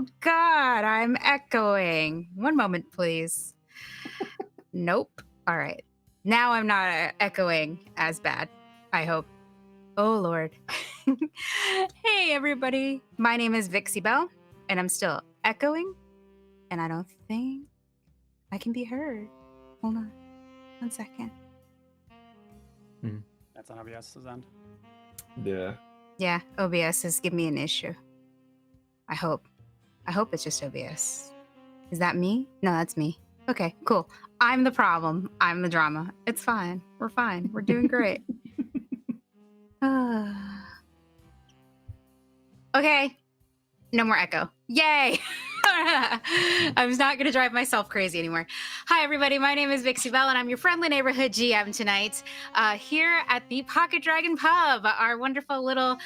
Oh, God, I'm echoing. One moment, please. Nope. All right. Now I'm not echoing as bad, I hope. Oh, Lord. Hey, everybody. My name is Vixie Belle, and I'm still echoing, and I don't think I can be heard. Hold on. 1 second. That's on OBS's end. Yeah. Yeah, OBS has given me an issue. I hope it's just OBS. Is that me? No, that's me. Okay, cool. I'm the problem. I'm the drama. It's fine. We're fine. We're doing great. Okay. No more echo. Yay! I was not going to drive myself crazy anymore. Hi, everybody. My name is Vixie Belle, and I'm your friendly neighborhood GM tonight here at the Pocket Dragon Pub, our wonderful little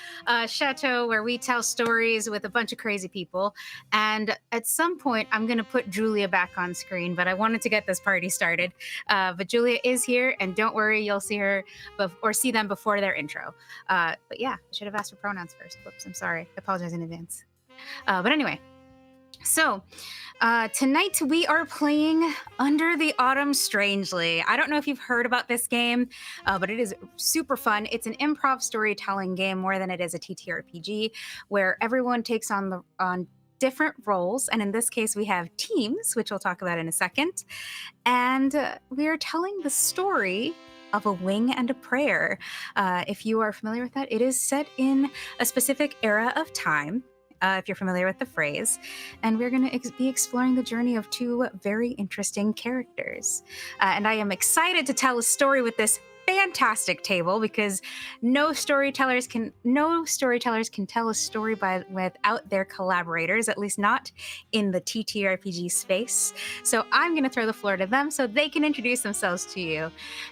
chateau where we tell stories with a bunch of crazy people. And at some point, I'm going to put Julia back on screen, but I wanted to get this party started. But Julia is here, and don't worry, you'll see her or see them before their intro. But yeah, I should have asked for pronouns first. Whoops, I'm sorry. I apologize in advance. But anyway, so tonight we are playing Under the Autumn Strangely. I don't know if you've heard about this game, but it is super fun. It's an improv storytelling game more than it is a TTRPG, where everyone takes on different roles. And in this case, we have teams, which we'll talk about in a second. And we are telling the story of A Wing and a Prayer. If you are familiar with that, it is set in a specific era of time. If you're familiar with the phrase, and we're going to be exploring the journey of two very interesting characters. And I am excited to tell a story with this fantastic table because no storytellers can tell a story without their collaborators, at least not in the TTRPG space. So I'm going to throw the floor to them so they can introduce themselves to you.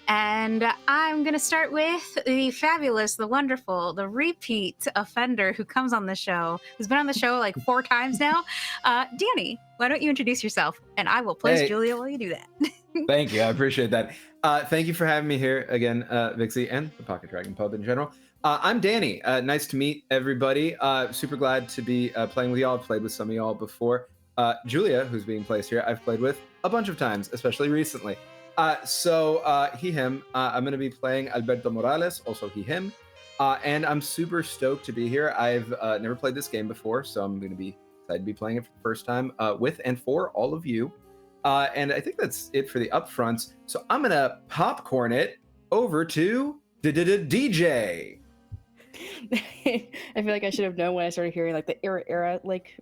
And I'm going to start with the fabulous, the wonderful, the repeat offender who comes on the show, who's been on the show like 4 times now. Danny, why don't you introduce yourself? And I will place Julia while you do that. Thank you. I appreciate that. Thank you for having me here again, Vixie, and the Pocket Dragon Pub in general. I'm Danny. Nice to meet everybody. Super glad to be playing with y'all. I've played with some of y'all before. Julia, who's being placed here, I've played with a bunch of times, especially recently. So he, him. I'm going to be playing Alberto Morales, also he, him. And I'm super stoked to be here. I've never played this game before, so I'm going to be excited to be playing it for the first time with and for all of you. And I think that's it for the upfronts. So I'm gonna popcorn it over to DJ. I feel like I should have known when I started hearing like the era like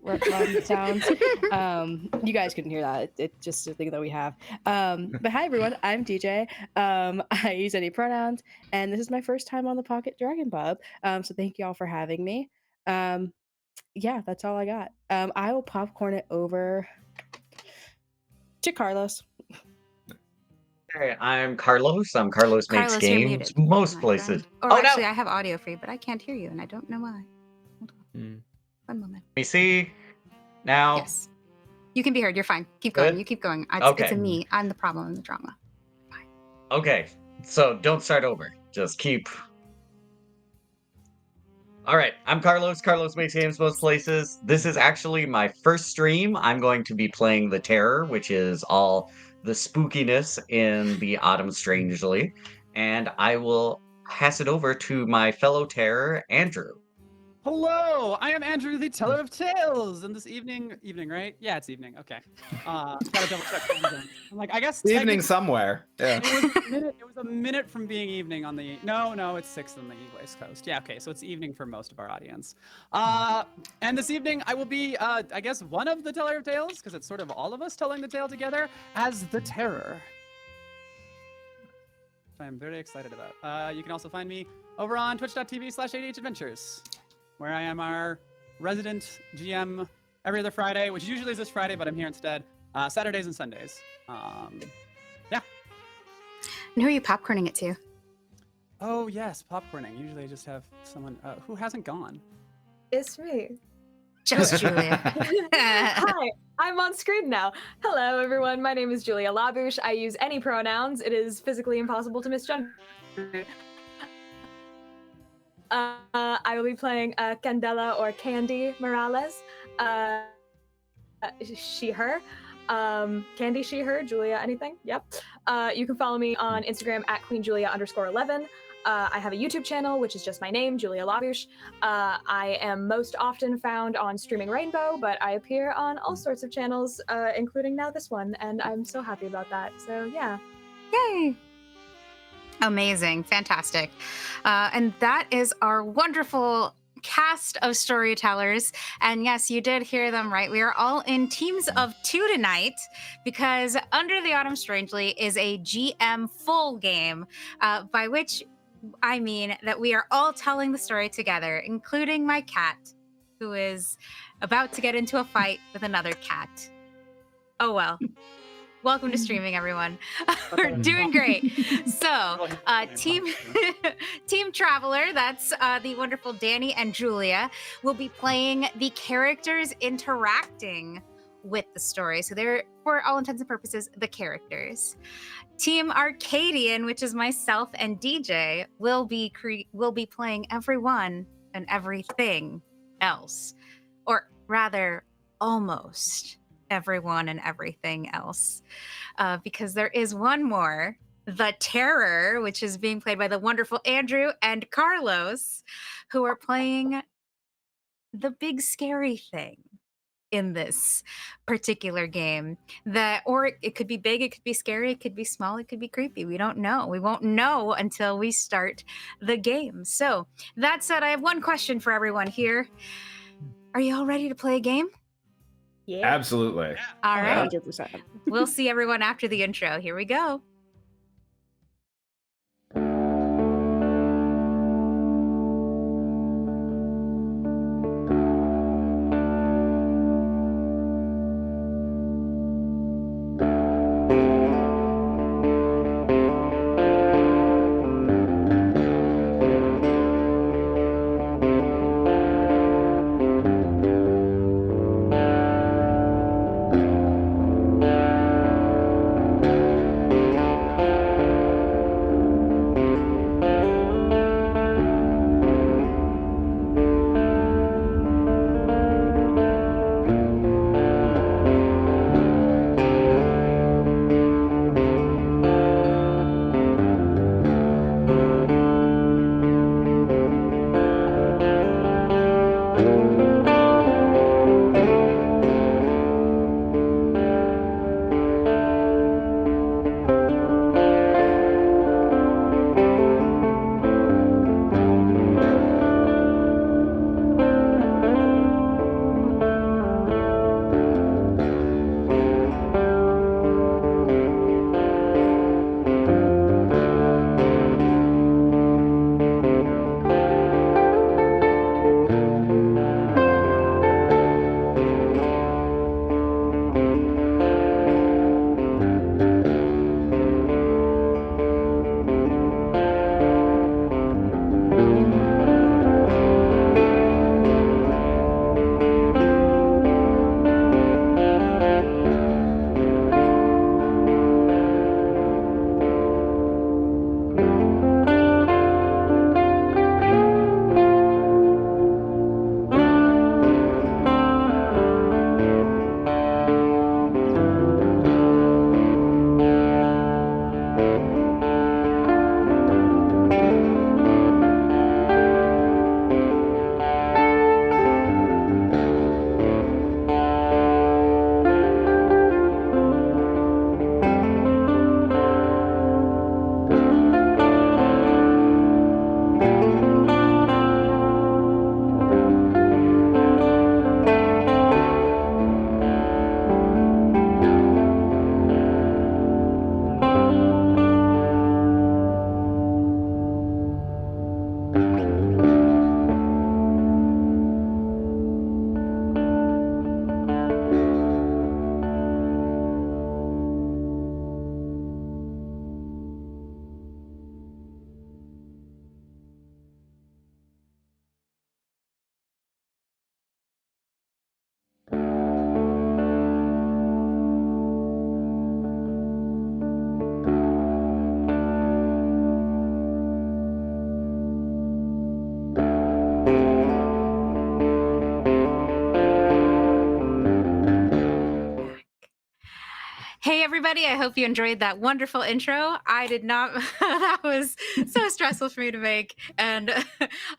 sounds. You guys couldn't hear that. It's just a thing that we have. But hi everyone, I'm DJ. I use any pronouns, and this is my first time on the Pocket Dragon Pub. So thank you all for having me. Yeah, that's all I got. I will popcorn it over to Carlos. Hey, I'm Carlos. Carlos makes games most places. Actually, I have audio for you, but I can't hear you, and I don't know why. Hold on. 1 moment. Let me see. Now. Yes. You can be heard. You're fine. Keep going. You keep going. It's a me. I'm the problem in the drama. Fine. Okay. So don't start over. Just keep. All right. I'm Carlos. Carlos makes games most places. This is actually my first stream. I'm going to be playing the Terror, which is all the spookiness in the Autumn Strangely. And I will pass it over to my fellow Terror, Andrew. Hello, I am Andrew, the Teller of Tales, and this evening, right? Yeah, it's evening. Okay. Gotta double check. I'm like, I guess evening somewhere. Yeah. It was a minute from being evening on the. No, it's 6 on the West Coast. Yeah, okay, so it's evening for most of our audience. And this evening I will be, I guess, one of the Teller of Tales, because it's sort of all of us telling the tale together as the Terror. I'm very excited about. You can also find me over on twitch.tv/ADHadventures. Where I am our resident GM every other Friday, which usually is this Friday, but I'm here instead. Saturdays and Sundays. Yeah. And who are you popcorning it to? Oh, yes, popcorning. Usually I just have someone who hasn't gone. It's me. Just Julia. Hi, I'm on screen now. Hello, everyone. My name is Julia Labouche. I use any pronouns. It is physically impossible to misgender. I will be playing Candela or Candy Morales. she, her. Candy, she, her, Julia, anything? Yep. You can follow me on Instagram at queenjulia_11. I have a YouTube channel, which is just my name, Julia Labouche. I am most often found on Streaming Rainbow, but I appear on all sorts of channels, including now this one, and I'm so happy about that. So yeah. Yay! Amazing, fantastic. And that is our wonderful cast of storytellers. And yes, you did hear them right. We are all in teams of 2 tonight because Under the Autumn Strangely is a GM full game, by which I mean that we are all telling the story together, including my cat, who is about to get into a fight with another cat. Oh well. Welcome to streaming, everyone. We're doing great. So, team Traveler, that's the wonderful Danny and Julia, will be playing the characters interacting with the story. So they're, for all intents and purposes, the characters. Team Arcadian, which is myself and DJ, will be playing everyone and everything else, or rather, almost everyone and everything else, because there is one more, the Terror, which is being played by the wonderful Andrew and Carlos, who are playing the big scary thing in this particular game. Or it could be big, it could be scary, it could be small, it could be creepy. We don't know. We won't know until we start the game. So that said, I have one question for everyone here. Are you all ready to play a game? Yeah. Absolutely. All right. 100%. We'll see everyone after the intro. Here we go. everybody. I hope you enjoyed that wonderful intro. I did not. That was so stressful for me to make. And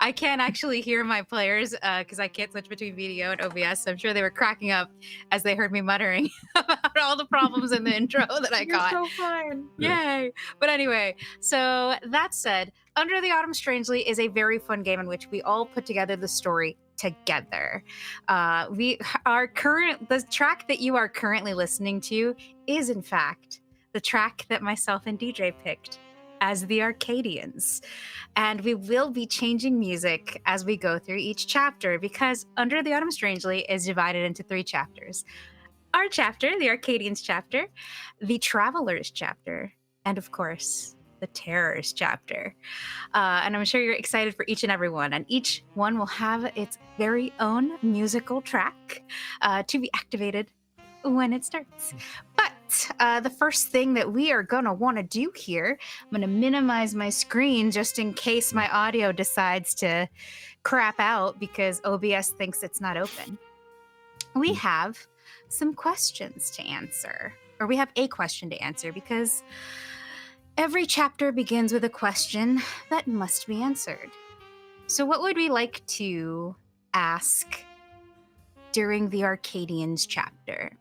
I can't actually hear my players because I can't switch between video and OBS. So I'm sure they were cracking up as they heard me muttering about all the problems in the intro that I got. You're so fine. Yay. But anyway, so that said, Under the Autumn Strangely is a very fun game in which we all put together the story together. The track that you are currently listening to is in fact the track that myself and DJ picked as the Arcadians. And we will be changing music as we go through each chapter because Under the Autumn Strangely is divided into 3 chapters. Our chapter, the Arcadians chapter, the Travelers chapter, and of course, the Terrors chapter. And I'm sure you're excited for each and every one. And each one will have its very own musical track to be activated when it starts. But the first thing that we are going to want to do here, I'm going to minimize my screen just in case my audio decides to crap out because OBS thinks it's not open. We have some questions to answer, or we have a question to answer because every chapter begins with a question that must be answered. So what would we like to ask during the Arcadians chapter?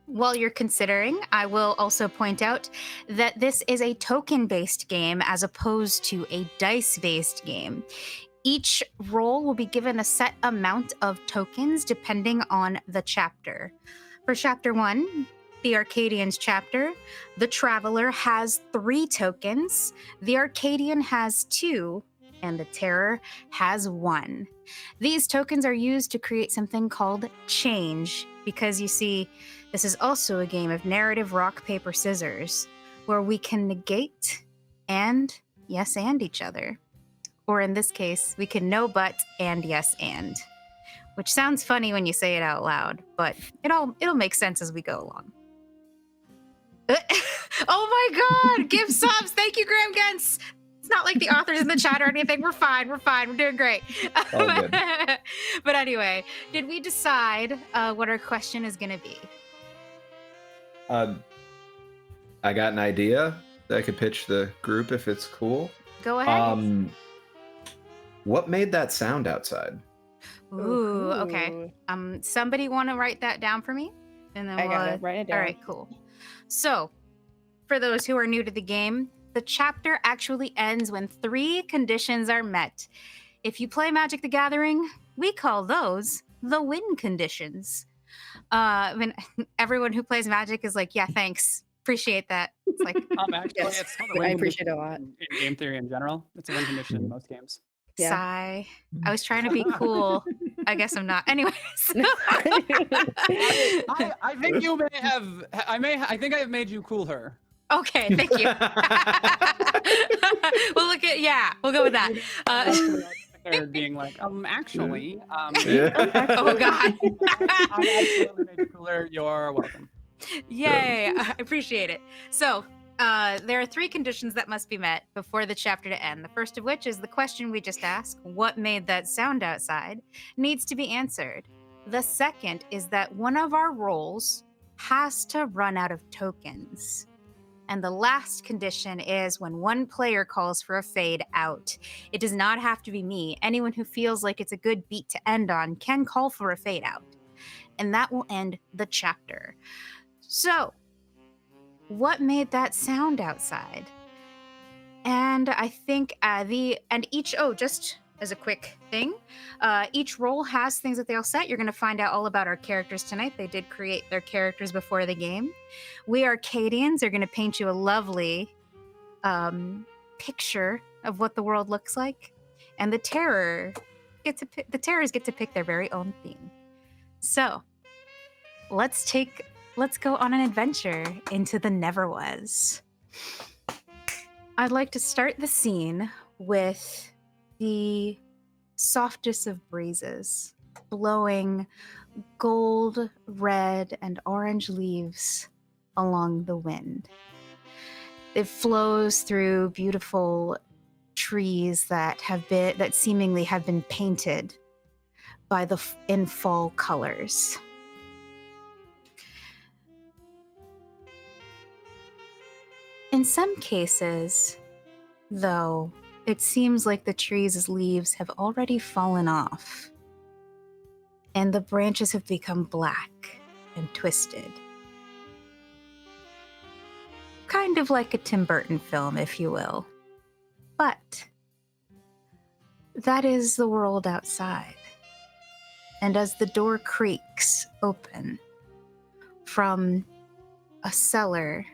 While you're considering, I will also point out that this is a token-based game as opposed to a dice-based game. Each role will be given a set amount of tokens depending on the chapter. For chapter 1, the Arcadians chapter, the Traveler has 3 tokens, the Arcadian has 2, and the Terror has 1. These tokens are used to create something called change, because you see, this is also a game of narrative rock, paper, scissors, where we can negate and yes and each other. Or in this case, we can no but and yes and, which sounds funny when you say it out loud, but it'll make sense as we go along. Oh my God! Give subs! Thank you, Graham Gentz! It's not like the author's in the chat or anything. We're fine. We're doing great. All good. But anyway, did we decide what our question is going to be? I got an idea that I could pitch the group if it's cool. Go ahead. What made that sound outside? Ooh, okay. Somebody want to write that down for me? And then I got it. Write it down. All right, cool. So, for those who are new to the game, the chapter actually ends when 3 conditions are met. If you play Magic the Gathering, we call those the win conditions. When everyone who plays Magic is like, yeah, thanks. Appreciate that. It's like, Actually, Yes. it's not a I win appreciate it a condition lot. in game theory in general. It's a win condition in most games. Yeah. sigh. I was trying to be cool. I guess I'm not. Anyways. I think you may have. I think I have made you cool her. Okay, thank you. We'll go with that. They're being like, actually, Yeah. Oh God. I absolutely made you cooler. You're welcome. Yay, I appreciate it. So, there are 3 conditions that must be met before the chapter to end. The first of which is the question we just asked, what made that sound outside, needs to be answered. The second is that one of our roles has to run out of tokens. And the last condition is when one player calls for a fade out. It does not have to be me. Anyone who feels like it's a good beat to end on can call for a fade out. And that will end the chapter. So, what made that sound outside? And I think just as a quick thing, each role has things that they all set. You're going to find out all about our characters tonight. They did create their characters before the game. We Arcadians are going to paint you a lovely picture of what the world looks like, and the Terrors get to pick their very own theme. So, let's go on an adventure into the Neverwhere. I'd like to start the scene with the softest of breezes blowing gold, red, and orange leaves along the wind. It flows through beautiful trees that seemingly have been painted in fall colors. In some cases, though, it seems like the trees' leaves have already fallen off, and the branches have become black and twisted. Kind of like a Tim Burton film, if you will. But that is the world outside. And as the door creaks open from a cellar,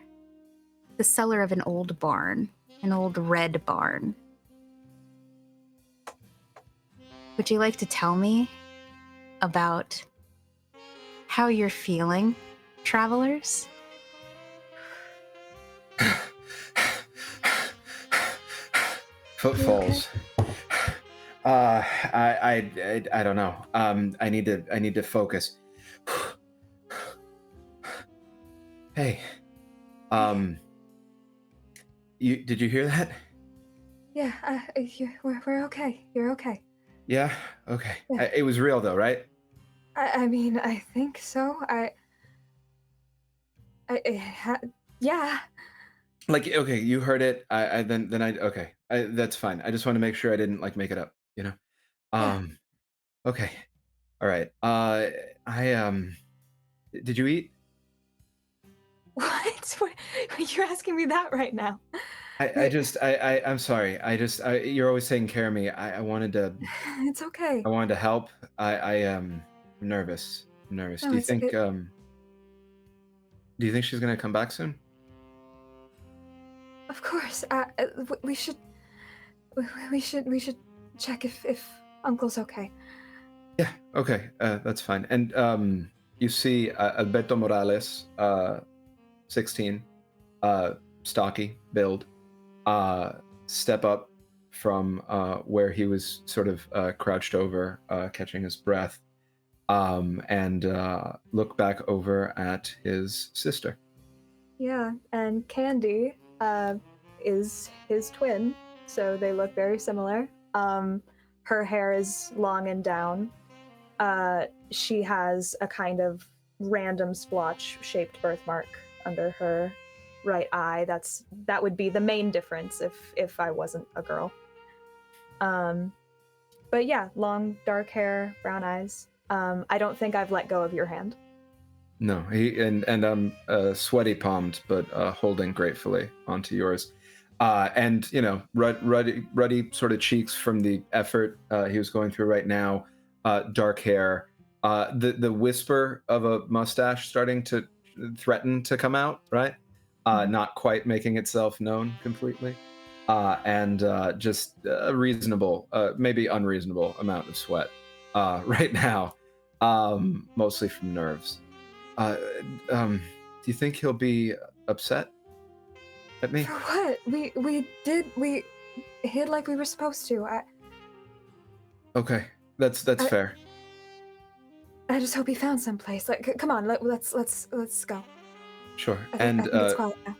the cellar of an old barn, an old red barn, would you like to tell me about how you're feeling, travelers? Footfalls. I don't know. I need to focus. Hey. Did you hear that? Yeah, we're okay. You're okay. Yeah. Okay. Yeah. It was real though, right? I mean, I think so. Yeah. Like, okay, you heard it. Okay. That's fine. I just want to make sure I didn't like make it up. You know. Okay. All right. Did you eat? What? You're asking me that right now? I'm sorry. You're always taking care of me. I wanted to. It's okay. I wanted to help. I'm nervous. I'm nervous. No, Do you think she's gonna come back soon? Of course. We should check if Uncle's okay. Yeah. Okay. That's fine. And you see Alberto Morales, 16, stocky build, step up from where he was sort of crouched over, catching his breath, and look back over at his sister. Yeah, and Candy is his twin, so they look very similar. Her hair is long and down. She has a kind of random splotch-shaped birthmark under her right eye. That would be the main difference if I wasn't a girl. But yeah, long dark hair, brown eyes. I don't think I've let go of your hand. No, I'm sweaty palmed, but holding gratefully onto yours. And ruddy sort of cheeks from the effort he was going through right now. Dark hair. The whisper of a mustache starting to threaten to come out, right? Not quite making itself known completely. And just a reasonable, maybe unreasonable amount of sweat right now, mostly from nerves. Do you think he'll be upset at me? For what? We hid like we were supposed to. Okay, that's fair. I just hope he found someplace. Like, come on, let's go. Sure. I think it's quiet now.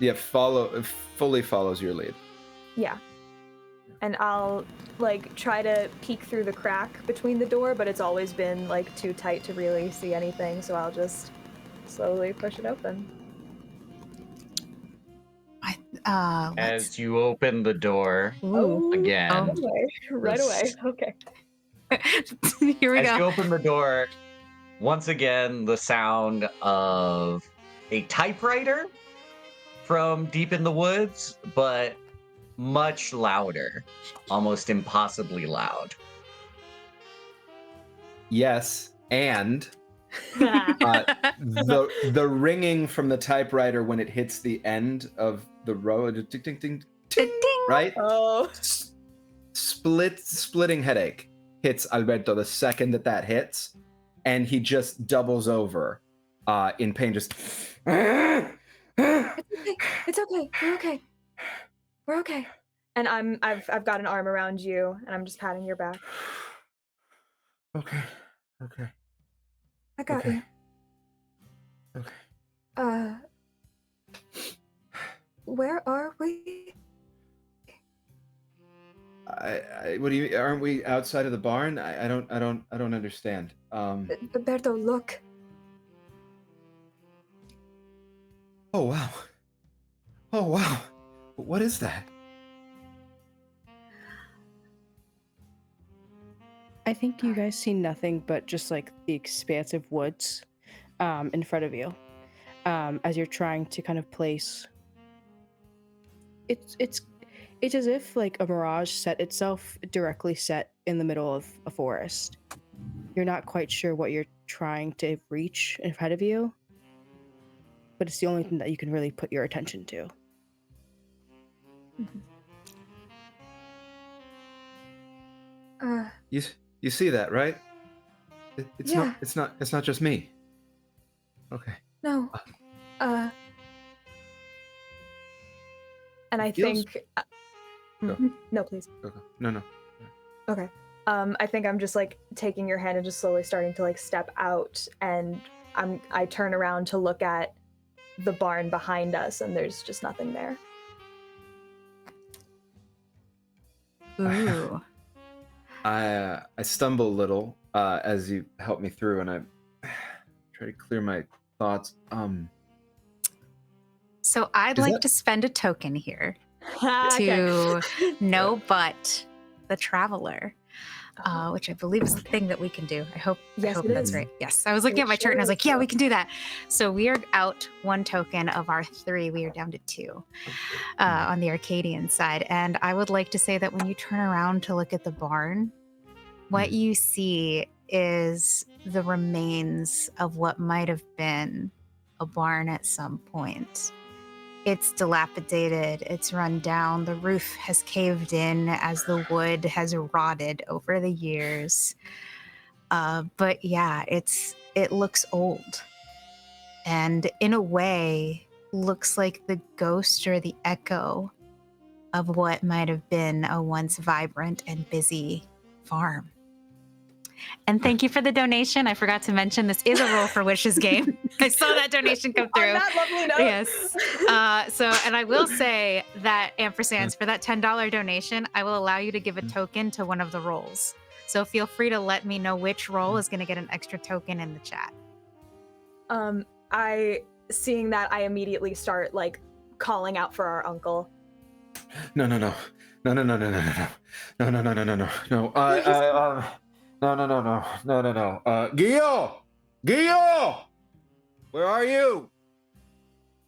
Yeah, fully follows your lead. Yeah. And I'll try to peek through the crack between the door, but it's always been too tight to really see anything, so I'll just slowly push it open. As you open the door again. Right away. Okay. Here we As go. you open the door, once again, the sound of a typewriter from deep in the woods, but much louder, almost impossibly loud. Yes, and the ringing from the typewriter when it hits the end of the row, ding, ding, ding, ting, right? Oh. Splitting headache hits Alberto the second that hits, and he just doubles over in pain. Just It's okay. We're okay. And I've got an arm around you, and I'm just patting your back. Okay. I got Okay. you. Okay. Where are we? What do you? Aren't we outside of the barn? I don't understand. Berto, look. Oh wow. Oh wow. What is that? I think you guys see nothing but just like the expansive woods in front of you as you're trying to kind of place. It's as if like a mirage set itself directly set in the middle of a forest. You're not quite sure what you're trying to reach in front of you, but it's the only thing that you can really put your attention to. You see that, right? It's Yeah. It's not just me. Okay. No. And I feels- think. Go. No, please. Okay. No. Okay. I think I'm just like taking your hand and just slowly starting to like step out, and I turn around to look at the barn behind us, and there's just nothing there. Ooh. I stumble a little as you help me through, and I try to clear my thoughts. So I'd Is like that- to spend a token here Okay. to know but the traveler, which I believe is the thing that we can do. I hope Yes, hope it that's is. right. Yes, I was looking It at my chart and I was sure like, is, yeah, yeah. we can do that. So we are out one token of our 3. We are down to 2 on the Arcadian side. And I would like to say that when you turn around to look at the barn, what you see is the remains of what might have been a barn at some point. It's dilapidated, it's run down, the roof has caved in as the wood has rotted over the years. But yeah, it looks old. And in a way, looks like the ghost or the echo of what might have been a once vibrant and busy farm. And thank you for the donation. I forgot to mention this is a Roll for Wishes game. I saw that donation come through. On that lovely note. Yes. And I will say that, ampersands, for that $10 donation, I will allow you to give a token to one of the rolls. So feel free to let me know which roll is going to get an extra token in the chat. Seeing that, I immediately start like calling out for our uncle. No. Gio! Where are you?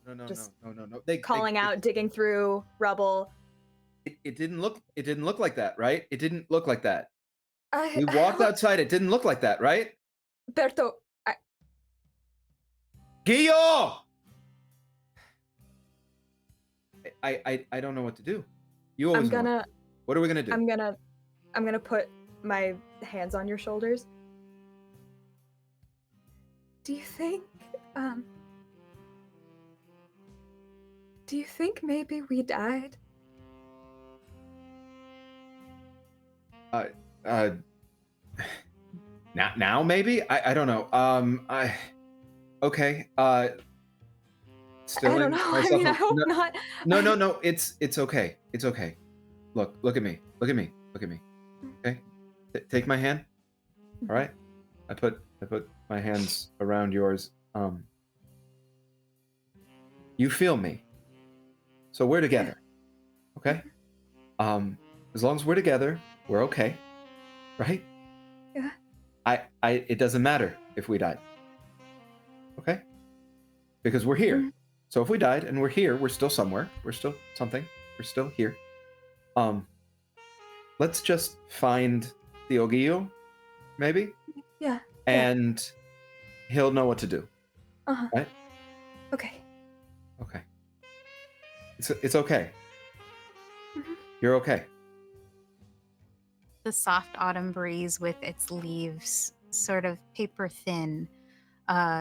No. Just They calling out, digging through rubble. It didn't look like that, right? It didn't look like that. We I, walked outside. It didn't look like that, right? Berto, Gio! I don't know what to do. You always know. What are we gonna do? I'm gonna put my hands on your shoulders. Do you think maybe we died? Now maybe? I don't know. Okay. Still I don't in know. I myself mean, I up- hope no, not. No. It's okay. It's okay. Look at me. Okay. Take my hand. All right. I put my hands around yours. You feel me. So we're together. Okay? As long as we're together, we're okay. Right? Yeah. It doesn't matter if we died. Okay? Because we're here. Mhm. So if we died and we're here, we're still somewhere. We're still something. We're still here. Let's just find the Ogillo, maybe? Yeah. And he'll know what to do. Uh-huh. Right? Okay. Okay. It's okay. Mhm. You're okay. The soft autumn breeze with its leaves, sort of paper thin,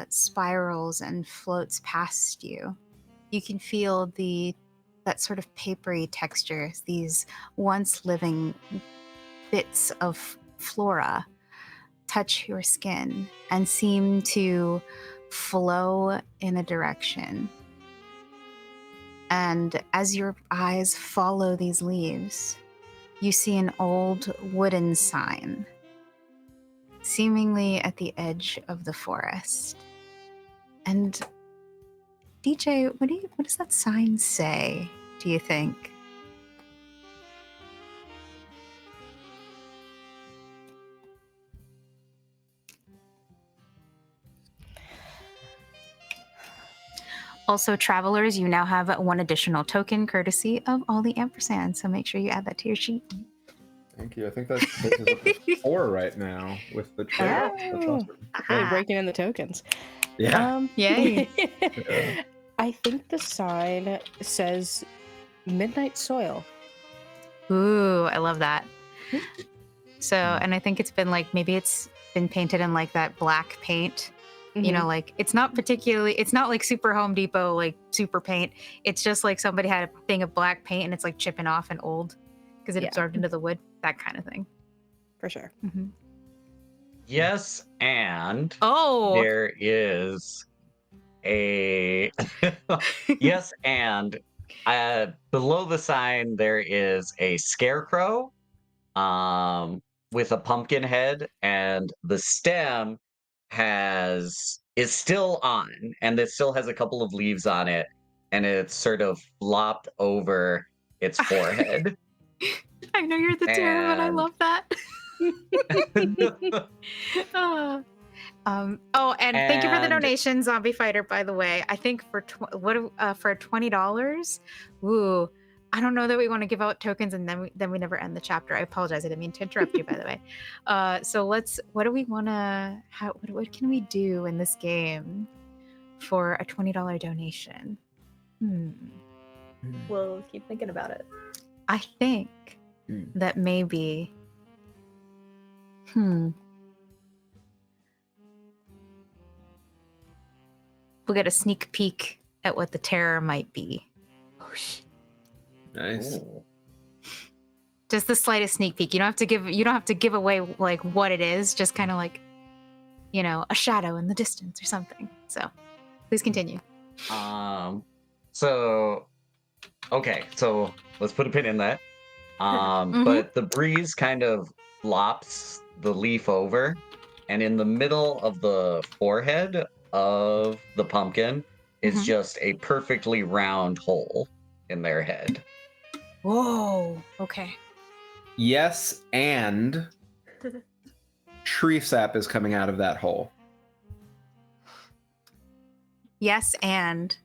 spirals and floats past you. You can feel that sort of papery texture, these once living bits of flora touch your skin and seem to flow in a direction. And as your eyes follow these leaves, you see an old wooden sign, seemingly at the edge of the forest. And DJ, what does that sign say, do you think? Also, travelers, you now have 1 additional token courtesy of all the ampersands, so make sure you add that to your sheet. Thank you. I think that's up to 4 right now with the trail. That's awesome. Really breaking in the tokens. Yeah. Yay. Yeah. I think the sign says Midnight Soil. Ooh, I love that. So, and I think it's been like, maybe it's been painted in like that black paint. You know, like it's not like super Home Depot, like super paint. It's just like somebody had a thing of black paint and it's like chipping off and old because it absorbed into the wood, that kind of thing. For sure. Mm-hmm. Yes, and Oh, there is a yes, and below the sign there is a scarecrow with a pumpkin head, and the stem is still on, and it still has a couple of leaves on it, and it's sort of flopped over its forehead. I know you're the terror, but I And- love that. And thank you for the And- donation, Zombie Fighter. By the way, I think for for $20, ooh, I don't know that we want to give out tokens and then we never end the chapter. I apologize. I didn't mean to interrupt you, by the way. So what do we want to? What can we do in this game for a $20 donation? We'll keep thinking about it. I think that maybe. We'll get a sneak peek at what the terror might be. Nice. Ooh. Just the slightest sneak peek. You don't have to give away like what it is, just kind of like, you know, a shadow in the distance or something. So please continue. So let's put a pin in that. But the breeze kind of flops the leaf over, and in the middle of the forehead of the pumpkin is just a perfectly round hole in their head. Whoa. Okay. Yes, and tree sap is coming out of that hole. Yes, and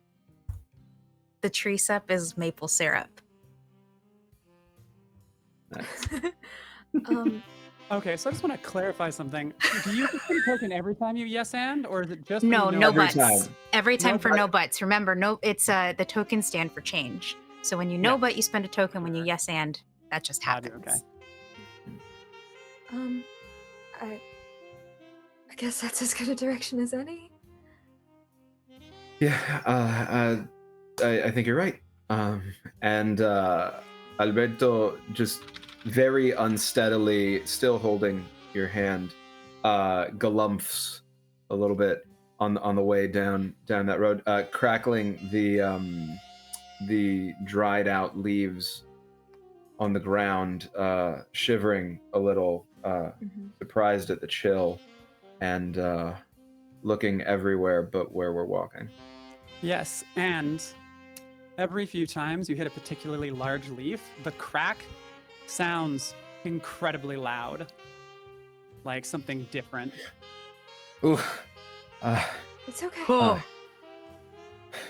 the tree sap is maple syrup. Nice. Okay, so I just want to clarify something. Do you get a token every time you yes and, or is it just when No, you know no Every butts. time. Every time No for but- no butts. Remember, it's the tokens stand for change. So when you no but, you spend a token. When you yes and, that just Got happens. it, okay. I guess that's as good a direction as any. Yeah, I think you're right. And Alberto, just very unsteadily, still holding your hand, galumphs a little bit on the way down that road, crackling the dried out leaves on the ground, shivering a little, surprised at the chill, and looking everywhere but where we're walking. Yes, and every few times you hit a particularly large leaf, the crack sounds incredibly loud, like something different. Ooh. It's okay. Cool.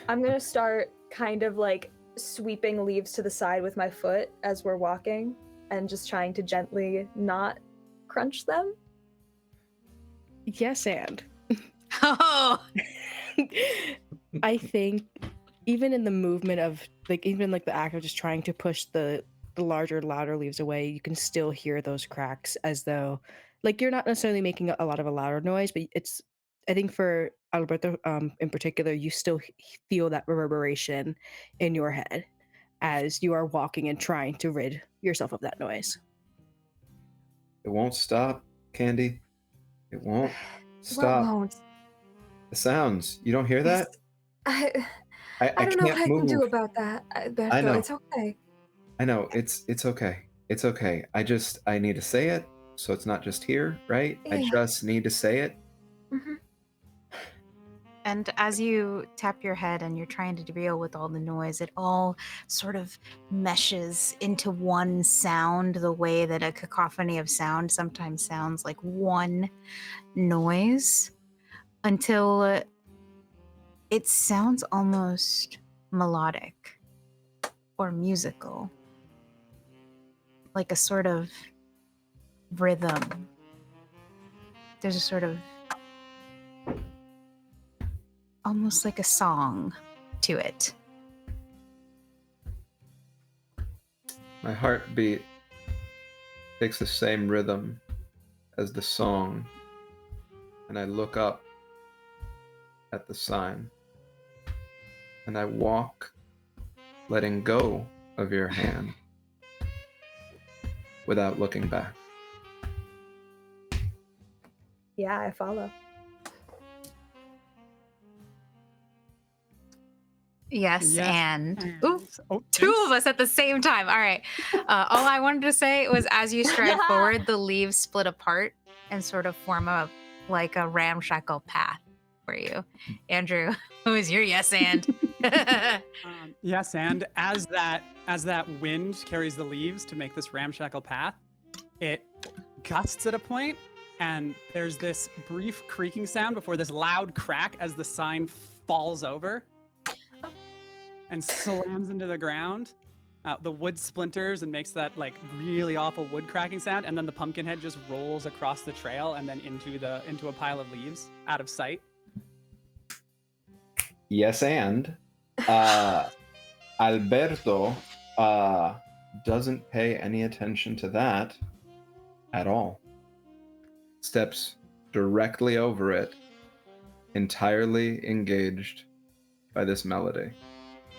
I'm gonna start kind of like sweeping leaves to the side with my foot as we're walking and just trying to gently not crunch them. Yes, and Oh. I think even in the movement of even the act of just trying to push the larger, louder leaves away, you can still hear those cracks as though you're not necessarily making a lot of a louder noise, but I think for Alberto in particular, you still feel that reverberation in your head as you are walking and trying to rid yourself of that noise. It won't stop, Candy. It won't stop. What won't? The sounds. You don't hear that? I I don't know can't what I move. can do about that. Alberto. I know. It's okay. I know. It's okay. It's okay. I need to say it, so it's not just here, right? I Yeah. just need to say it. Mhm. And as you tap your head and you're trying to deal with all the noise, it all sort of meshes into one sound, the way that a cacophony of sound sometimes sounds like one noise, until it sounds almost melodic or musical, like a sort of rhythm. There's a sort of almost like a song to it. My heartbeat takes the same rhythm as the song, and I look up at the sign, and I walk, letting go of your hand without looking back. Yeah, I follow. Yes, Yes, and and- ooh, Oh, two thanks. of us at the same time. All right. All I wanted to say was, as you stride forward, the leaves split apart and sort of form a ramshackle path for you. Andrew, who is your yes and? Yes, and as that wind carries the leaves to make this ramshackle path, it gusts at a point, and there's this brief creaking sound before this loud crack as the sign falls over and slams into the ground. The wood splinters and makes that like really awful wood cracking sound, and then the pumpkin head just rolls across the trail and then into a pile of leaves out of sight. Yes, and Alberto doesn't pay any attention to that at all. Steps directly over it, entirely engaged by this melody.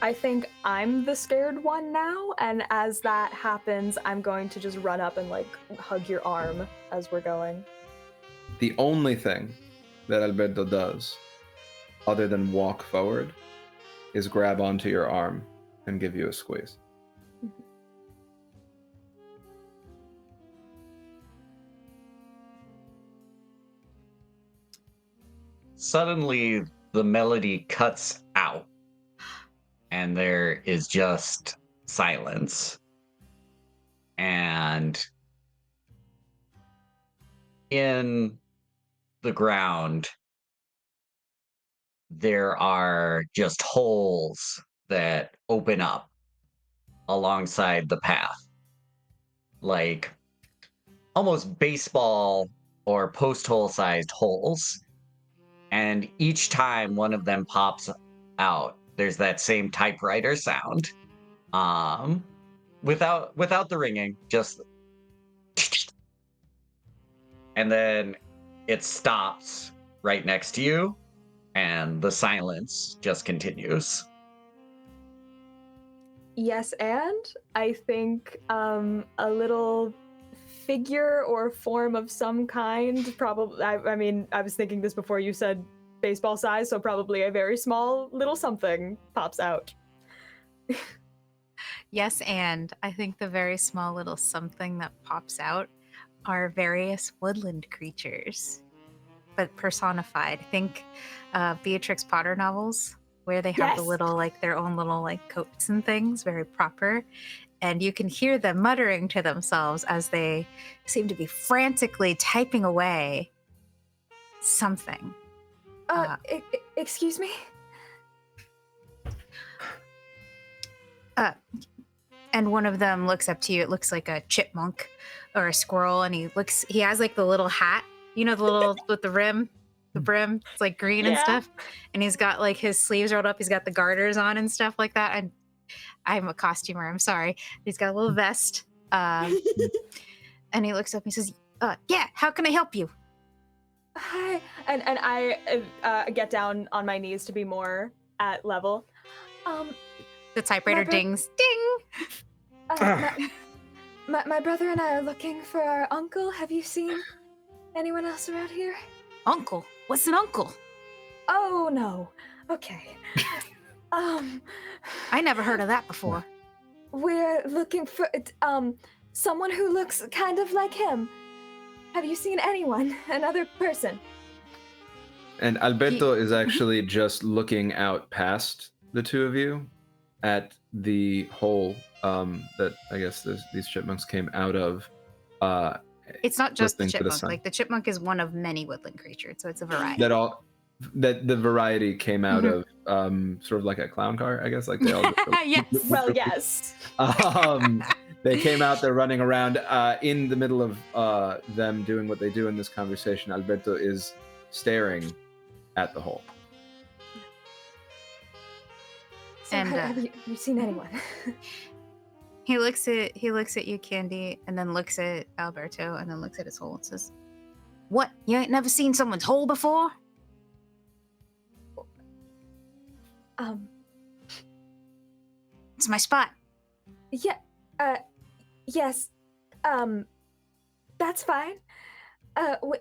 I think I'm the scared one now, and as that happens, I'm going to just run up and like hug your arm as we're going. The only thing that Alberto does, other than walk forward, is grab onto your arm and give you a squeeze. Suddenly, the melody cuts out, and there is just silence. And in the ground, there are just holes that open up alongside the path, like almost baseball or post hole sized holes. And each time one of them pops out, there's that same typewriter sound, without the ringing, just, and then it stops right next to you, and the silence just continues. Yes, and I think a little figure or form of some kind, probably, I mean, I was thinking this before you said baseball size, so probably a very small little something pops out. Yes, and I think the very small little something that pops out are various woodland creatures, but personified. Think Beatrix Potter novels, where they have the Yes. little, like, their own little, like, coats and things, very proper. And you can hear them muttering to themselves as they seem to be frantically typing away something. Excuse me? And one of them looks up to you. It looks like a chipmunk or a squirrel, and he has like the little hat, you know, the little with the brim, it's like green and Yeah. stuff. And he's got like his sleeves rolled up. He's got the garters on and stuff like that. And I'm a costumer. I'm sorry. He's got a little vest. And he looks up and he says, yeah, how can I help you? Hi. And I get down on my knees to be more at level. The typewriter bro- dings. Ding! My brother and I are looking for our uncle. Have you seen anyone else around here? Uncle? What's an uncle? Oh, no. Okay. I never heard of that before. We're looking for someone who looks kind of like him. Have you seen anyone, another person? And Alberto is actually just looking out past the two of you at the hole that I guess these chipmunks came out of. It's not just the listening to the chipmunk. sun. Like the chipmunk is one of many woodland creatures, so it's a variety. That the variety came out of sort of like a clown car, I guess. Like they all. Yes. Well, yes. They came out. They're running around in the middle of them doing what they do in this conversation. Alberto is staring at the hole. So And, have you seen anyone? He looks at you, Candy, and then looks at Alberto, and then looks at his hole and says, "What? You ain't never seen someone's hole before?" It's my spot. Yeah, yes, that's fine.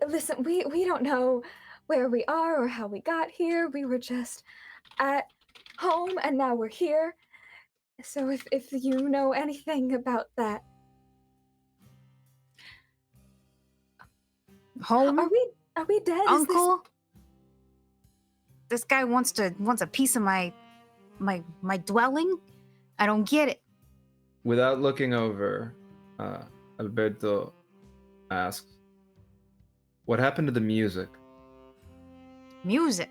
Listen, we don't know where we are or how we got here. We were just at home, and now we're here. So if you know anything about that, Home, are we dead? Uncle. This guy wants a piece of my dwelling. I don't get it. Without looking over, Alberto asks, "What happened to the music?" Music.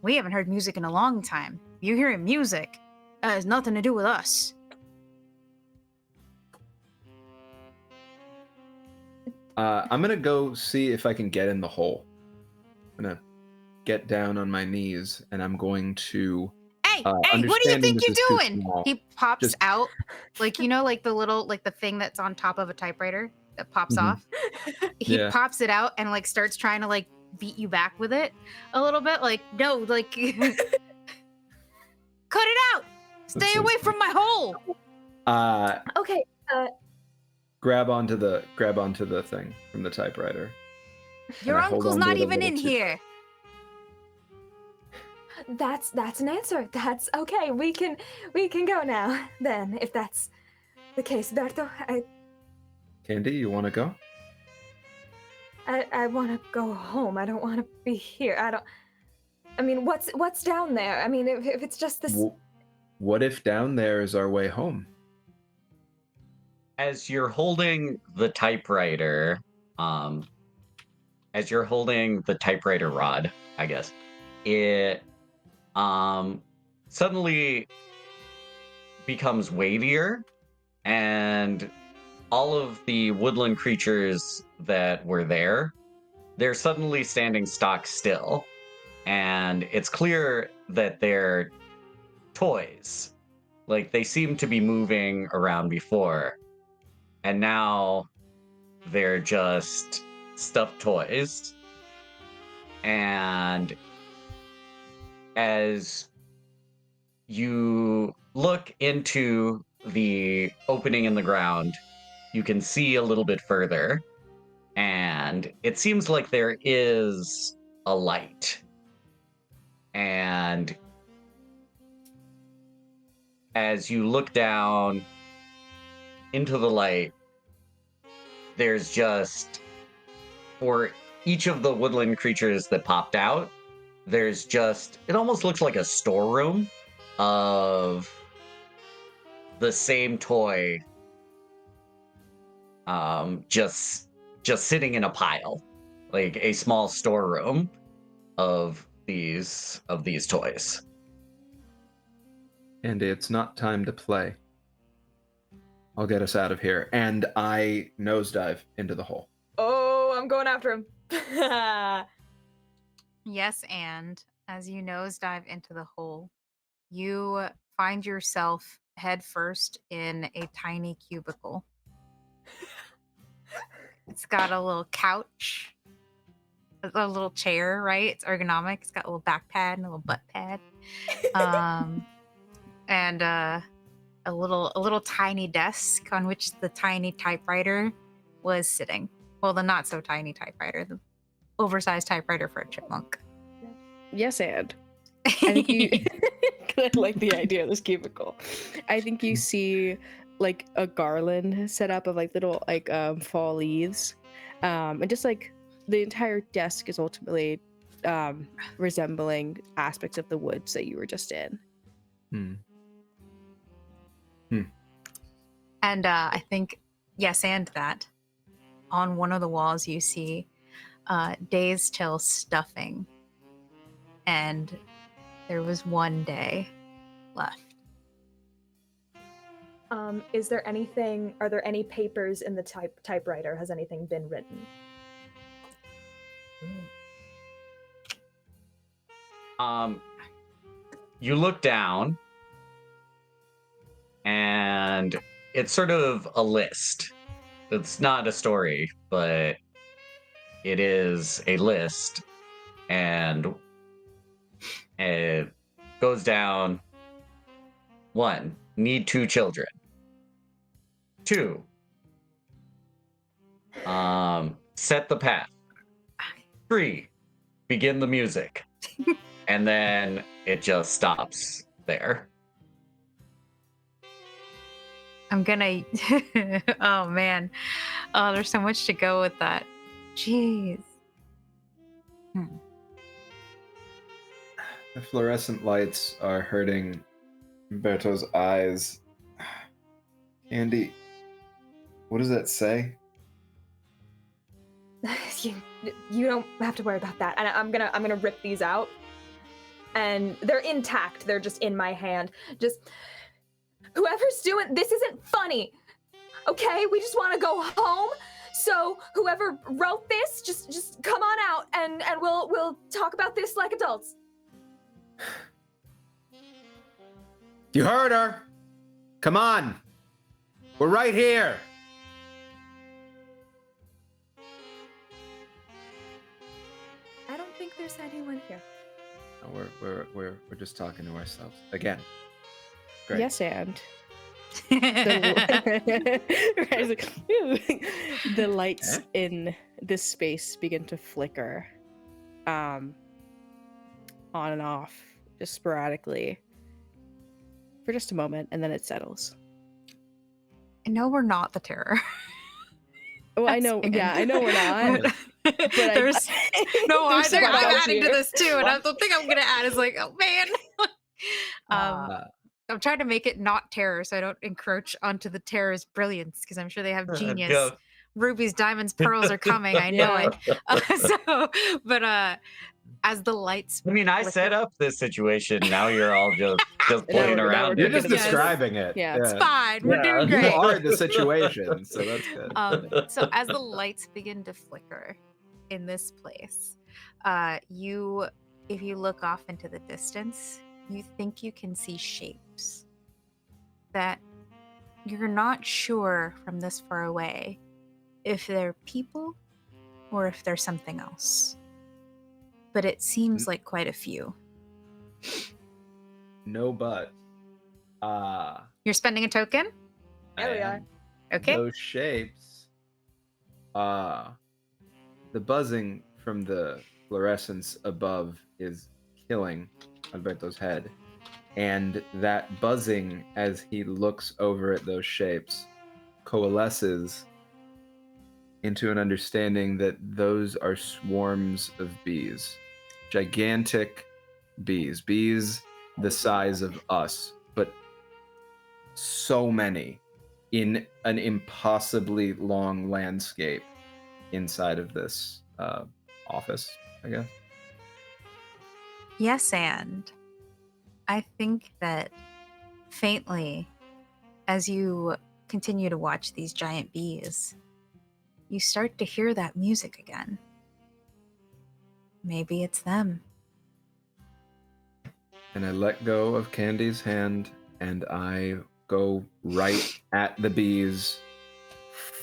We haven't heard music in a long time. You're hearing music. That has nothing to do with us. I'm gonna go see if I can get in the hole. I'm gonna get down on my knees, and I'm going to. Hey, what do you understanding think this you're is too doing? small, He pops just- out, like like the little, like the thing that's on top of a typewriter that pops Mhm. off. He Yeah. pops it out and like starts trying to like beat you back with it a little bit. Like, no, like cut it out. Stay so away from my hole. Okay. Grab onto the thing from the typewriter. Your I hold uncle's on to not it a even little in too- here. That's an answer. That's okay. We can go now then, if that's the case. Berto, Candy, you want to go? I want to go home. I don't want to be here. I mean, what's down there? I mean, if it's just this. What if down there is our way home? As you're holding the typewriter, rod, I guess, it suddenly becomes weightier, and all of the woodland creatures that were there, they're suddenly standing stock still, and it's clear that they're toys. Like, they seem to be moving around before, and now they're just stuffed toys. And as you look into the opening in the ground, you can see a little bit further, and it seems like there is a light. And as you look down into the light, there's just, for each of the woodland creatures that popped out, there's just, it almost looks like a storeroom of the same toy, just sitting in a pile, like a small storeroom of these toys. Andy, it's not time to play. I'll get us out of here. And I nosedive into the hole. Oh, I'm going after him. Yes, and as you nosedive into the hole, you find yourself head first in a tiny cubicle. It's got a little couch, a little chair, right? It's ergonomic. It's got a little back pad and a little butt pad, and a little tiny desk on which the tiny typewriter was sitting. Well, the not so tiny typewriter, the oversized typewriter for a chipmunk. Yes, and I think you. I like the idea of this cubicle. I think you see like a garland set up of like little like fall leaves, and just like the entire desk is ultimately resembling aspects of the woods that you were just in. And I think, yes, and that on one of the walls you see days till stuffing, and there was one day left. Is there anything? Are there any papers in the typewriter? Has anything been written? You look down, and it's sort of a list. It's not a story, but it is a list, and it goes down. 1, need 2 children. 2, set the path. 3, begin the music. And then it just stops there. I'm gonna. Oh man. Oh, there's so much to go with that. Jeez. The fluorescent lights are hurting Berto's eyes. Andy, what does that say? You don't have to worry about that. And I'm gonna rip these out, and they're intact. They're just in my hand. Just whoever's doing this isn't funny, okay? We just want to go home. So whoever wrote this, just come on out, and we'll talk about this like adults. You heard her. Come on. We're right here. I don't think there's anyone here. No, we're just talking to ourselves again. Great. Yes, and the lights in this space begin to flicker, on and off, just sporadically, for just a moment, and then it settles. I know we're not the terror. Oh, I know. Yeah, I know we're not. But There's no, there's I'm someone else adding to here. this too, and the thing I'm gonna add is like, oh man. I'm trying to make it not terror, so I don't encroach onto the terror's brilliance, because I'm sure they have genius. Go. Rubies, diamonds, pearls are coming. I know it. But as the lights, I mean, I set up this situation. Now you're all just playing Now around. we're You're it. just Yes. describing it. Yeah. it's fine. We're Yeah. doing You great. are the situation, so that's good. So as the lights begin to flicker in this place, if you look off into the distance, you think you can see shapes that you're not sure from this far away if they're people or if they're something else. But it seems like quite a few. No, but You're spending a token? There we are. Okay. Those shapes, the buzzing from the fluorescence above is killing Alberto's head. And that buzzing, as he looks over at those shapes, coalesces into an understanding that those are swarms of bees. Gigantic bees. Bees the size of us, but so many in an impossibly long landscape inside of this office, I guess. Yes, and I think that faintly, as you continue to watch these giant bees, you start to hear that music again. Maybe it's them. And I let go of Candy's hand and I go right at the bees.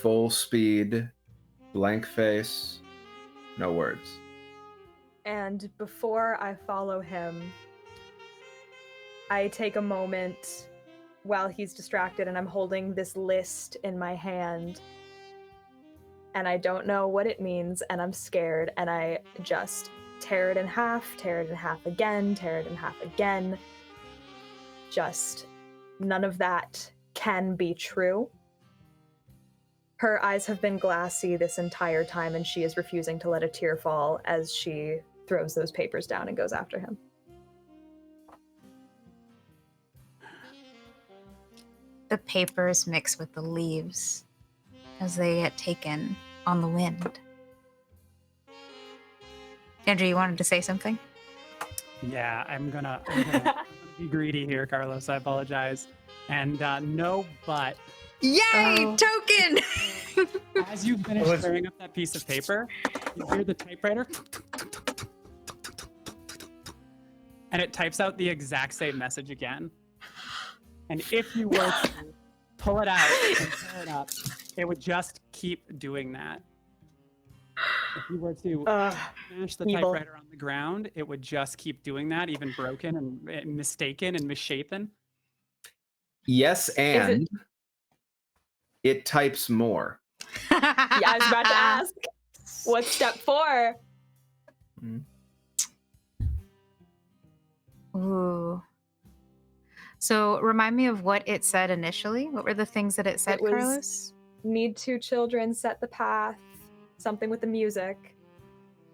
Full speed, blank face, no words. And before I follow him, I take a moment while he's distracted and I'm holding this list in my hand. And I don't know what it means, and I'm scared, and I just tear it in half again, tear it in half again. Just none of that can be true. Her eyes have been glassy this entire time, and she is refusing to let a tear fall as she throws those papers down and goes after him. The papers mix with the leaves as they get taken on the wind. Andrew, you wanted to say something? Yeah, I'm gonna be greedy here, Carlos. I apologize. And no, but Yay! Oh. Token! as you finish tearing up that piece of paper, you hear the typewriter, and it types out the exact same message again. And if you were to pull it out and tear it up, it would just keep doing that. If you were to smash the evil. typewriter on the ground, it would just keep doing that, even broken and mistaken and misshapen. Yes, and it types more. Yeah, I was about to ask. What's step 4? Ooh. So remind me of what it said initially. What were the things that it said, It was- Carlos? Need 2 children, set the path, something with the music.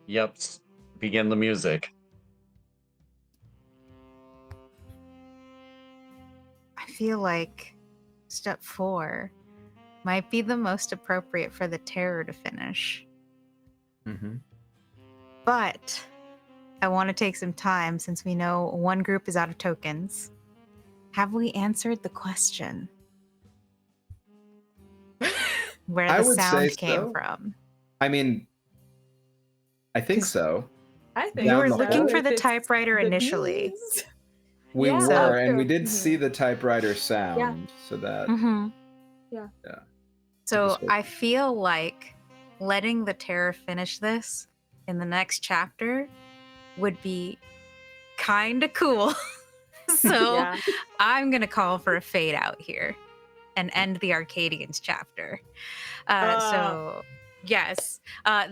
Yep. Begin the music. I feel like step 4 might be the most appropriate for the terror to finish. Mm-hmm. But I want to take some time since we know one group is out of tokens. Have we answered the question? Where I the would say sound came so. from. I mean, I think so. I think You were so. looking for If the it's typewriter the initially. bees. We Yeah, were, and true. we did Mhm. see the typewriter sound, so that Mm-hmm. Yeah. Yeah. So Just- I feel like letting the terror finish this in the next chapter would be kind of cool. So Yeah. I'm going to call for a fade out here and end the Arcadians chapter. So, yes,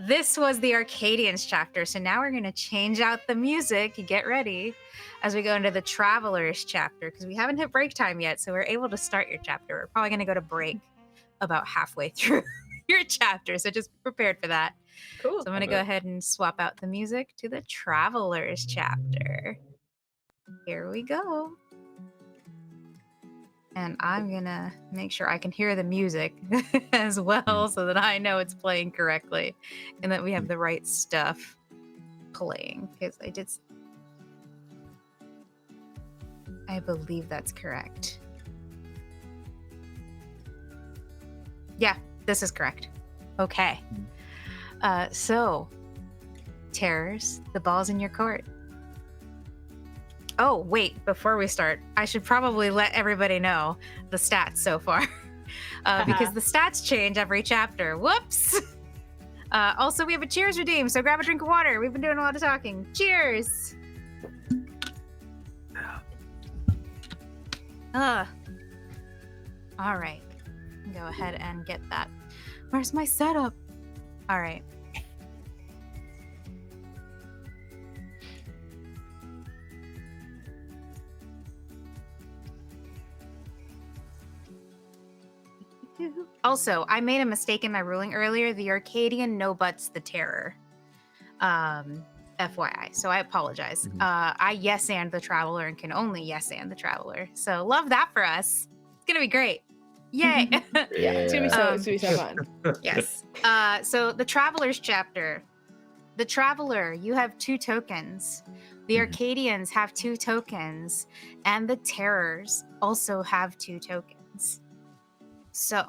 this was the Arcadians chapter. So now we're going to change out the music. Get ready as we go into the Travelers chapter because we haven't hit break time yet. So we're able to start your chapter. We're probably going to go to break about halfway through your chapter. So just be prepared for that. Cool. So I'm going to Love go it. ahead and swap out the music to the Travelers chapter. Here we go. And I'm going to make sure I can hear the music as well so that I know it's playing correctly and that we have the right stuff playing because I believe that's correct. Yeah, this is correct. Okay. So, terrors, the ball's in your court. Oh, wait, before we start, I should probably let everybody know the stats so far. Because the stats change every chapter. Whoops! Also, we have a cheers redeem, so grab a drink of water. We've been doing a lot of talking. Cheers! All right. Go ahead and get that. Where's my setup? All right. Also, I made a mistake in my ruling earlier. The Arcadian no butts the terror. FYI. So I apologize. I yes and the Traveler and can only yes and the Traveler. So love that for us. It's gonna be great. Yay! Yeah, it's gonna be so fun. Yes. So the Travelers chapter. The Traveler, you have 2 tokens. The Arcadians have 2 tokens. And the Terrors also have 2 tokens. So,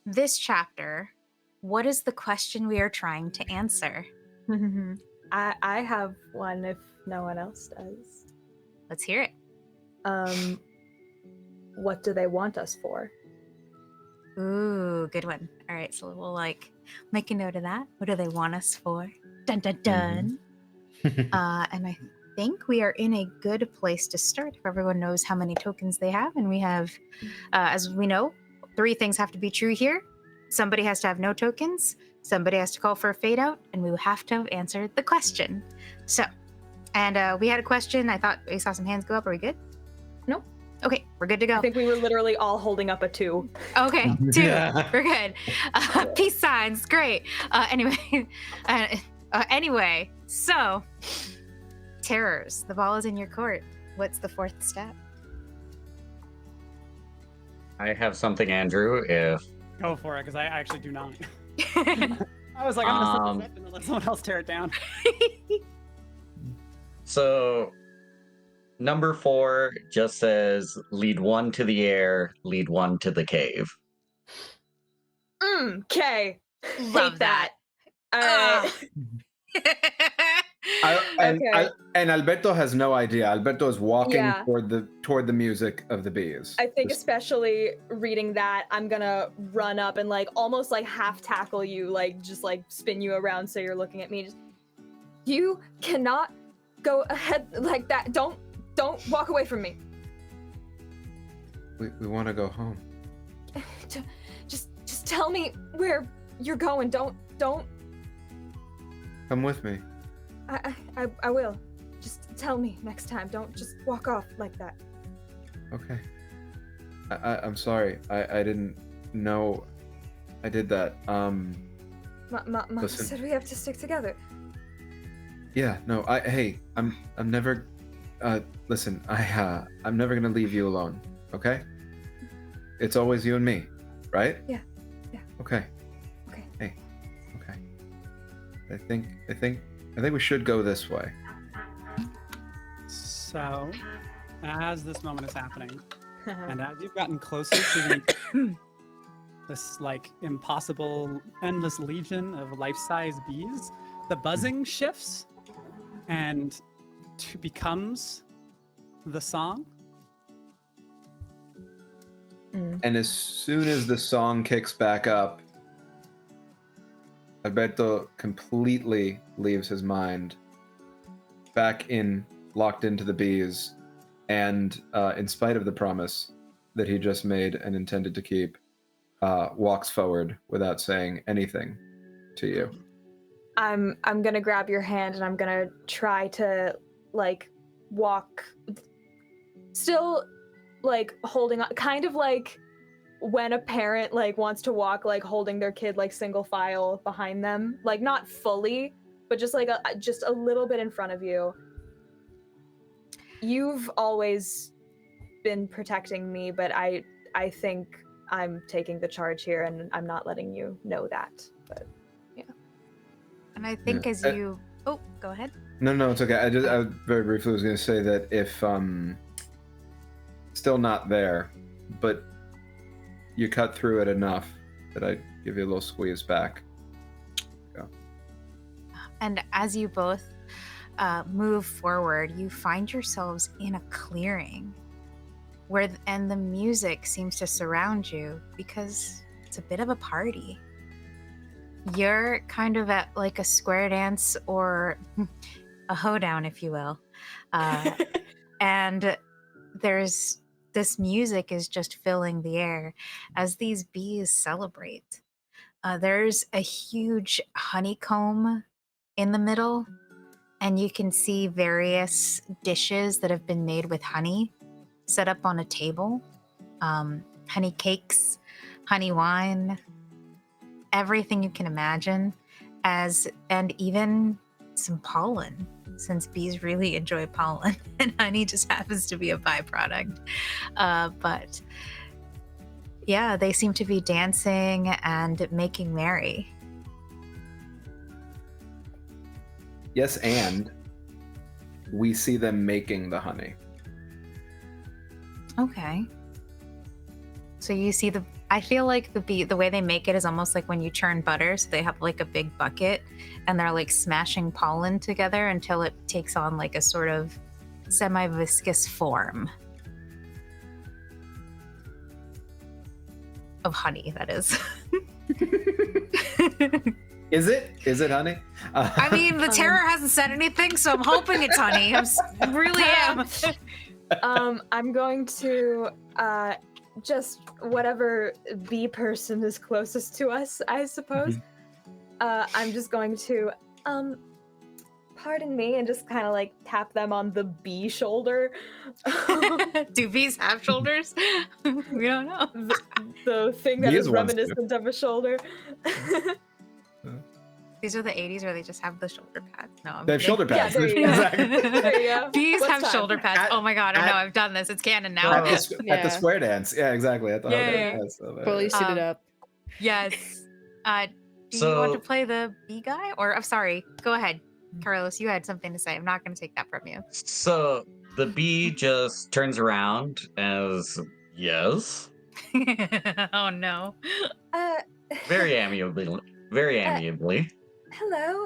this chapter, what is the question we are trying to answer? I have one if no one else does. Let's hear it. What do they want us for? Ooh, good one. All right, so we'll make a note of that. What do they want us for? Dun dun dun. And I think we are in a good place to start if everyone knows how many tokens they have. And we have, as we know, 3 things have to be true here. Somebody has to have no tokens. Somebody has to call for a fade out, and we will have to have answered the question. So, and we had a question. I thought we saw some hands go up. Are we good? Nope. Okay, we're good to go. I think we were literally all holding up a 2. Okay, 2. Yeah. We're good. Peace signs. Great. Anyway, so terrors. The ball is in your court. What's the 4th step? I have something, Andrew. If Go for it, because I actually do not. I was like, I'm gonna set this up and then let someone else tear it down. so, number 4 just says, lead 1 to the air, lead 1 to the cave. Okay. Love Take that. And Alberto has no idea. Alberto is walking Yeah. toward the music of the bees. I think Just- especially reading that, I'm gonna run up and like almost like half tackle you, like just like spin you around so you're looking at me. Just, you cannot go ahead like that. Don't walk away from me. we want to go home. Just tell me where you're going. Don't. Come with me. I will. Just tell me next time. Don't just walk off like that. Okay. I'm sorry. I didn't know I did that. Mom Listen. said we have to stick together. Yeah, no, I'm never listen, I'm never gonna leave you alone, okay? It's always you and me, right? Yeah. Okay. Okay. Hey. Okay. I think we should go this way. So, as this moment is happening, and as you've gotten closer to the this like impossible, endless legion of life-size bees, the buzzing shifts and becomes the song. And as soon as the song kicks back up, Alberto completely leaves his mind locked into the bees, and in spite of the promise that he just made and intended to keep, walks forward without saying anything to you. I'm gonna grab your hand and I'm gonna try to like walk, still like holding on, kind of like when a parent like wants to walk like holding their kid like single file behind them, like not fully, but just like just a little bit in front of you. You've always been protecting me, but I think I'm taking the charge here and I'm not letting you know that. But yeah. And I think Yeah. as you... Oh, go ahead. No, it's okay. I very briefly was going to say that if still not there, but you cut through it enough that I give you a little squeeze back. Go. And as you both move forward, you find yourselves in a clearing and the music seems to surround you because it's a bit of a party. You're kind of at like a square dance or a hoedown, if you will. And this music is just filling the air as these bees celebrate. There's a huge honeycomb in the middle, and you can see various dishes that have been made with honey set up on a table. Honey cakes, honey wine, everything you can imagine, and even some pollen, since bees really enjoy pollen and honey just happens to be a byproduct. But yeah, they seem to be dancing and making merry. Yes, and we see them making the honey. Okay. So you see I feel like the way they make it is almost like when you churn butter. So they have like a big bucket and they're like smashing pollen together until it takes on like a sort of semi-viscous form of honey, that is. Is it honey? I mean, the terror hasn't said anything, so I'm hoping it's honey. I really am. I'm going to just whatever bee person is closest to us, I suppose. I'm just going to pardon me, and just kind of like tap them on the bee shoulder. Do bees have shoulders? We don't know. The thing that These is ones do. reminiscent of a shoulder. These are the 80s where they just have the shoulder pads. No, I'm They have kidding. shoulder pads. there you go. Exactly. There you go. Bees What's have time? shoulder pads. At- Oh my god, I at- know, I've done this. It's canon now. Oh. At the Yeah. square dance. Yeah, exactly. At the Yeah. dance. So that- Fully suited Um, up. Yes. Do you want to So- play the bee guy? Or I'm sorry, go ahead. Carlos, you had something to say. I'm not going to take that from you. So the bee just turns around as yes, Oh no. very amiably, very amiably. Hello.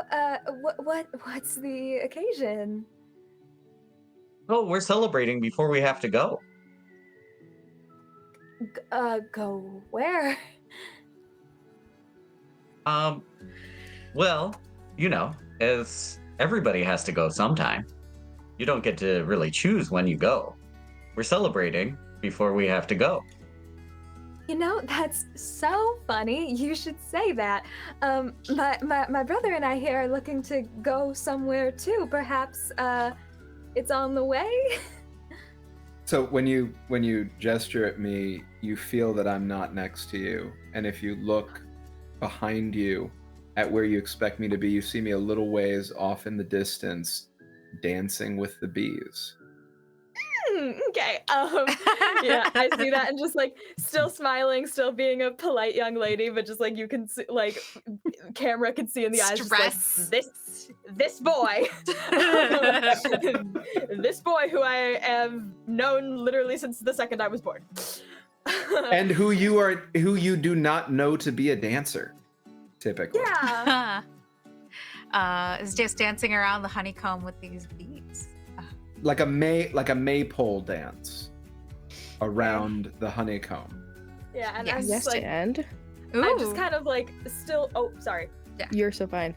What's the occasion? Oh, we're celebrating before we have to go. Go where? Well, you know, as everybody has to go sometime. You don't get to really choose when you go. We're celebrating before we have to go. You know, that's so funny. You should say that. My brother and I here are looking to go somewhere too. Perhaps, it's on the way. So when you gesture at me, you feel that I'm not next to you, and if you look behind you at where you expect me to be, you see me a little ways off in the distance, dancing with the bees. Okay. Yeah, I see that, and just like still smiling, still being a polite young lady, but just like you can see, like camera can see in the eyes, just like, Stress. this boy, this boy who I have known literally since the second I was born, And who you do not know to be a dancer, typically. yeah. Is just dancing around the honeycomb with these bees. Like a maypole dance around the honeycomb. Yeah, and Yes. I'm Yes, just like, and I'm just Ooh. kind of like still. Oh, sorry. you're so fine.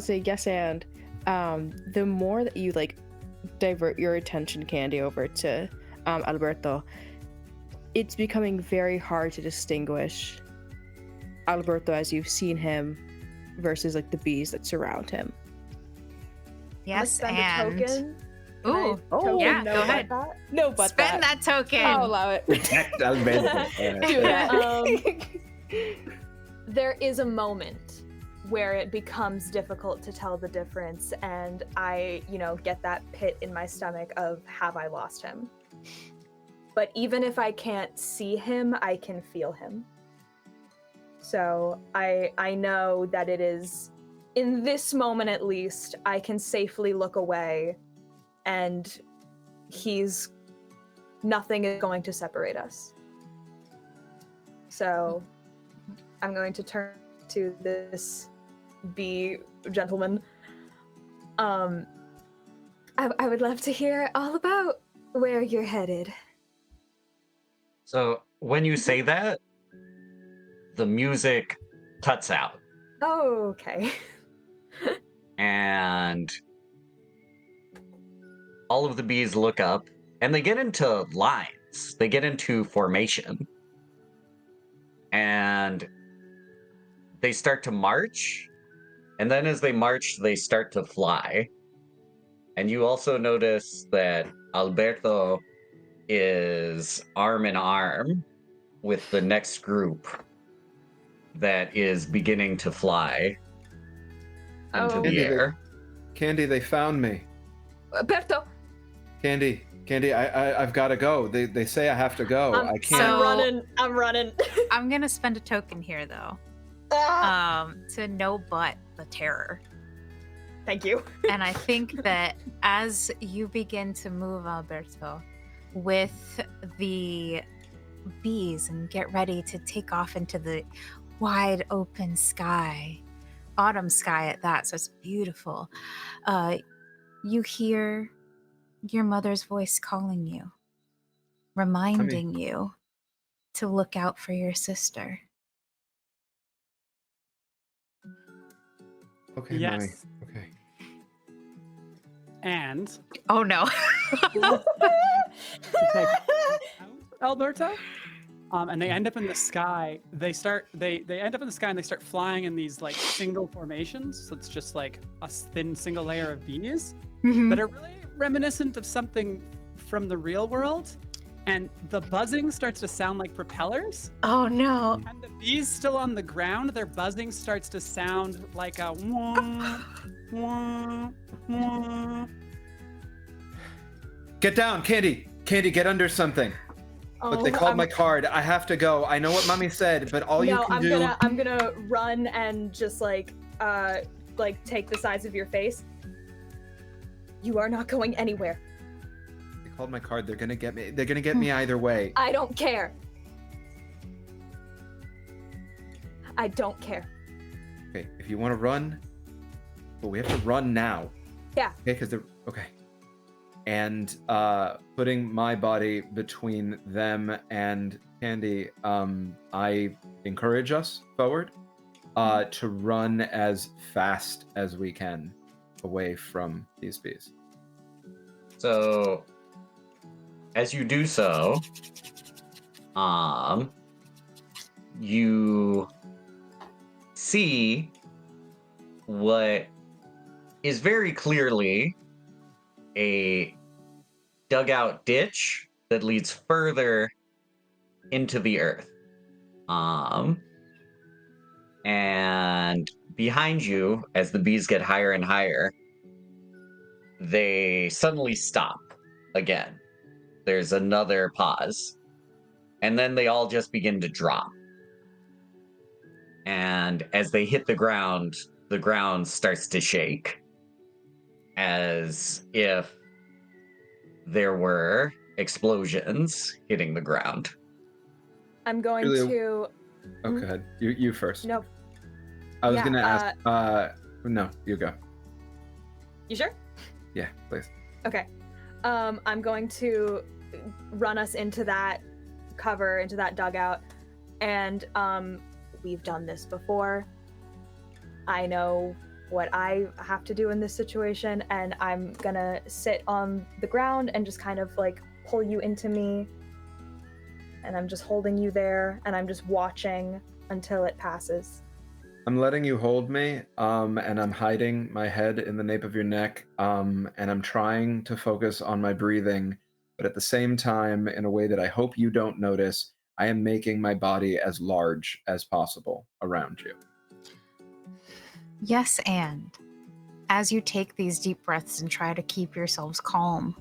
So yes, and the more that you like divert your attention, Candy, over to Alberto, it's becoming very hard to distinguish Alberto as you've seen him versus like the bees that surround him. Yes, I'm gonna and spend a token. Can I ooh, token yeah, no go but ahead. that? No, but Spend that token. I'll allow it. Protect Alberto. Do that. There is a moment where it becomes difficult to tell the difference, and I, get that pit in my stomach of, have I lost him? But even if I can't see him, I can feel him. So I know that it is, in this moment at least, I can safely look away, and nothing is going to separate us. So I'm going to turn to this bee gentleman. I would love to hear all about where you're headed. So when you say that, the music cuts out. Oh, okay. And all of the bees look up and they get into lines. They get into formation. And they start to march. And then as they march, they start to fly. And you also notice that Alberto is arm in arm with the next group that is beginning to fly into Oh. the air. Candy, they found me. Berto, Candy, I've got to go. They say I have to go. I can't. I'm running. I'm gonna spend a token here though. To no but the terror. Thank you. And I think that as you begin to move, Alberto, with the bees and get ready to take off into the wide open sky, autumn sky at that, so it's beautiful, you hear your mother's voice calling you, reminding you to look out for your sister. Okay, Yes. Mommy. Okay. And Oh no. to take out Alberto, and they end up in the sky. They end up in the sky and they start flying in these like single formations. So it's just like a thin single layer of bees that are really reminiscent of something from the real world. And the buzzing starts to sound like propellers. Oh no. And the bees still on the ground, their buzzing starts to sound like a wah, wah, wah. Get down, Candy. Candy, get under something. Look, they called my card. I have to go. I know what Mommy said, but all you can do. I'm gonna run and just like take the size of your face. You are not going anywhere. They called my card. They're gonna get me. They're gonna get me either way. I don't care. I don't care. Okay, if you want to run, but we have to run now. Yeah. Okay, because they're okay. And putting my body between them and Candy, I encourage us forward to run as fast as we can away from these bees. So, as you do so, you see what is very clearly a dugout ditch that leads further into the earth. And behind you, as the bees get higher and higher, they suddenly stop again. There's another pause. And then they all just begin to drop. And as they hit the ground starts to shake, as if there were explosions hitting the ground. I'm going to. Oh, go ahead. You first. No. I was gonna ask. No, you go. You sure? Yeah, please. Okay. I'm going to run us into that cover, into that dugout, and we've done this before. I know what I have to do in this situation, and I'm gonna sit on the ground and just kind of like pull you into me, and I'm just holding you there, and I'm just watching until it passes. I'm letting you hold me, and I'm hiding my head in the nape of your neck, and I'm trying to focus on my breathing, but at the same time, in a way that I hope you don't notice, I am making my body as large as possible around you. Yes, and as you take these deep breaths and try to keep yourselves calm,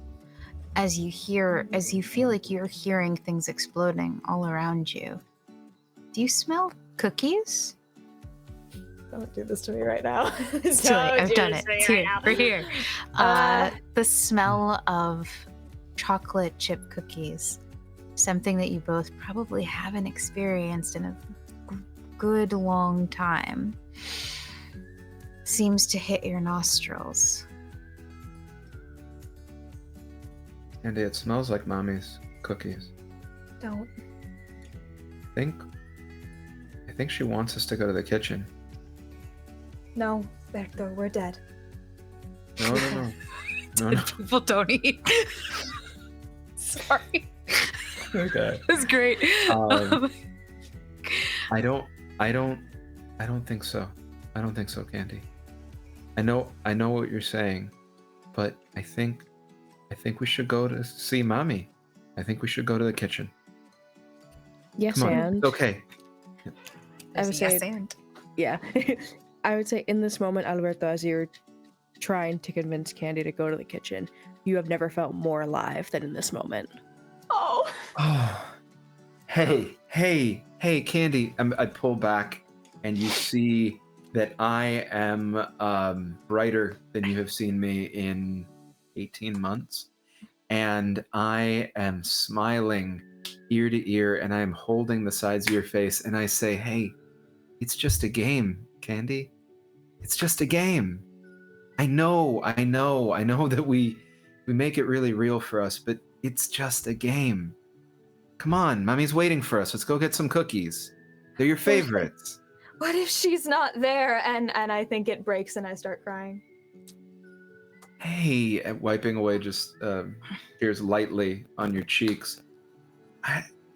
as you feel like you're hearing things exploding all around you, do you smell cookies? Don't do this to me right now. It's too late. I've done it. It's here. We're here. The smell of chocolate chip cookies, something that you both probably haven't experienced in a good long time, seems to hit your nostrils. Andy, it smells like Mommy's cookies. Don't. I think she wants us to go to the kitchen. No, Berto, we're dead. No. People don't eat. Sorry. Okay. That's great. I don't think so. I don't think so, Candy. I know what you're saying, but I think we should go to see Mommy. I think we should go to the kitchen. Yes, Come on. and Okay. I would say, yes, and yeah. I would say in this moment, Alberto, as you're trying to convince Candy to go to the kitchen, you have never felt more alive than in this moment. Oh. Hey, Candy. I pull back, and you see that I am brighter than you have seen me in 18 months. And I am smiling ear to ear, and I am holding the sides of your face, and I say, hey, it's just a game, Candy. It's just a game. I know that we make it really real for us, but it's just a game. Come on, Mommy's waiting for us. Let's go get some cookies. They're your favorites. What if she's not there? And I think it breaks and I start crying. Hey, wiping away just tears lightly on your cheeks.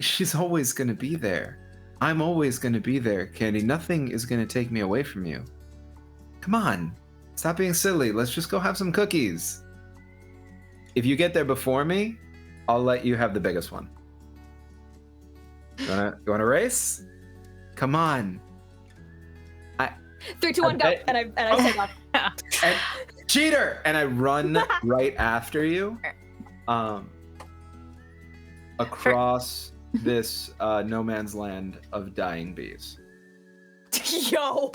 She's always gonna be there. I'm always gonna be there, Candy. Nothing is gonna take me away from you. Come on. Stop being silly. Let's just go have some cookies. If you get there before me, I'll let you have the biggest one. You wanna race? Come on. 3, 2, 1, go! And I take off. And, cheater! And I run right after you. Across this no man's land of dying bees. Yo!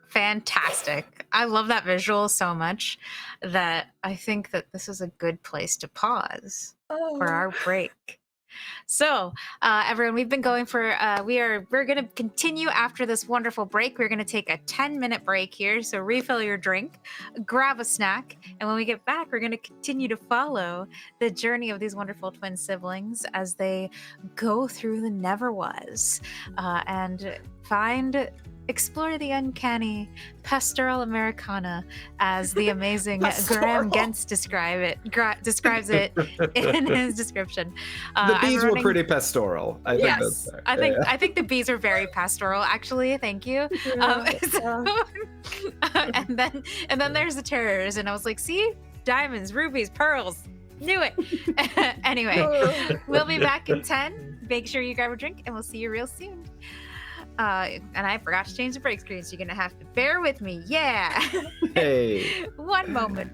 Fantastic. I love that visual so much that I think that this is a good place to pause for our break. So, everyone, we've been going for we're going to continue after this wonderful break. We're going to take a 10-minute break here, so refill your drink, grab a snack, and when we get back, we're going to continue to follow the journey of these wonderful twin siblings as they go through the Neverwhere and explore the uncanny Pastoral Americana, as the amazing Graham Gentz describes it in his description. The bees were pretty pastoral. I think that's fair. I think the bees are very pastoral, actually. Thank you. And then there's the terrors, and I was like, see, diamonds, rubies, pearls. Knew it. Anyway, we'll be back in 10. Make sure you grab a drink, and we'll see you real soon. And I forgot to change the break screen, so you're gonna have to bear with me. Yeah. Hey. One moment.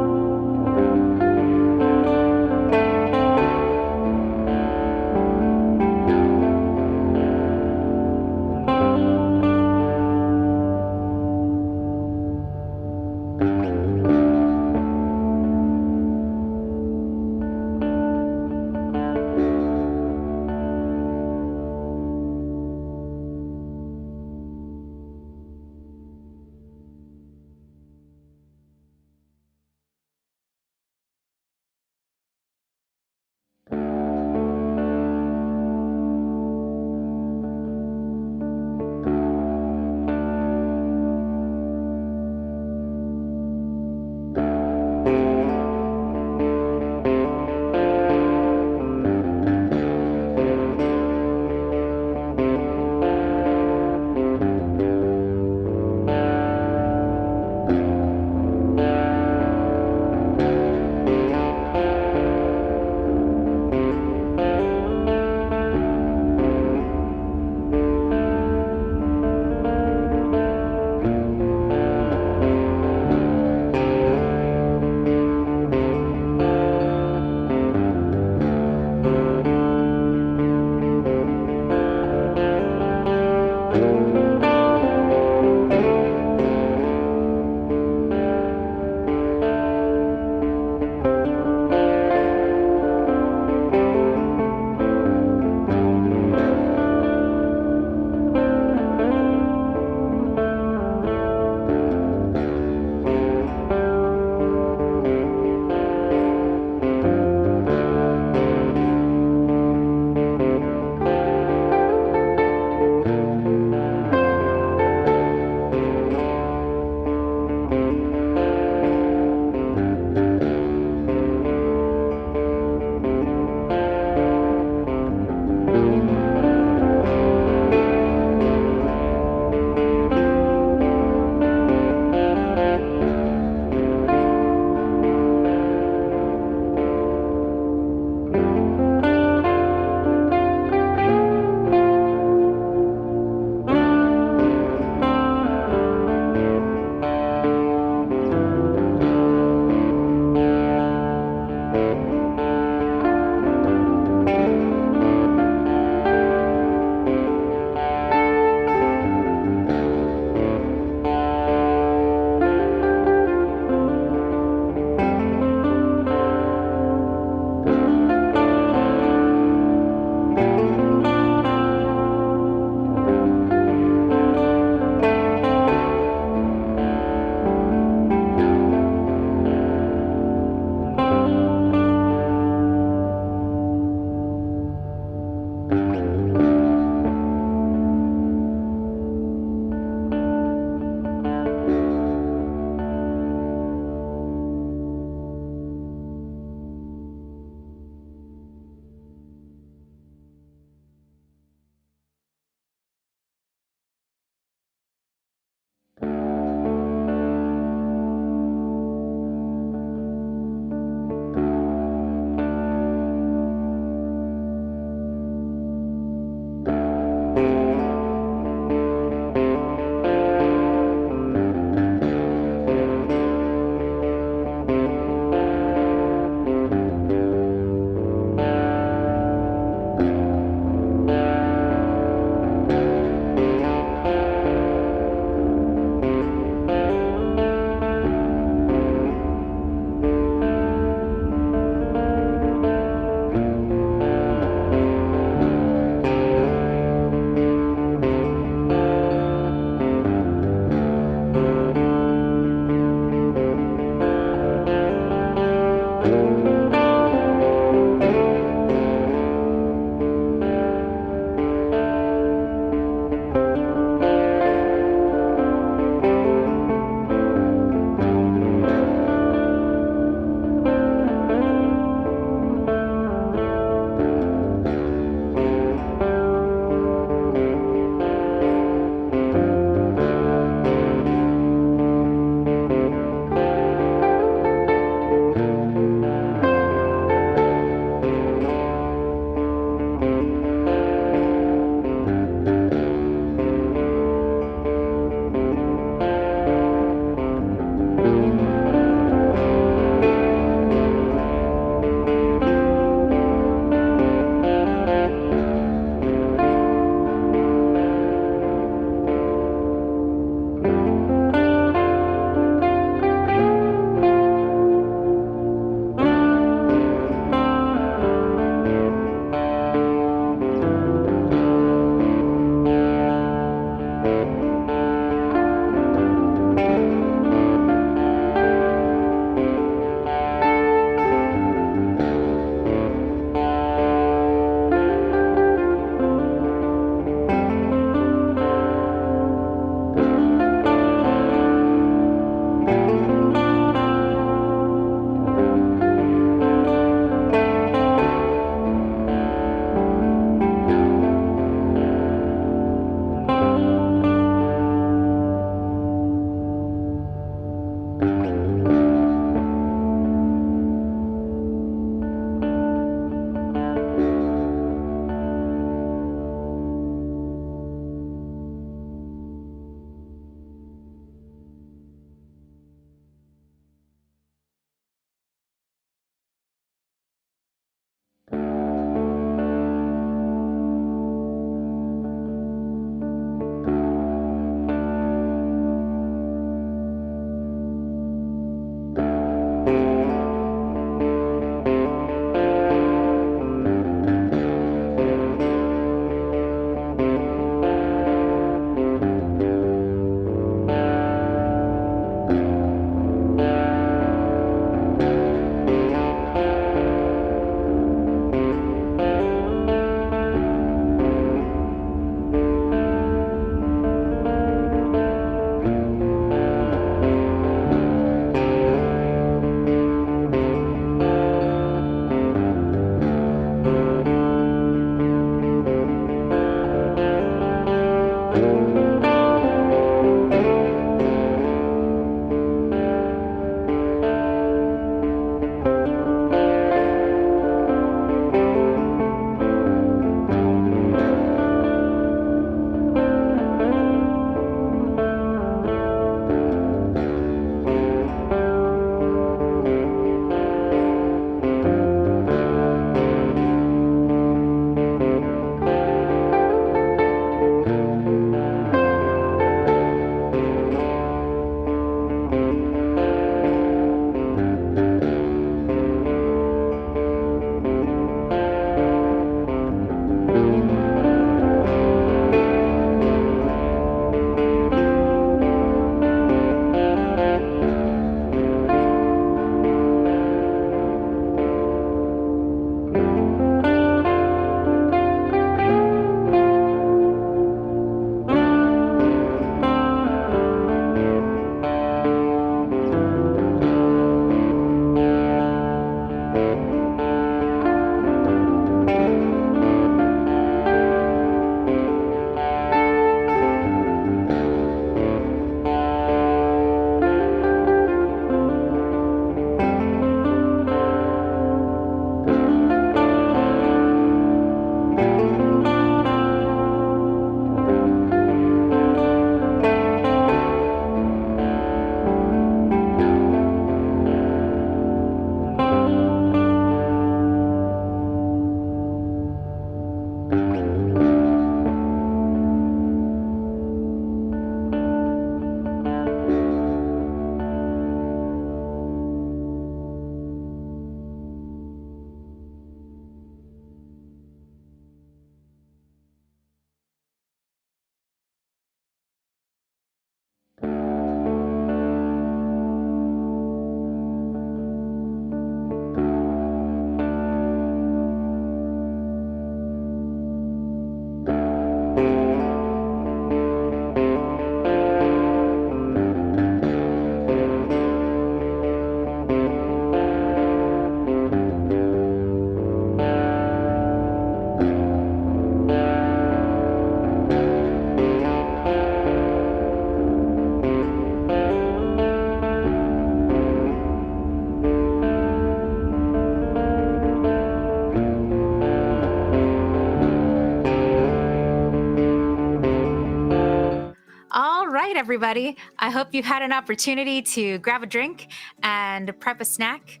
everybody. I hope you've had an opportunity to grab a drink and prep a snack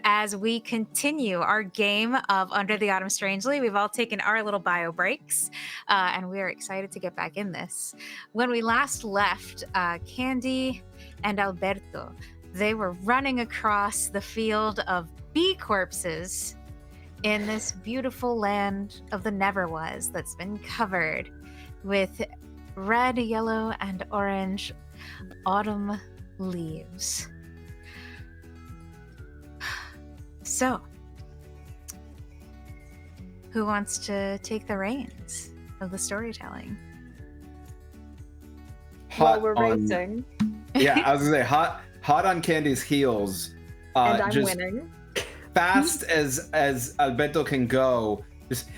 as we continue our game of Under the Autumn Strangely. We've all taken our little bio breaks, and we are excited to get back in this. When we last left, Candy and Alberto, they were running across the field of bee corpses in this beautiful land of the Never Was that's been covered with red, yellow, and orange autumn leaves. So, who wants to take the reins of the storytelling? While we're racing. Yeah, I was gonna say hot on Candy's heels. And I'm just winning. fast as Alberto can go. Just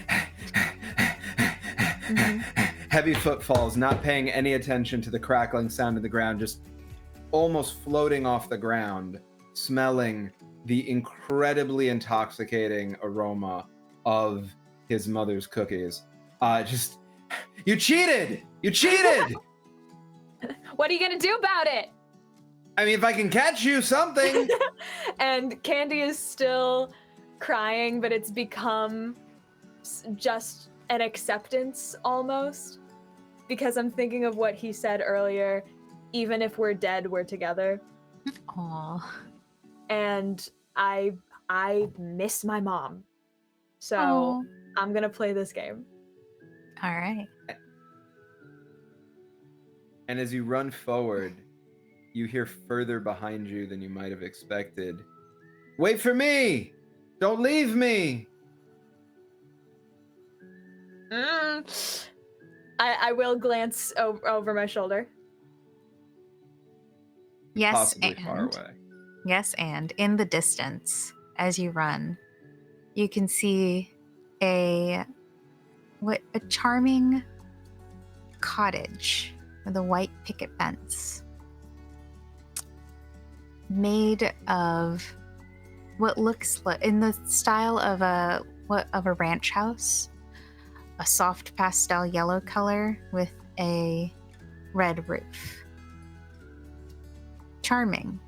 heavy footfalls, not paying any attention to the crackling sound of the ground, just almost floating off the ground, smelling the incredibly intoxicating aroma of his mother's cookies. Just, you cheated! You cheated! What are you gonna do about it? I mean, if I can catch you, something. And Candy is still crying, but it's become just an acceptance almost. Because I'm thinking of what he said earlier, even if we're dead, we're together. Aww. And I miss my mom. So Aw. I'm gonna play this game. All right. And as you run forward, you hear further behind you than you might have expected. Wait for me! Don't leave me! I will glance over my shoulder. Yes, Possibly and far away. yes, and in the distance, as you run, you can see a charming cottage with a white picket fence, made of what looks like, in the style of a ranch house, a soft pastel yellow color with a red roof. Charming.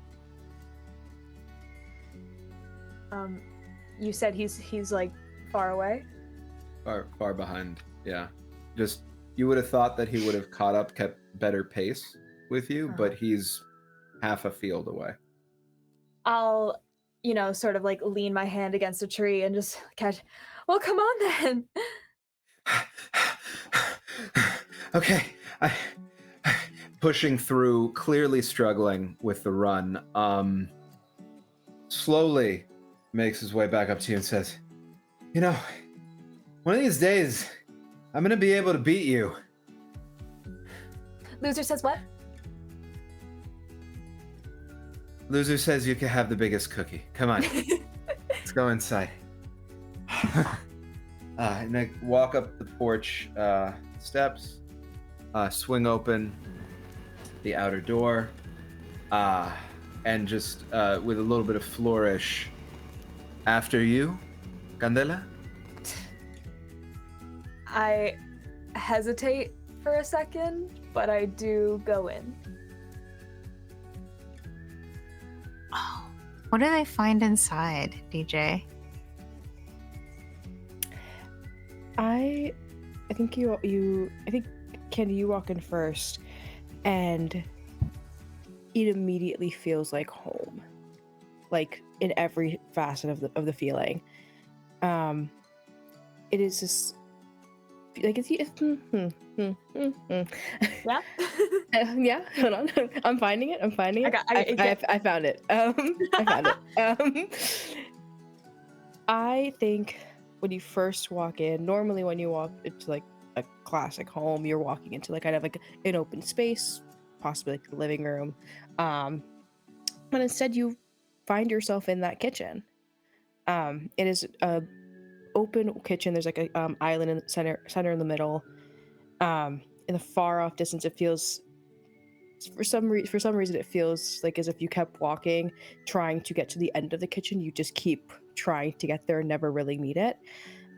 You said he's like far away? Far behind, yeah. Just, you would have thought that he would have caught up, kept better pace with you, but he's half a field away. I'll, sort of like lean my hand against a tree and just catch. Well, come on then. Okay, pushing through, clearly struggling with the run. Slowly makes his way back up to you and says, one of these days, I'm gonna be able to beat you. Loser says what? Loser says you can have the biggest cookie. Come on, let's go inside. And I walk up the porch steps, swing open the outer door, and just with a little bit of flourish, after you, Candela? I hesitate for a second, but I do go in. Oh, what do they find inside, DJ? I think I think Candy, you walk in first, and it immediately feels like home, like in every facet of the feeling. It is just like it's yeah. Yeah, hold on. I'm finding it. I found it. I found it. I think when you first walk in, normally when you walk into like a classic home, you're walking into like kind of like an open space, possibly like the living room. But instead you find yourself in that kitchen. It is a open kitchen. There's like a island in the center in the middle. In the far off distance, it feels for some reason it feels like as if you kept walking, trying to get to the end of the kitchen. You just keep trying to get there and never really meet it.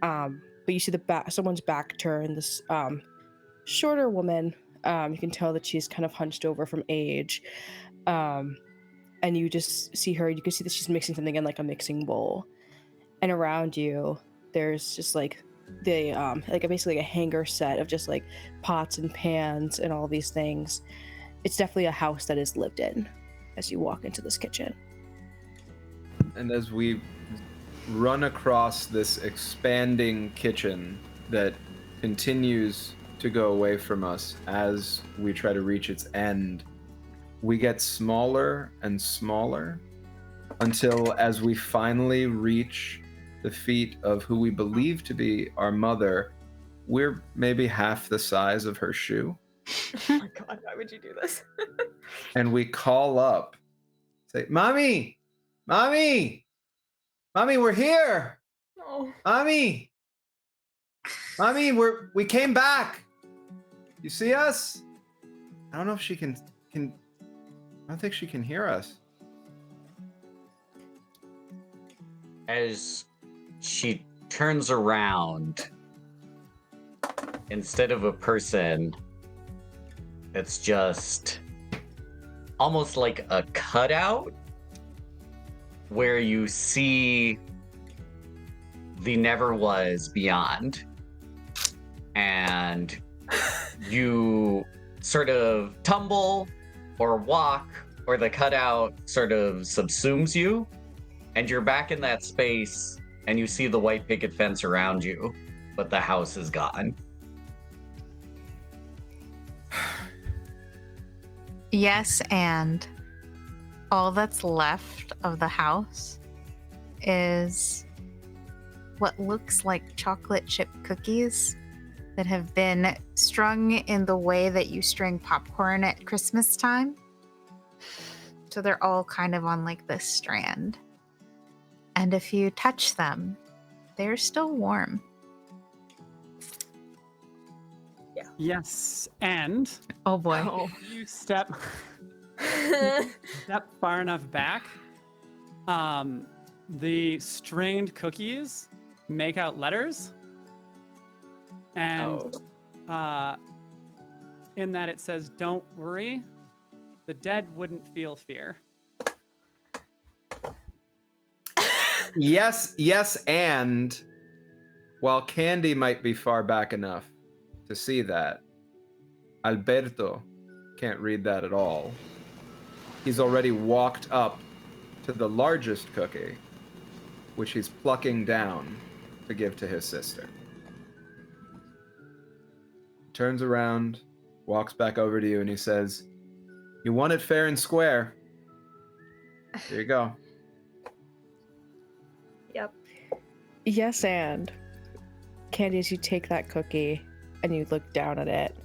But you see someone's back turn. This shorter woman, You can tell that she's kind of hunched over from age. And you just see her, you can see that she's mixing something in like a mixing bowl. And around you, there's just like the basically a hanger set of just like pots and pans and all these things. It's definitely a house that is lived in as you walk into this kitchen. And as we run across this expanding kitchen that continues to go away from us as we try to reach its end, we get smaller and smaller until, as we finally reach the feet of who we believe to be our mother, we're maybe half the size of her shoe. Oh my god, why would you do this? And we call up, say, Mommy! Mommy! Mommy, we're here! No. Mommy! Mommy, we came back! You see us? I don't know if she can I don't think she can hear us. As she turns around, instead of a person, it's just almost like a cutout where you see the never was beyond, and you sort of tumble or walk, or the cutout sort of subsumes you, and you're back in that space, and you see the white picket fence around you, but the house is gone. Yes, and all that's left of the house is what looks like chocolate chip cookies that have been strung in the way that you string popcorn at Christmas time. So they're all kind of on like this strand. And if you touch them, they're still warm. Yes, and Oh boy. Oh. you step far enough back, the stringed cookies make out letters, and in that it says, "Don't worry, the dead wouldn't feel fear." Yes, and while Candy might be far back enough to see that, Alberto can't read that at all. He's already walked up to the largest cookie, which he's plucking down to give to his sister. Turns around, walks back over to you, and he says, "You won it fair and square. Here you go." Yep. Yes, and Candy, as you take that cookie and you look down at it,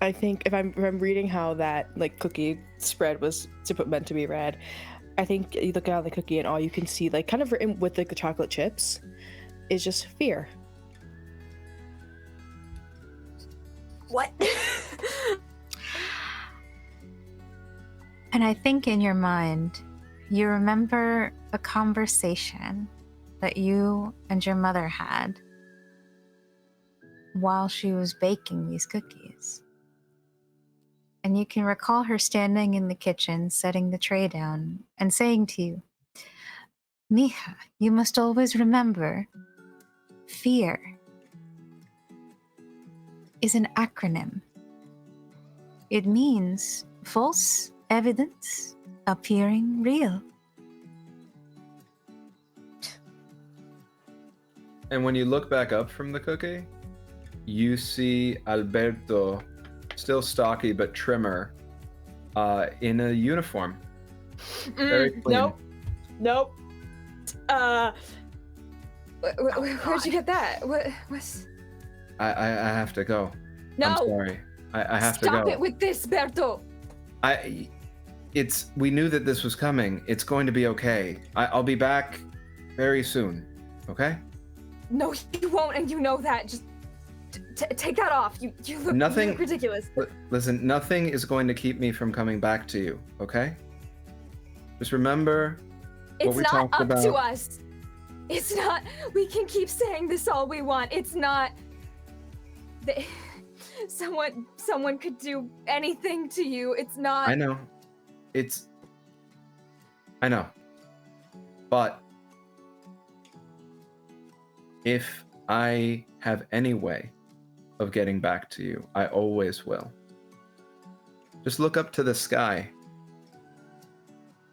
I think if I'm reading how that like cookie spread was meant to be read, I think you look at the cookie and all you can see, like kind of written with like the chocolate chips, is just fear. What? And I think in your mind, you remember a conversation that you and your mother had while she was baking these cookies. And you can recall her standing in the kitchen, setting the tray down, and saying to you, "Mija, you must always remember, fear is an acronym. It means false evidence appearing real." And when you look back up from the cookie, you see Alberto, still stocky but trimmer, in a uniform. Very clean. Nope. Where'd you get that? What's? I have to go. No. I'm sorry. I have to go. Stop it with this, Berto. We knew that this was coming. It's going to be okay. I'll be back very soon. Okay? No, you won't, and you know that. Just take that off. You look ridiculous. Listen, nothing is going to keep me from coming back to you. Okay? Just remember what we talked about. It's not up to us. It's not. We can keep saying this all we want. It's not. someone could do anything to you. It's not. I know. I know. But if I have any way of getting back to you, I always will. Just look up to the sky.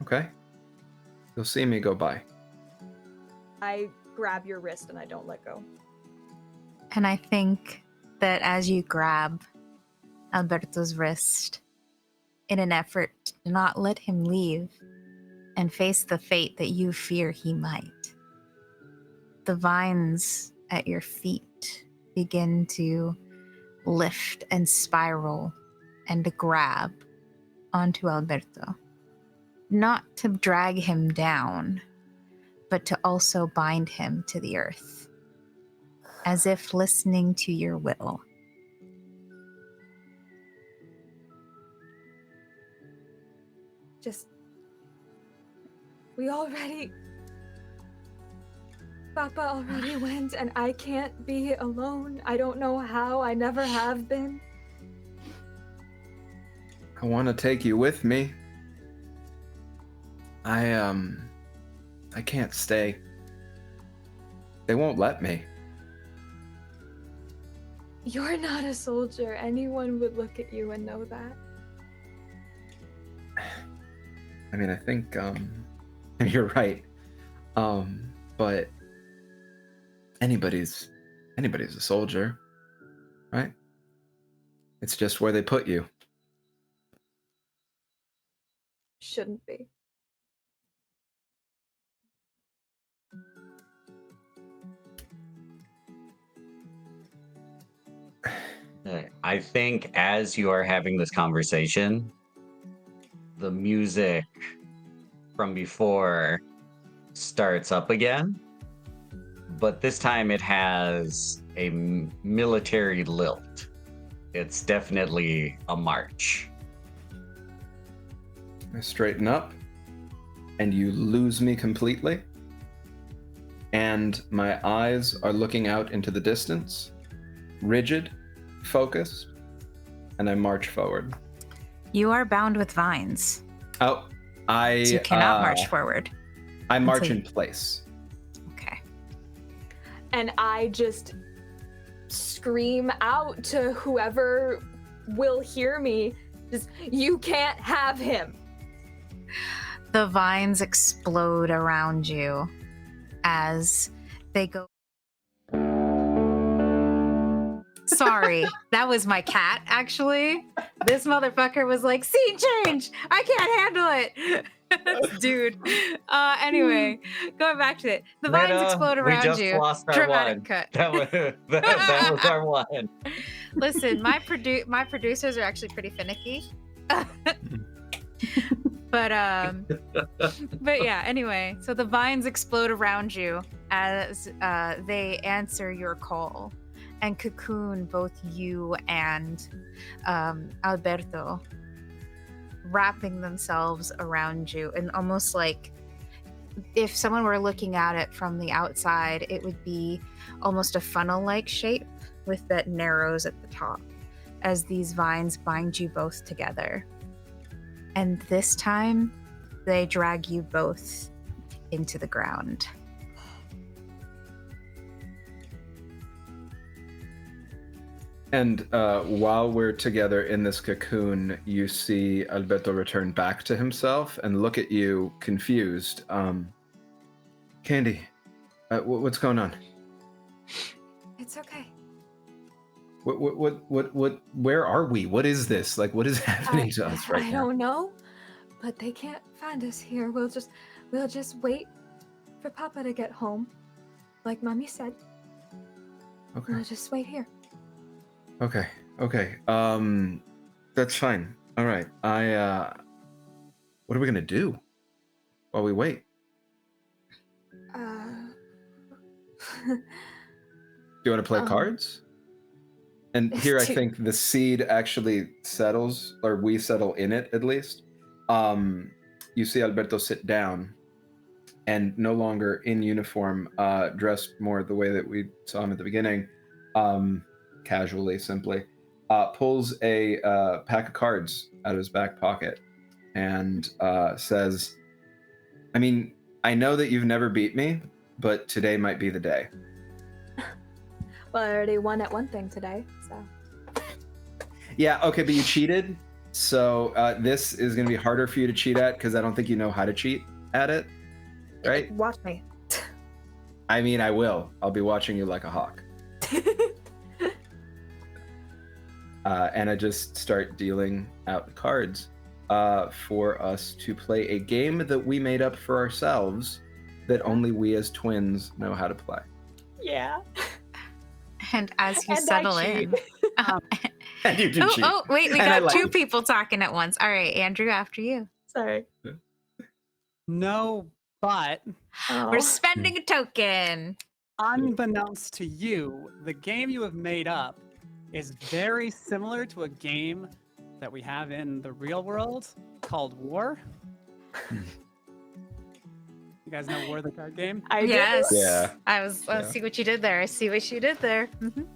Okay? You'll see me go by. I grab your wrist and I don't let go. And I think that as you grab Alberto's wrist in an effort to not let him leave and face the fate that you fear he might, the vines at your feet begin to lift and spiral and grab onto Alberto. Not to drag him down, but to also bind him to the earth, as if listening to your will. Papa already went, and I can't be alone. I don't know how. I never have been. I want to take you with me. I can't stay. They won't let me. You're not a soldier. Anyone would look at you and know that. I mean, I think you're right. But anybody's a soldier, right? It's just where they put you. Shouldn't be. I think as you are having this conversation, the music from before starts up again, but this time it has a military lilt. It's definitely a march. I straighten up, and you lose me completely. And my eyes are looking out into the distance, rigid, focused, and I march forward. You are bound with vines. Oh, So you cannot march forward. I march until in place. Okay. And I just scream out to whoever will hear me, just, you can't have him. The vines explode around you as they go. Sorry, that was my cat, actually. This motherfucker was like, scene change! I can't handle it! Dude. Anyway, going back to it. The vines Rita, explode around we just you. lost our Dramatic one. cut. That was our one. Listen, my producers are actually pretty finicky. But yeah, anyway, so the vines explode around you as they answer your call and cocoon both you and Alberto, wrapping themselves around you, and almost like if someone were looking at it from the outside, it would be almost a funnel-like shape with that narrows at the top as these vines bind you both together. And this time, they drag you both into the ground. And while we're together in this cocoon, you see Alberto return back to himself and look at you confused. Candy, what's going on? It's okay. Where are we? What is this? Like, what is happening to us right I now? don't know, but they can't find us here. We'll just wait for Papa to get home, like Mommy said. Okay. We'll just wait here. Okay. That's fine. All right. What are we gonna do while we wait? Do you want to play cards? And here I think the seed actually settles, or we settle in it at least. You see Alberto sit down, and no longer in uniform, dressed more the way that we saw him at the beginning, casually, simply. pulls a pack of cards out of his back pocket and says, I mean, I know that you've never beat me, but today might be the day. Well, I already won at one thing today, so. Yeah, okay, but you cheated. So this is going to be harder for you to cheat at because I don't think you know how to cheat at it, right? Watch me. I mean, I will. I'll be watching you like a hawk. And I just start dealing out cards for us to play a game that we made up for ourselves that only we as twins know how to play. Yeah. And as you And I settle cheat. in. And you do cheat. Oh, wait, we And I got like two it. people talking at once. All right, Andrew, after you. Sorry. No, but Oh. We're spending a token. unbeknownst to you, the game you have made up is very similar to a game that we have in the real world called War. You guys know War, the card game? I did. Yes. Yeah. I Yeah. see what you did there. I see what you did there. Mhm.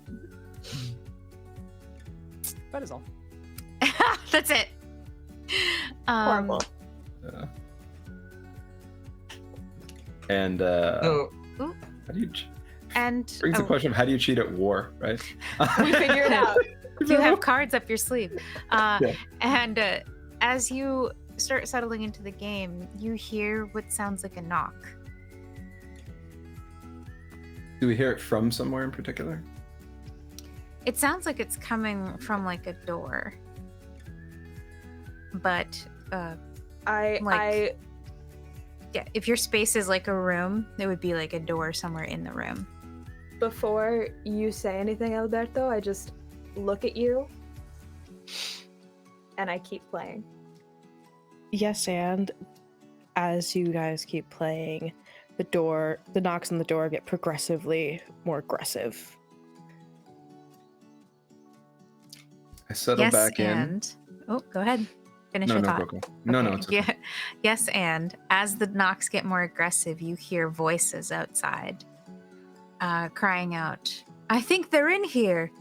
That is all. That's it. Horrible. And So, how do you And brings the question of how do you cheat at war, right? We figure it out. you have cards up your sleeve. Yeah. And as you start settling into the game, you hear what sounds like a knock. Do we hear it from somewhere in particular? It sounds like it's coming from like a door. But I yeah, if your space is like a room, there would be like a door somewhere in the room. before you say anything, Alberto, I just look at you and I keep playing. Yes, and as you guys keep playing, the knocks on the door get progressively more aggressive. I settle Yes, back in. and oh, go ahead. Finish No, your no, thought. go. No, Okay, no, it's okay. yeah. Yes, and as the knocks get more aggressive, you hear voices outside crying out, I think they're in here.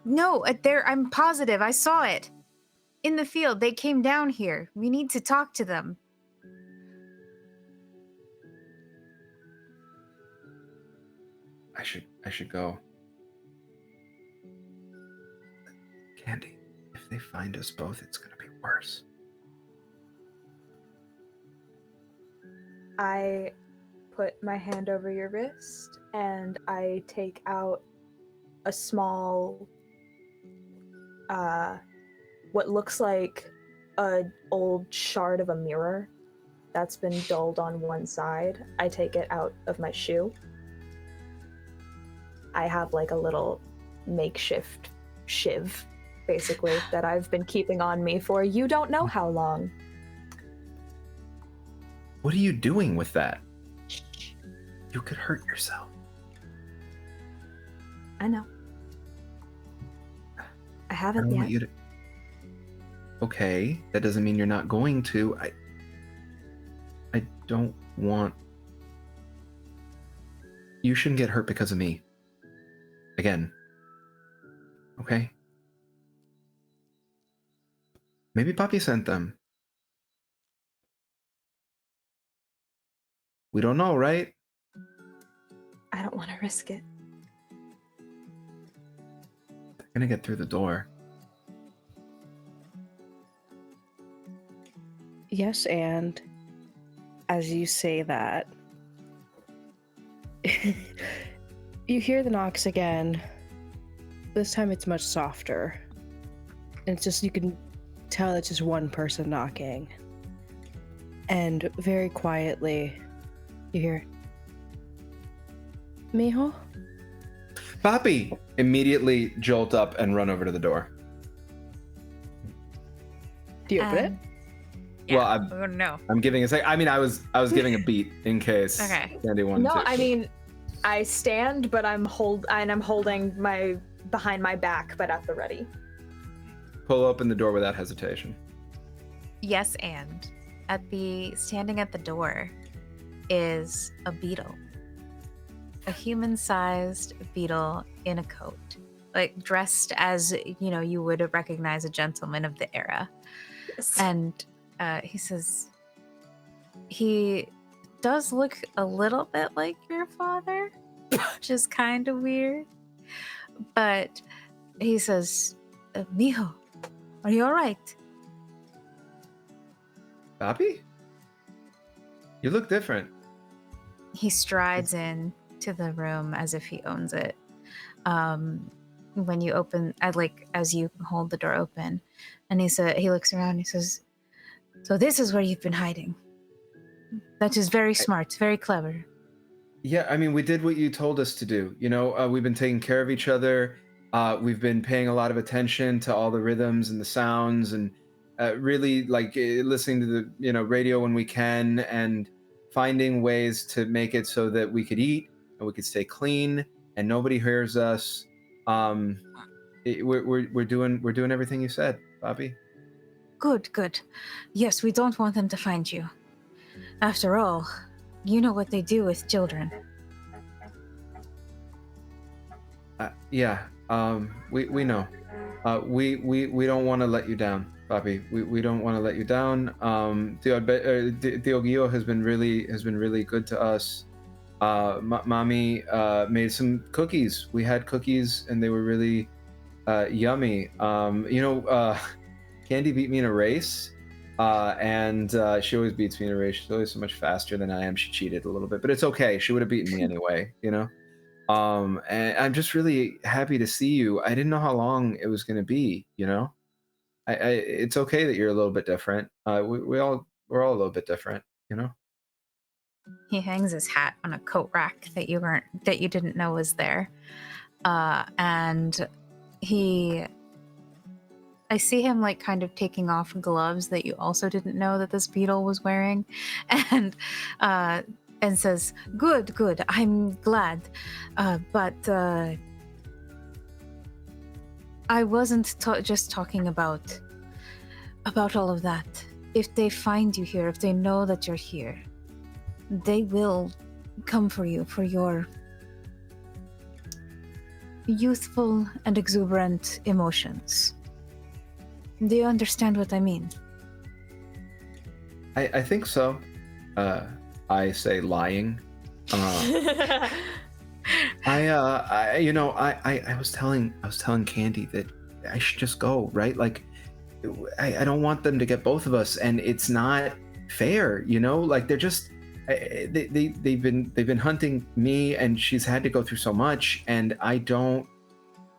No, I'm positive. I saw it. In the field. They came down here. We need to talk to them. I should go. Candy, if they find us both, it's gonna be worse. I put my hand over your wrist and I take out a small, what looks like an old shard of a mirror that's been dulled on one side. I take it out of my shoe. I have like a little makeshift shiv, basically, that I've been keeping on me for you don't know how long. What are you doing with that? You could hurt yourself. I know. I I haven't don't yet. want you to. Okay, that doesn't mean you're not going to. I don't want. You shouldn't get hurt because of me. Again. Okay? Maybe Poppy sent them. We don't know, right? I don't want to risk it. They're gonna get through the door. Yes, and as you say that, you hear the knocks again. This time it's much softer. And it's just, you can tell it's just one person knocking. And very quietly, you hear, Mijo? Poppy! Immediately jolt up and run over to the door. Do you open it? Well, oh no. I'm giving a sec. I mean, I was giving a beat in case Okay. Candy wanted No, to. I mean, I stand, but I'm holding my behind my back, but at the ready. Pull open the door without hesitation. Yes, and standing at the door is a beetle. A human-sized beetle in a coat. like dressed as you would recognize a gentleman of the era. Yes. And he says, he does look a little bit like your father, which is kind of weird. But he says, Mijo, are you all right? Papi? You look different. He strides in to the room as if he owns it. When you open, as you hold the door open, and he looks around and he says, so this is where you've been hiding. That is very smart, very clever. Yeah, I mean, we did what you told us to do. We've been taking care of each other. We've been paying a lot of attention to all the rhythms and the sounds, and really listening to the radio when we can, and finding ways to make it so that we could eat and we could stay clean and nobody hears us. We're doing everything you said, Bobby. Good. Yes, we don't want them to find you. After all, you know what they do with children. Yeah. We know. We don't want to let you down, Bobby. We don't want to let you down. Dioguio has been really good to us. Mommy made some cookies. We had cookies and they were really yummy. Candy beat me in a race, and she always beats me in a race. She's always so much faster than I am. She cheated a little bit, but it's okay. She would have beaten me anyway, And I'm just really happy to see you. I didn't know how long it was going to be, it's okay that you're a little bit different. We're all a little bit different, He hangs his hat on a coat rack that you didn't know was there, and I see him kind of taking off gloves that you also didn't know that this beetle was wearing, and says, "Good. I'm glad, but I wasn't just talking about all of that. If they find you here, if they know that you're here, they will come for you for your youthful and exuberant emotions. Do you understand what I mean?" I think so. I say lying. I was telling Candy that I should just go, right? I don't want them to get both of us, and it's not fair, they're just they've been hunting me, and she's had to go through so much, and I don't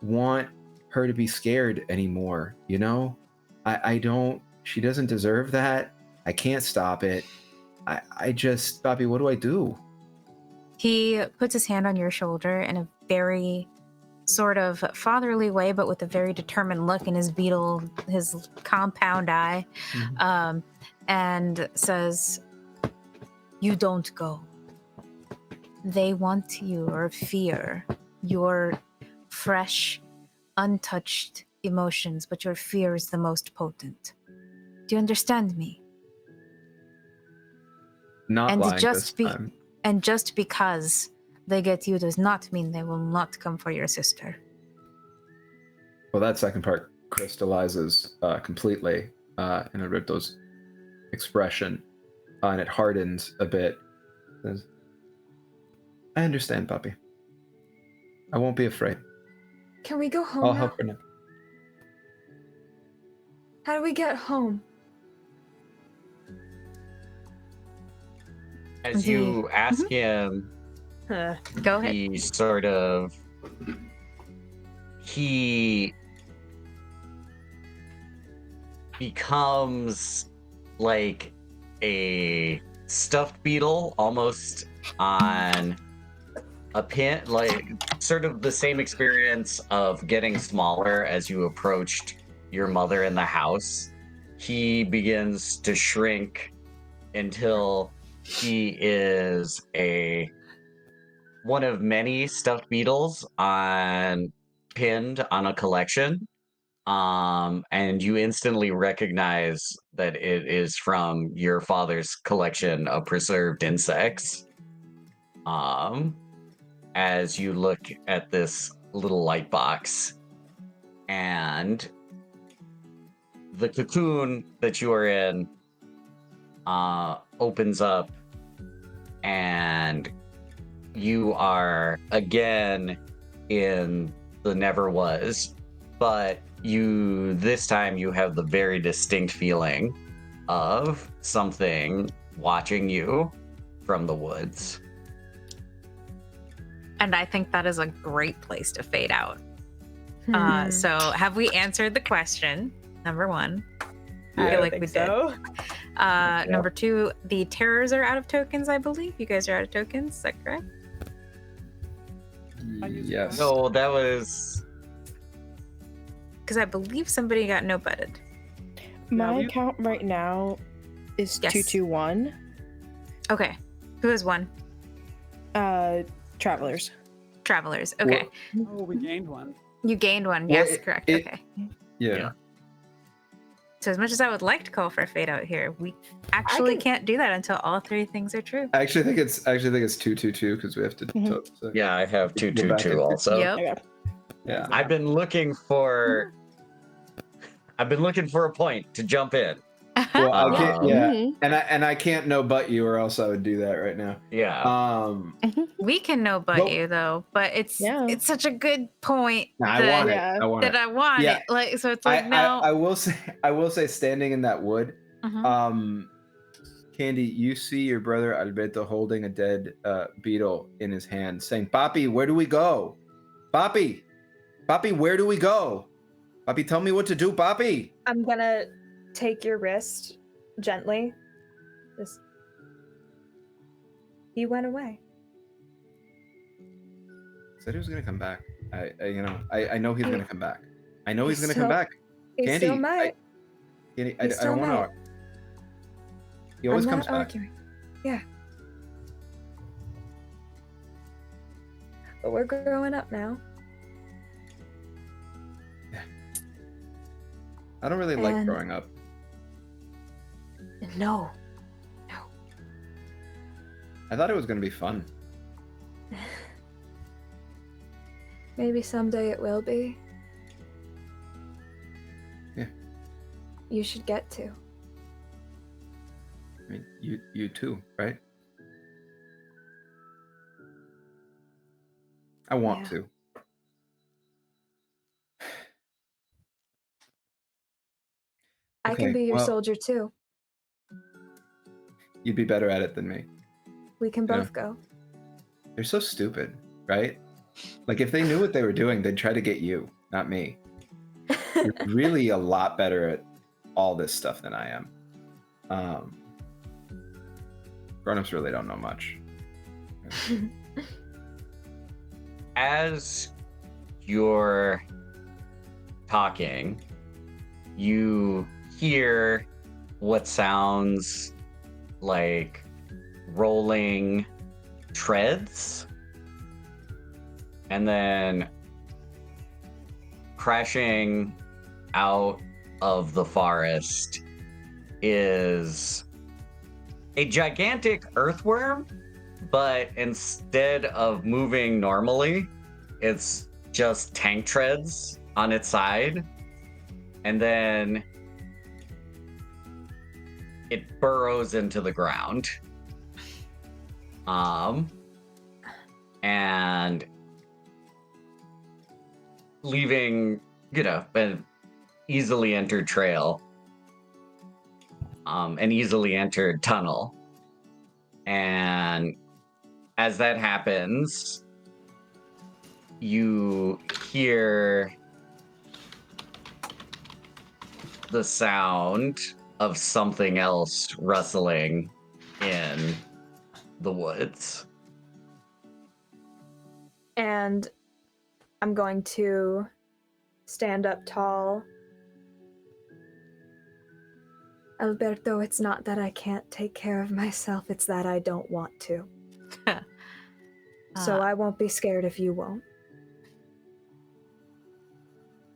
want her to be scared anymore, I don't. She doesn't deserve that. I can't stop it. I just, Bobby, what do I do? He puts his hand on your shoulder in a very sort of fatherly way, but with a very determined look in his compound eye, and says, "You don't go. They want you or fear your fresh, untouched emotions, but your fear is the most potent. Do you understand me? Not and lying just this time. And just because they get you does not mean they will not come for your sister." Well, that second part crystallizes completely in Aripto's expression, and it hardens a bit. Says, "I understand, Papi. I won't be afraid. Can we go home I'll now? help her now." How do we get home? As you ask him, Go ahead. he becomes like a stuffed beetle, almost on a pin, sort of the same experience of getting smaller as you approached your mother in the house. He begins to shrink until he is one of many stuffed beetles pinned on a collection. And you instantly recognize that it is from your father's collection of preserved insects. As you look at this little light box and the cocoon that you are in opens up, and you are again in the never was, but this time you have the very distinct feeling of something watching you from the woods. And I think that is a great place to fade out. Hmm. So have we answered the question? Number one. I I feel don't like think we so. did. Number two, the terrors are out of tokens, I believe. You guys are out of tokens, is that correct? Yes. No, that was Because I believe somebody got no butted. My we- count right now is Yes. 221. Okay. Who has one? Travelers. Travelers. Okay. Oh, we gained one. You gained one. Well, Yes, correct. it- Okay. Yeah. So as much as I would like to call for a fade out here, we actually can't do that until all three things are true. I actually think it's 222 because we have to. Mhm. So, yeah. I have We can go back 222 into- also. Yep. Okay. yeah. I've been looking for a point to jump in. Well, I can't. Yeah. Mhm. And I can't no but you, or else I would do that right now. Yeah. We can know but Well- you though, but it's Yeah. such a good point I that, want it. Yeah. I want that it. I want Yeah. it. Like so it's like I no. I will say standing in that wood, Mhm. Candy, you see your brother Alberto holding a dead beetle in his hand, saying, "Papi, where do we go? Papi, where do we go? Papi, tell me what to do, Papi." I'm gonna take your wrist gently. Just. He went away. Said he was gonna come back. I know he's gonna come back. I know he's He gonna still- come back. He Candy, still might. Candy, He I still don't want might. to. He always I'm comes not back. arguing. Yeah. But we're growing up now. I don't really like And- growing up. No. I thought it was gonna be fun. Maybe someday it will be. Yeah. You should get to. I mean, you too, right? I want Yeah. to. I can Okay, be your well- soldier too. You'd be better at it than me. We can Yeah. both go. They're so stupid, right? Like if they knew what they were doing, they'd try to get you, not me. You're really a lot better at all this stuff than I am. Grown-ups really don't know much. As you're talking, you hear what sounds like rolling treads, and then crashing out of the forest is a gigantic earthworm, but instead of moving normally, it's just tank treads on its side, and then it burrows into the ground. And leaving, an easily entered trail, an easily entered tunnel. And as that happens, you hear the sound of something else rustling in the woods. And I'm going to stand up tall. Alberto, it's not that I can't take care of myself, it's that I don't want to. So I won't be scared if you won't.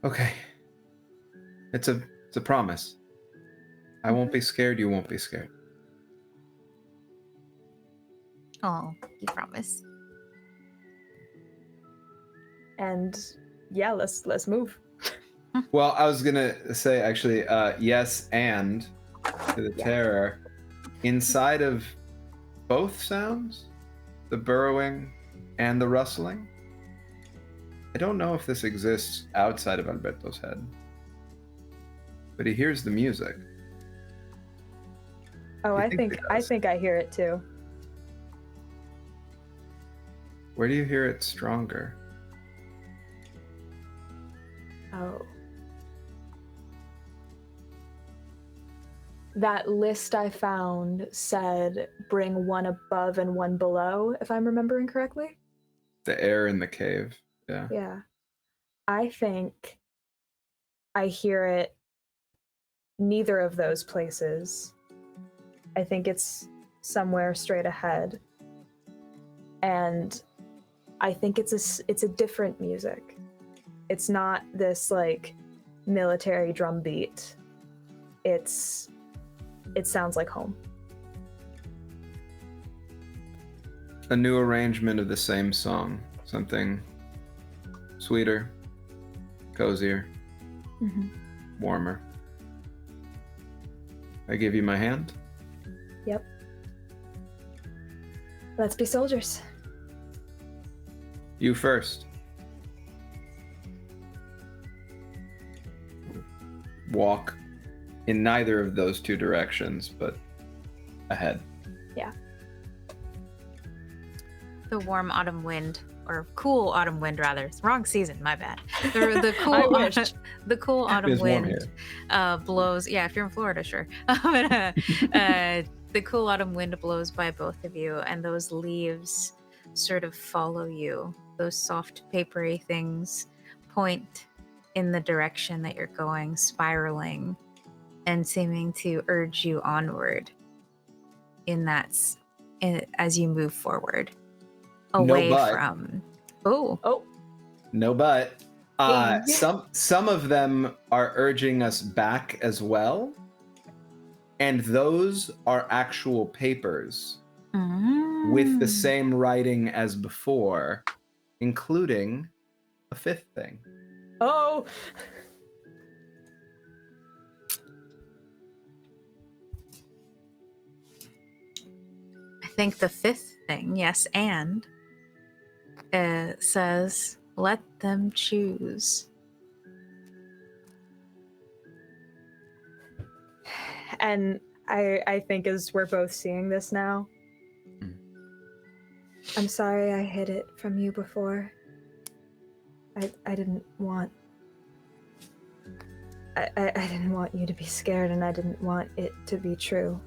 Okay. It's a promise. I won't be scared, you won't be scared. Oh, you promise. And yeah, let's move. Well, I was gonna say actually, yes, and to the terror, inside of both sounds, the burrowing and the rustling. I don't know if this exists outside of Alberto's head, but he hears the music. Oh, You I think think it I does. think I hear it too. Where do you hear it stronger? Oh. That list I found said bring one above and one below, if I'm remembering correctly. The air in the cave. Yeah. Yeah. I think I hear it neither of those places. I think it's somewhere straight ahead. And I think it's a different music. It's not this like military drum beat. It sounds like home. A new arrangement of the same song. Something sweeter, cozier, warmer. I give you my hand. Yep. Let's be soldiers. You first. Walk in neither of those two directions, but ahead. Yeah. The warm autumn wind, or cool autumn wind rather. It's wrong season, my bad. The cool I wish. the cool autumn It's warm wind here. blows. Yeah, if you're in Florida, sure. The cool autumn wind blows by both of you, and those leaves sort of follow you. Those soft, papery things point in the direction that you're going, spiraling and seeming to urge you onward as you move forward away but. from. Oh, No, but Hey. some of them are urging us back as well, and those are actual papers with the same writing as before, including a fifth thing. Oh. I think the fifth thing, yes, and says, "Let them choose." And I think as we're both seeing this now, I'm sorry I hid it from you before. I didn't want I didn't want you to be scared, and I didn't want it to be true.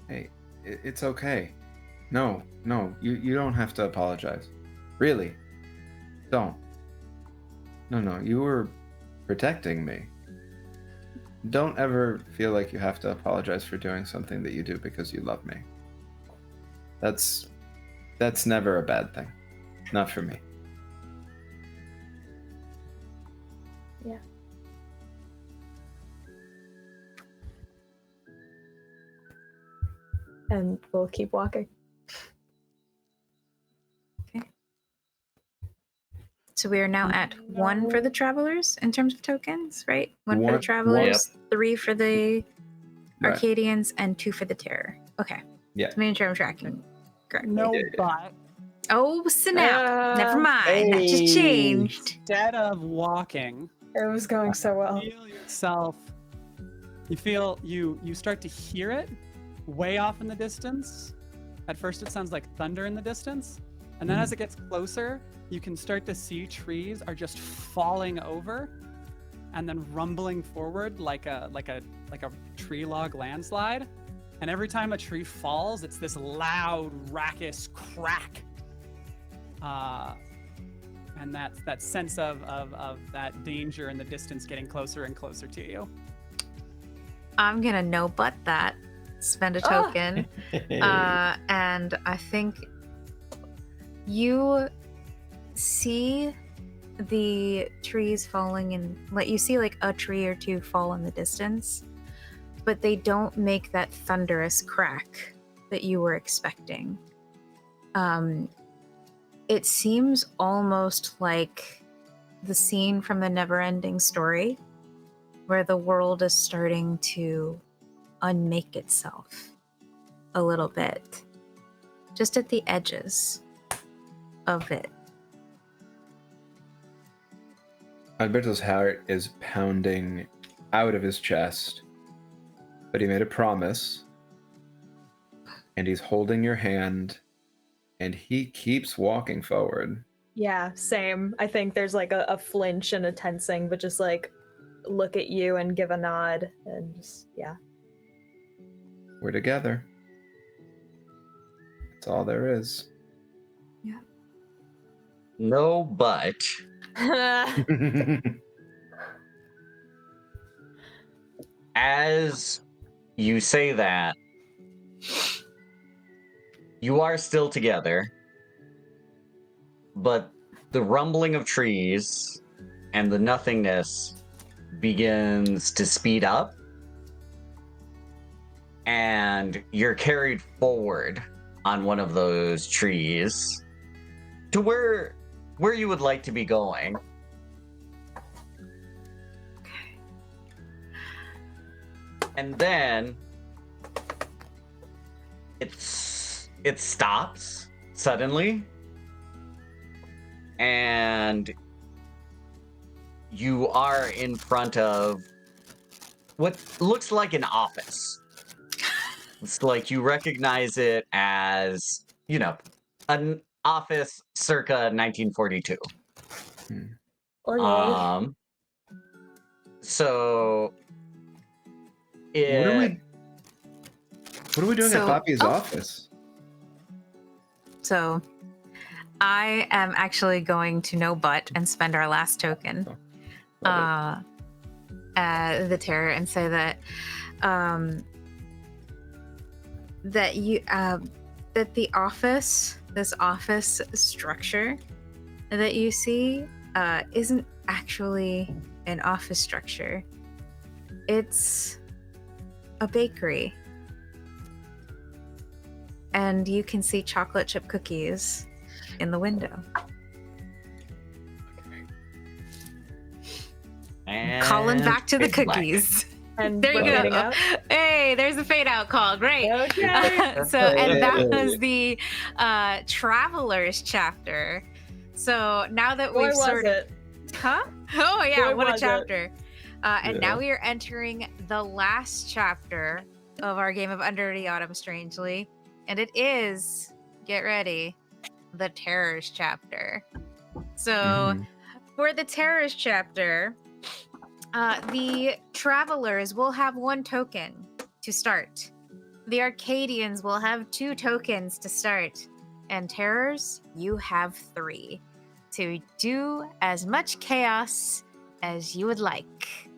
Hey, it's okay. No, you don't have to apologize. Really, don't. No, you were protecting me. Don't ever feel like you have to apologize for doing something that you do because you love me. That's never a bad thing. Not for me. Yeah. And we'll keep walking. So we are now at 1 for the travelers in terms of tokens, right? 1 for the One- travelers, 3 for the Right. Arcadians, and 2 for the terror. Okay. Yeah. Just making sure I'm tracking correctly. No, Yeah. but Oh, snap. Never mind. That Hey. just changed. instead of walking, It was going so well. feel yourself. You start to hear it way off in the distance. At first, it sounds like thunder in the distance, and then as it gets closer, you can start to see trees are just falling over, and then rumbling forward like a tree log landslide. And every time a tree falls, it's this loud, raucous crack. And that's that sense of that danger in the distance getting closer and closer to you. I'm going to no but that. Spend a token. And I think you see the trees falling and you see like a tree or two fall in the distance, but they don't make that thunderous crack that you were expecting. It seems almost like the scene from the Never-Ending Story where the world is starting to unmake itself a little bit, just at the edges of it. Alberto's heart is pounding out of his chest, but he made a promise, and he's holding your hand, and he keeps walking forward. Yeah, same. I think there's like a flinch and a tensing, but just like look at you and give a nod and just, yeah. We're together. That's all there is. No, but as you say that, you are still together, but the rumbling of trees and the nothingness begins to speed up, and you're carried forward on one of those trees to where you would like to be going. And then it stops suddenly, and you are in front of what looks like an office. It's like you recognize it as, you know, an office circa 1942. Okay. So What are we doing at Poppy's office? So I am actually going to No Butt and spend our last token at the terror and say that that the office, this office structure that you see isn't actually an office structure. It's a bakery. And you can see chocolate chip cookies in the window. and Calling back to the it's black. cookies. And There you we're fading go. out. Hey, there's the fade out call. Great. Okay. And that was the Travelers chapter. So now that Boy, we've was sort of, it. huh? Oh yeah, Boy, what a was it. chapter! And Yeah. now we are entering the last chapter of our game of Under the Autumn, strangely, and it is, get ready, the Terrors chapter. So Mhm. for the Terrors chapter, the Travelers will have 1 token to start. The Arcadians will have 2 tokens to start. And Terrors, you have 3 to do as much chaos as you would like.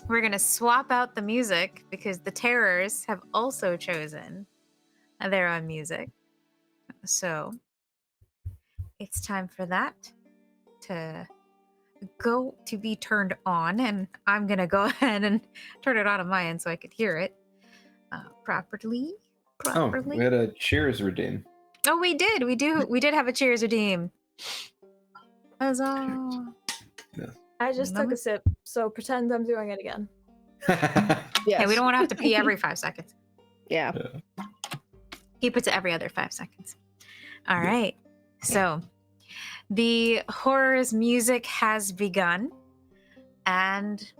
We're going to swap out the music because the Terrors have also chosen their own music. So it's time for that to go to be turned on, and I'm gonna go ahead and turn it on my end so I could hear it properly. Oh, we had a cheers redeem. Oh, we did have a cheers redeem. Huzzah! I just took a sip, so pretend I'm doing it again. Yes. Hey, we don't want to have to pee every 5 seconds. Yeah. Keep it to every other 5 seconds. All right. So the horror's music has begun, and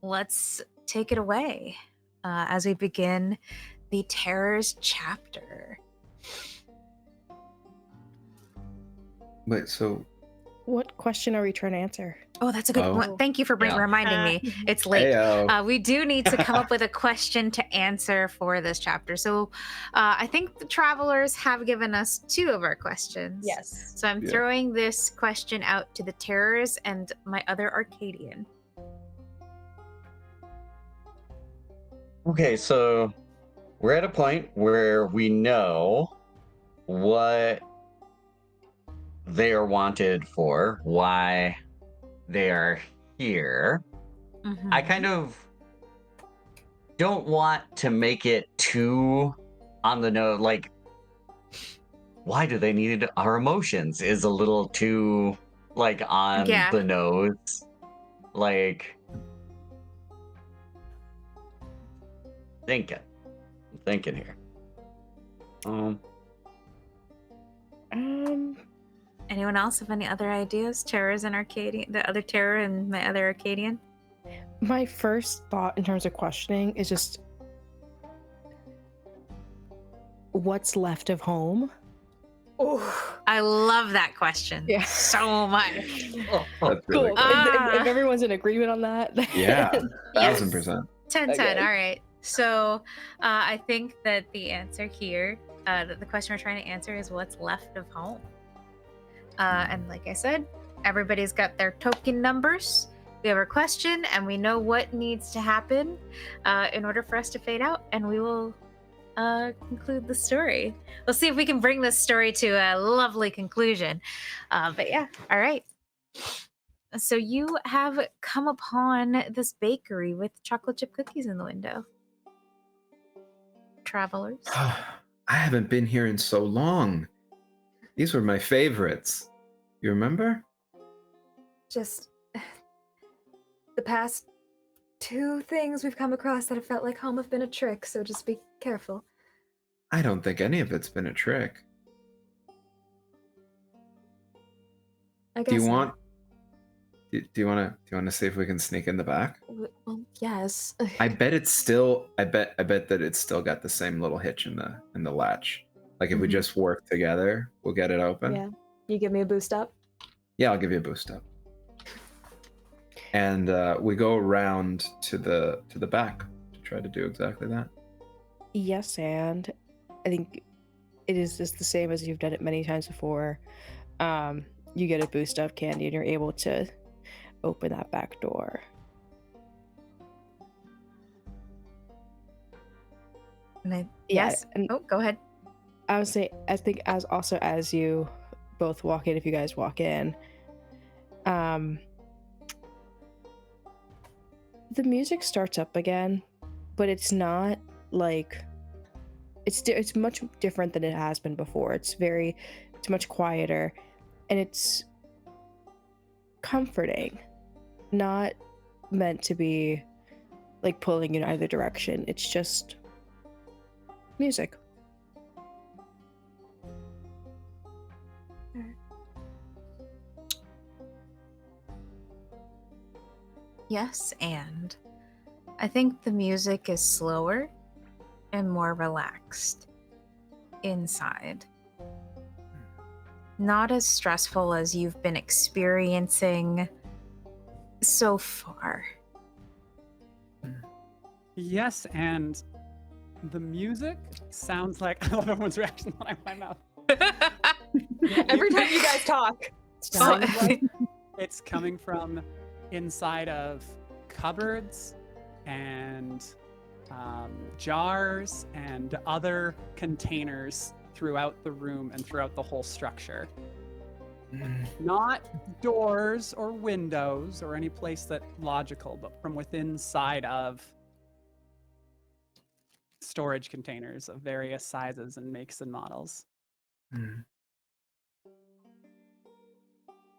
let's take it away as we begin the Terrors chapter. Wait, so What question are we trying to answer? Oh, that's a good one. Thank you for reminding me. It's late. Heyo. We do need to come up with a question to answer for this chapter. So I think the Travelers have given us 2 of our questions. Yes. So I'm throwing this question out to the Terrors and my other Arcadian. Okay, so we're at a point where we know what they are wanted for, why they are here. Mhm. I kind of don't want to make it too on the nose. Like, why do they need our emotions is a little too like on Yeah. the nose. Like thinking. I'm thinking here. Anyone else have any other ideas? Terrors and Arcadian, the other terror and my other Arcadian. My first thought in terms of questioning is just what's left of home? Oh, I love that question Yeah. so much. That's really Cool. cool. If everyone's in agreement on that. Yeah, Yes. 1000%. 10-10. Okay. All right. So I think that the answer here, that the question we're trying to answer is what's left of home. And like I said, everybody's got their token numbers. We have our question, and we know what needs to happen in order for us to fade out, and we will conclude the story. We'll see if we can bring this story to a lovely conclusion. But yeah, all right. So you have come upon this bakery with chocolate chip cookies in the window. Travelers. I haven't been here in so long. These were my favorites. You remember? just the past 2 things we've come across that have felt like home have been a trick, so just be careful. I don't think any of it's been a trick. I guess Do you not. want? Do you want to see if we can sneak in the back? Well, yes. I bet it's still. I bet that it's still got the same little hitch in the latch. Like if we Mhm. just work together, we'll get it open. Yeah. You give me a boost up? Yeah, I'll give you a boost up. And we go around to the back to try to do exactly that. Yes, and I think it is just the same as you've done it many times before. You get a boost up candy and you're able to open that back door. And Yeah, yes. and- Oh, go ahead. I would say, I think as you both walk in, if you guys walk in, the music starts up again, but it's not like it's much different than it has been before. It's much quieter, and it's comforting, not meant to be like pulling in either direction. It's just music. Yes, and I think the music is slower and more relaxed inside. Not as stressful as you've been experiencing so far. Yes, and the music sounds like I love everyone's reaction when I open my mouth. Every time you guys talk. Sounds like it's coming from inside of cupboards and jars and other containers throughout the room and throughout the whole structure. Not doors or windows or any place that logical, but from within side of storage containers of various sizes and makes and models. Mm.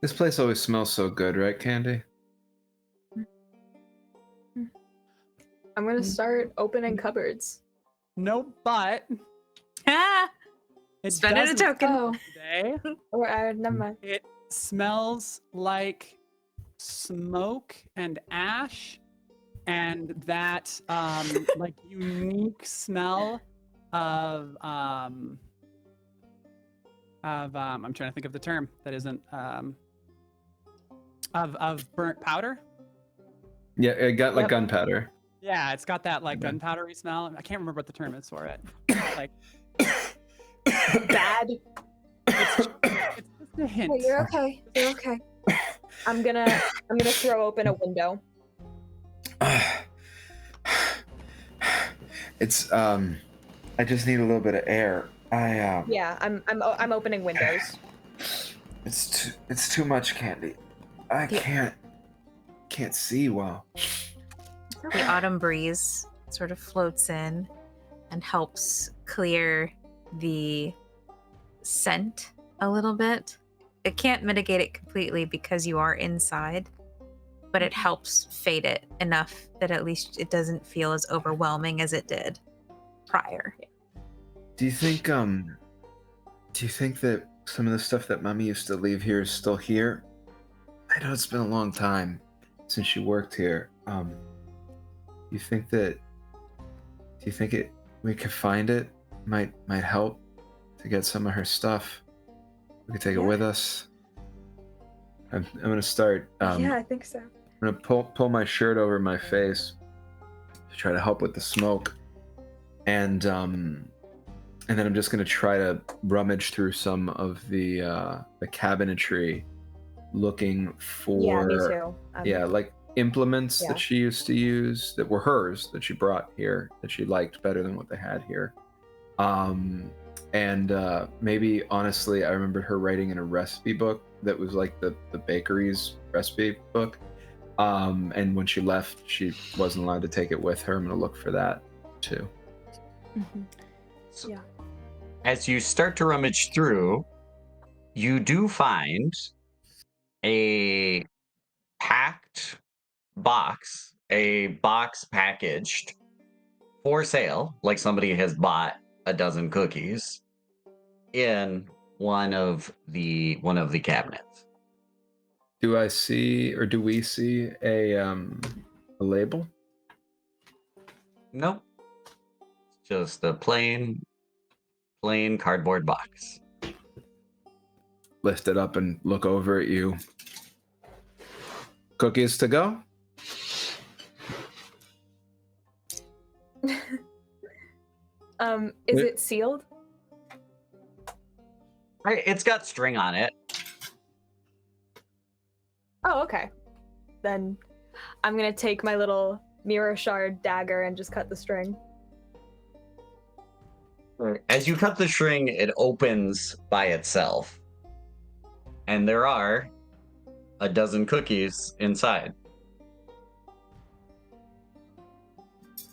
This place always smells so good, right, Candy? I'm gonna start opening cupboards. No, but Ah, it spend it a doesn't token. Oh, today. or never mind. It smells like smoke and ash and that like unique smell of I'm trying to think of the term that isn't of burnt powder. Yeah, it got like Yep. gunpowder. Yeah, it's got that like Yeah. gunpowdery smell. I can't remember what the term is for it. Like Bad. it's just a hint. Hey, you're okay. You're okay. I'm gonna throw open a window. It's I just need a little bit of air. Yeah, I'm opening windows. It's too much candy. I can't see well. The autumn breeze sort of floats in and helps clear the scent a little bit. It can't mitigate it completely because you are inside, but it helps fade it enough that at least it doesn't feel as overwhelming as it did prior. Do you think that some of the stuff that Mommy used to leave here is still here? I know it's been a long time since she worked here. Do you think we could find it? Might help to get some of her stuff. We could take it with us. I'm gonna start. Yeah, I think so. I'm gonna pull my shirt over my face to try to help with the smoke, and then I'm just gonna try to rummage through some of the cabinetry, looking for Yeah, me too. like implements Yeah. that she used to use that were hers that she brought here that she liked better than what they had here. And maybe honestly, I remembered her writing in a recipe book that was like the bakery's recipe book. And when she left, she wasn't allowed to take it with her. I'm gonna look for that too. So, Yeah. as you start to rummage through, you do find a packed box, a box packaged for sale, like somebody has bought a dozen cookies in one of the cabinets. Do I see, or do we see a label? Nope. It's just a plain cardboard box. Lift it up and look over at you. Cookies to go? Is it sealed? It's got string on it. Oh, okay. Then I'm gonna take my little mirror shard dagger and just cut the string. As you cut the string, it opens by itself. And there are a dozen cookies inside.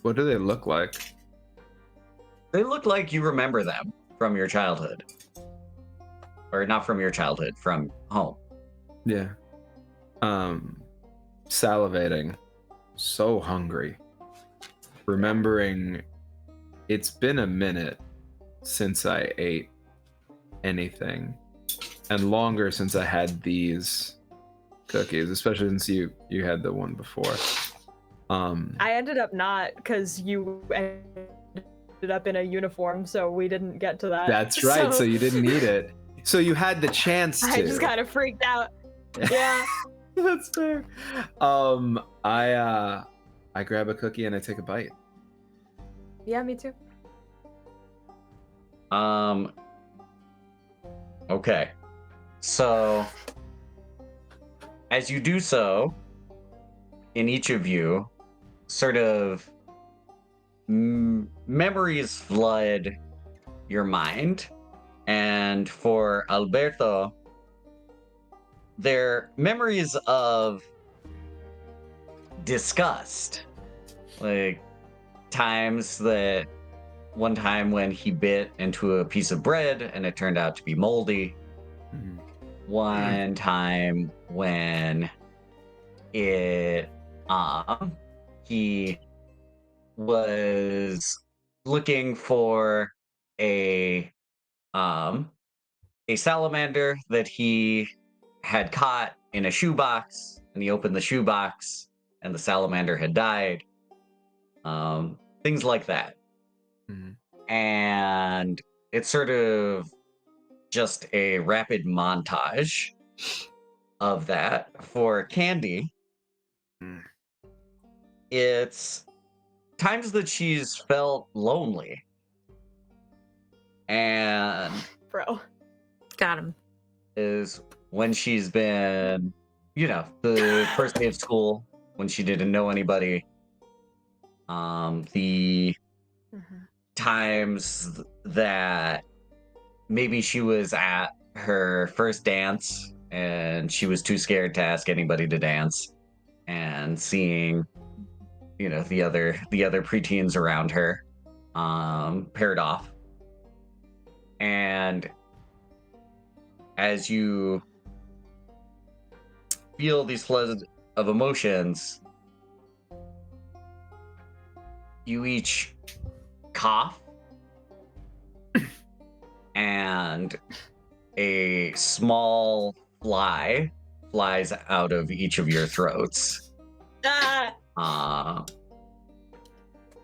What do they look like? They look like you remember them from your childhood. Or not from your childhood, from home. Yeah. Salivating. So hungry. Remembering it's been a minute since I ate anything. And longer since I had these cookies, especially since you had the one before. I ended up not, because you ended up in a uniform, so we didn't get to that. That's right, so you didn't need it. So you had the chance to. I just kind of freaked out. Yeah. That's fair. I grab a cookie and I take a bite. Yeah, me too. Okay. So, as you do so, in each of you, sort of memories flood your mind. And for Alberto, they're memories of disgust. Like times that one time when he bit into a piece of bread and it turned out to be moldy. Mhm. One time when it he was looking for a salamander that he had caught in a shoebox, and he opened the shoebox and the salamander had died. Things like that. Mhm. And it's sort of just a rapid montage of that. For Candy, Mm. it's times that she's felt lonely. And Bro. Got him. is when she's been, the first day of school, when she didn't know anybody. The times that maybe she was at her first dance and she was too scared to ask anybody to dance, and seeing, the other preteens around her paired off. And as you feel these floods of emotions, you each cough, and a small fly flies out of each of your throats.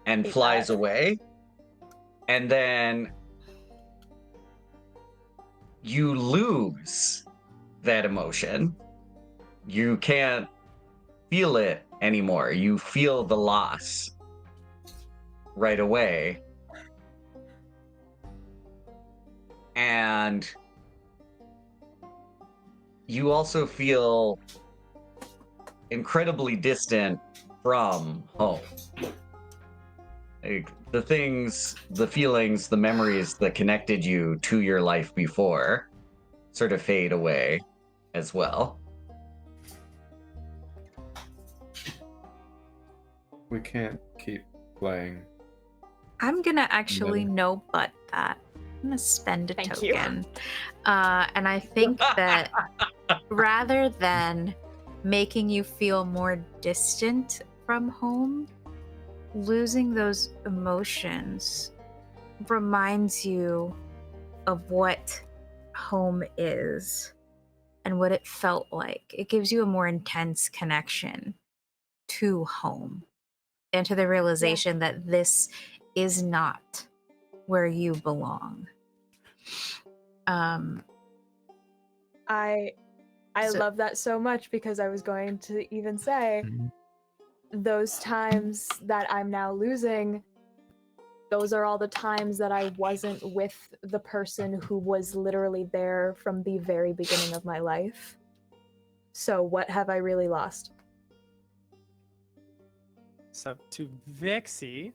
And Hate flies that. away. And then you lose that emotion. You can't feel it anymore. You feel the loss right away. And you also feel incredibly distant from home. Like, the things, the feelings, the memories that connected you to your life before sort of fade away as well. We can't keep playing. I'm gonna actually Never. no but that. I'm gonna spend a Thank you. token. And I think that rather than making you feel more distant from home, losing those emotions reminds you of what home is and what it felt like. It gives you a more intense connection to home and to the realization that this is not where you belong. I So- love that so much, because I was going to even say those times that I'm now losing, those are all the times that I wasn't with the person who was literally there from the very beginning of my life. So what have I really lost? So to Vixie,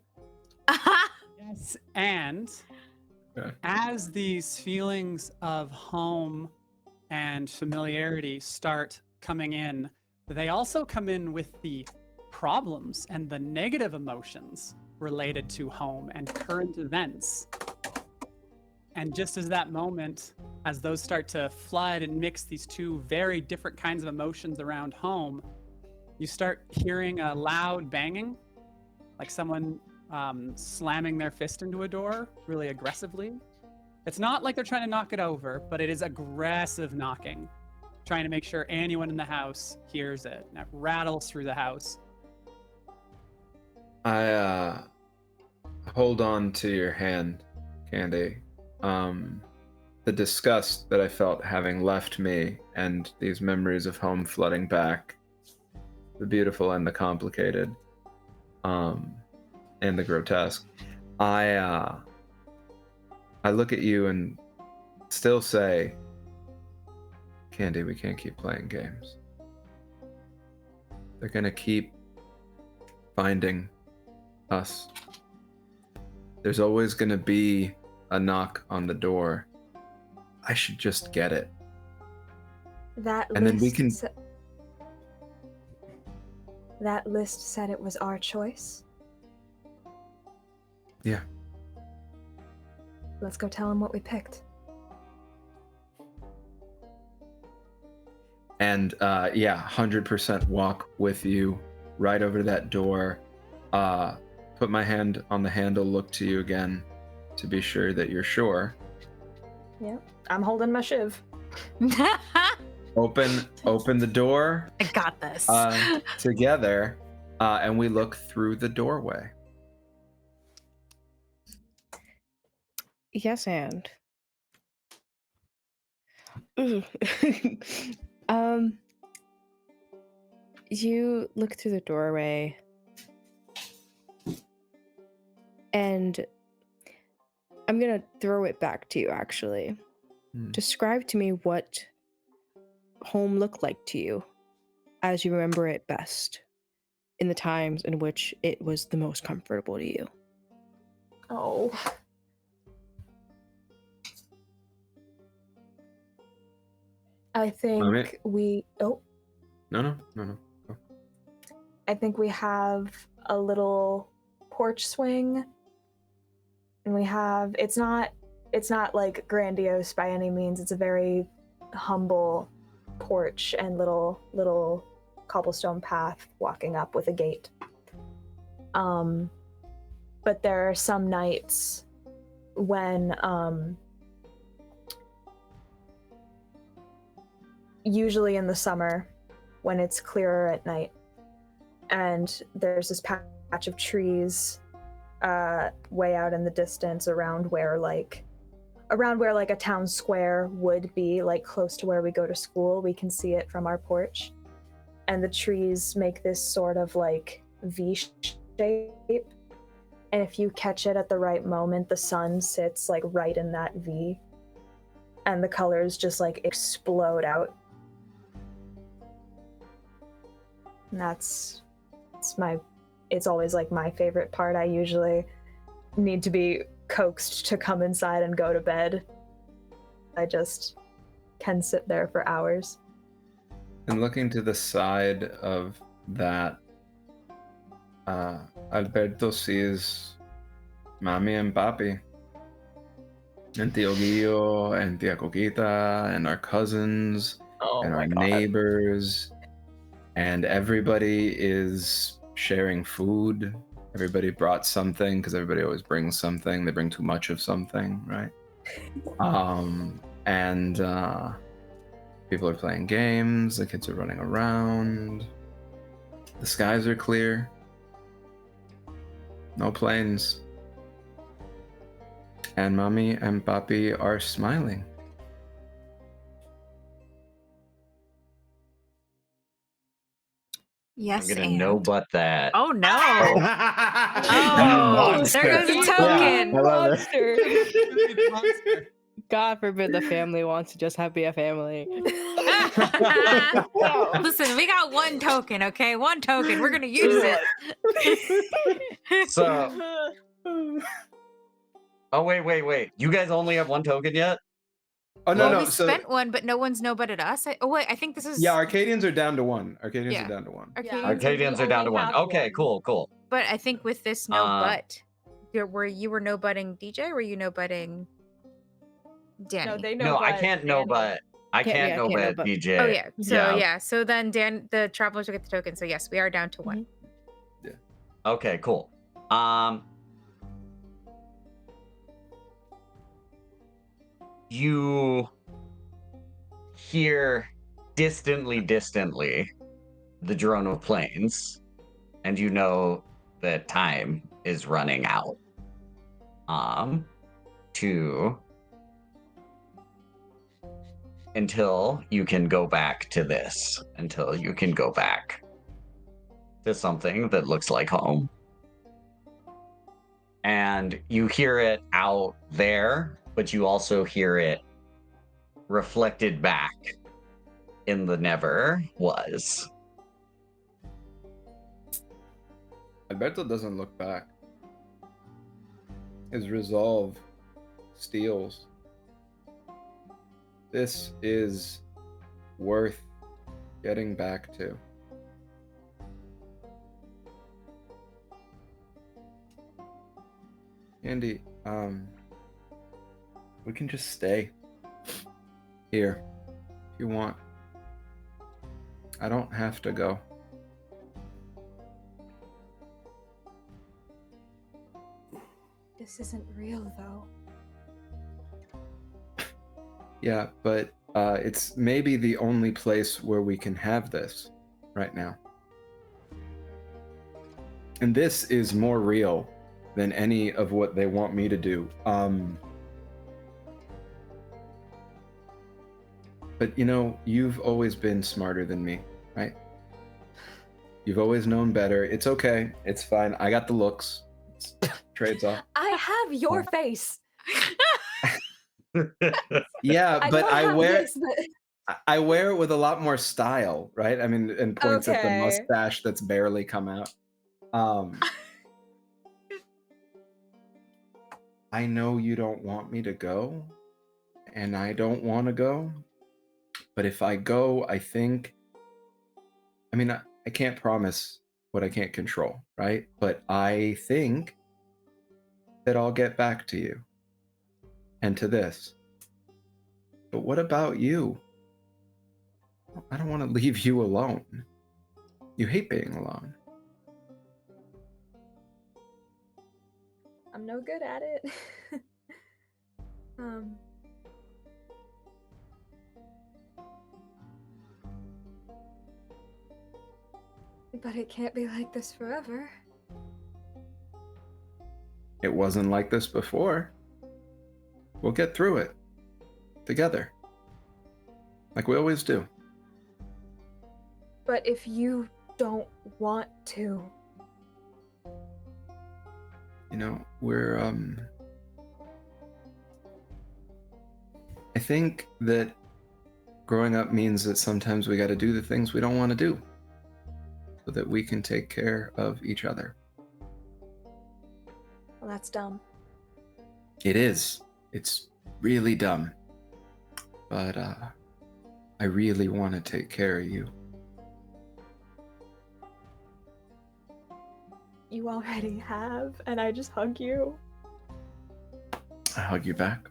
yes, and Okay. as these feelings of home and familiarity start coming in, they also come in with the problems and the negative emotions related to home and current events. And just as that moment, as those start to flood and mix these two very different kinds of emotions around home, you start hearing a loud banging, like someone slamming their fist into a door really aggressively. It's not like they're trying to knock it over, but it is aggressive knocking, trying to make sure anyone in the house hears it. And it rattles through the house. I hold on to your hand, Candy. The disgust that I felt having left me, and these memories of home flooding back, the beautiful and the complicated, and the grotesque. I look at you and still say, Candy, we can't keep playing games. They're gonna keep finding us. There's always gonna be a knock on the door. I should just get it. That And then we list can- that list said it was our choice. Yeah. Let's go tell him what we picked. And 100% walk with you right over to that door. Put my hand on the handle, look to you again to be sure that you're sure. Yeah, I'm holding my shiv. Open the door I got this. together, and we look through the doorway. Yes, and you look through the doorway, and I'm gonna throw it back to you, actually. Describe to me what home looked like to you as you remember it best in the times in which it was the most comfortable to you. Oh. I think Alright. we. Oh, No. I think we have a little porch swing, and we have. It's not like grandiose by any means. It's a very humble porch and little cobblestone path walking up with a gate. But there are some nights when usually in the summer when it's clearer at night and there's this patch of trees way out in the distance around where like a town square would be, like close to where we go to school. We can see it from our porch, and the trees make this sort of like V shape, and if you catch it at the right moment, the sun sits like right in that V and the colors just like explode out. And it's always like my favorite part. I usually need to be coaxed to come inside and go to bed. I just can sit there for hours. And looking to the side of that, Alberto sees Mami and Papi, and Tio Guillo, and Tia Coquita, and our cousins, and our neighbors, and everybody is sharing food. Everybody brought something, because everybody always brings something. They bring too much of something, right? And people are playing games, the kids are running around, the skies are clear, no planes, and Mommy and Papi are smiling. Yes, I'm gonna and know but that. oh no! Oh, There goes a monster. token. Yeah, I love it. Monster. God forbid the family wants to just be a family. Listen, we got one token, okay? One token. We're gonna use it. So, oh wait. You guys only have one token yet? Oh no, well, no. we So spent one, but no one's no-butted us. Oh wait, I think this is. yeah, Arcadians are down to one. Arcadians Yeah. are down to one. Arcadians are down to one. Okay, cool. But I think with this no-butt, you were no-butting DJ. Or were you no-butting Danny? No, they know. No, I can't know, but I can't know, but DJ. Oh yeah. So yeah. So then the travelers will get the token. So yes, we are down to one. Yeah. Okay, cool. You hear distantly the drone of planes, and you know that time is running out. Until you can go back to this, until you can go back to something that looks like home. And you hear it out there, but you also hear it reflected back in the never was. Alberto doesn't look back. His resolve steals. This is worth getting back to. Andy, we can just stay here if you want. I don't have to go. This isn't real, though. Yeah, but it's maybe the only place where we can have this right now. And this is more real than any of what they want me to do. But you know, you've always been smarter than me, right? You've always known better. It's okay. It's fine. I got the looks. Trades off. I have your face. Yeah, but I wear this, but... I wear it with a lot more style, right? I mean, and points at the Okay. mustache that's barely come out. I know you don't want me to go, and I don't want to go. But if I go, I can't promise what I can't control, right? But I think that I'll get back to you and to this. But what about you? I don't want to leave you alone. You hate being alone. I'm no good at it. But it can't be like this forever. It wasn't like this before. We'll get through it. Together. Like we always do. But if you don't want to... You know, we're, I think that growing up means that sometimes we gotta do the things we don't want to do so that we can take care of each other. Well, that's dumb. It is. It's really dumb. But, I really want to take care of you. You already have, and I just hug you. I hug you back.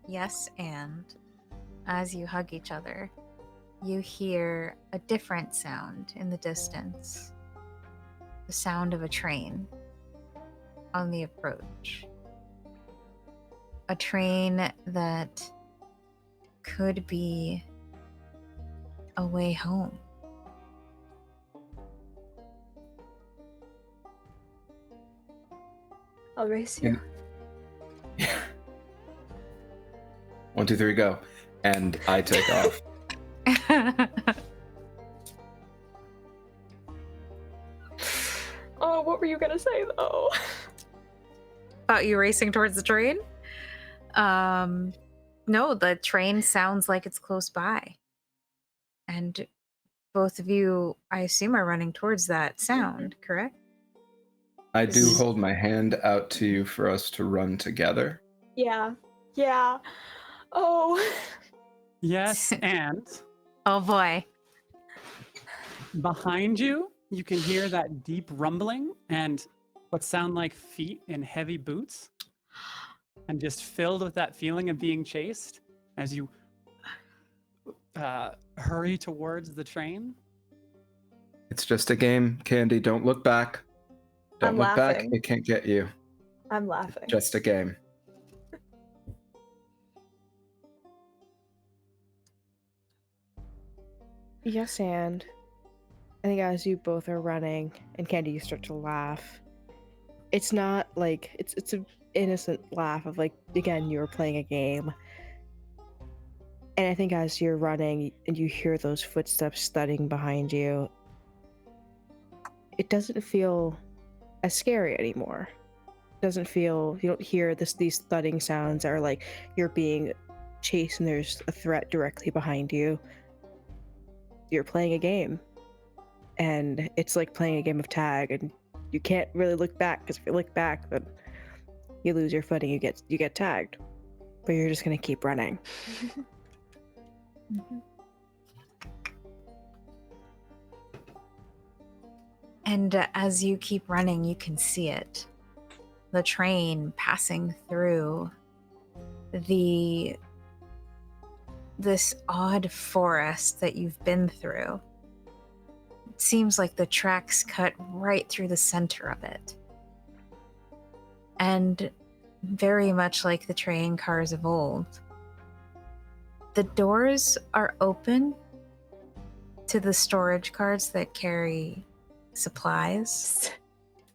Yes, and as you hug each other, you hear a different sound in the distance. The sound of a train on the approach. A train that could be a way home. I'll race you. Yeah. 1, 2, 3, go. And I take off. Oh, what were you gonna say though? About you racing towards the train? No, the train sounds like it's close by. And both of you, I assume, are running towards that sound, correct? I do hold my hand out to you for us to run together. Yeah. Oh. Yes, and Oh boy. behind you, you can hear that deep rumbling and what sound like feet in heavy boots. And just filled with that feeling of being chased as you hurry towards the train. It's just a game, Candy. Don't look back. Don't I'm look back. laughing. It can't get you. I'm laughing. Just a game. Yes, and I think as you both are running, and Candy, you start to laugh. It's not like it's an innocent laugh of like, again, you were playing a game. And I think as you're running and you hear those footsteps thudding behind you, it doesn't feel as scary anymore. It doesn't feel, you don't hear these thudding sounds that are like you're being chased and there's a threat directly behind you. You're playing a game. And it's like playing a game of tag, and you can't really look back, because if you look back, then you lose your footing, you get tagged. But you're just gonna keep running. And as you keep running, you can see it. The train passing through this odd forest that you've been through. It seems like the tracks cut right through the center of it. And very much like the train cars of old, the doors are open to the storage carts that carry supplies.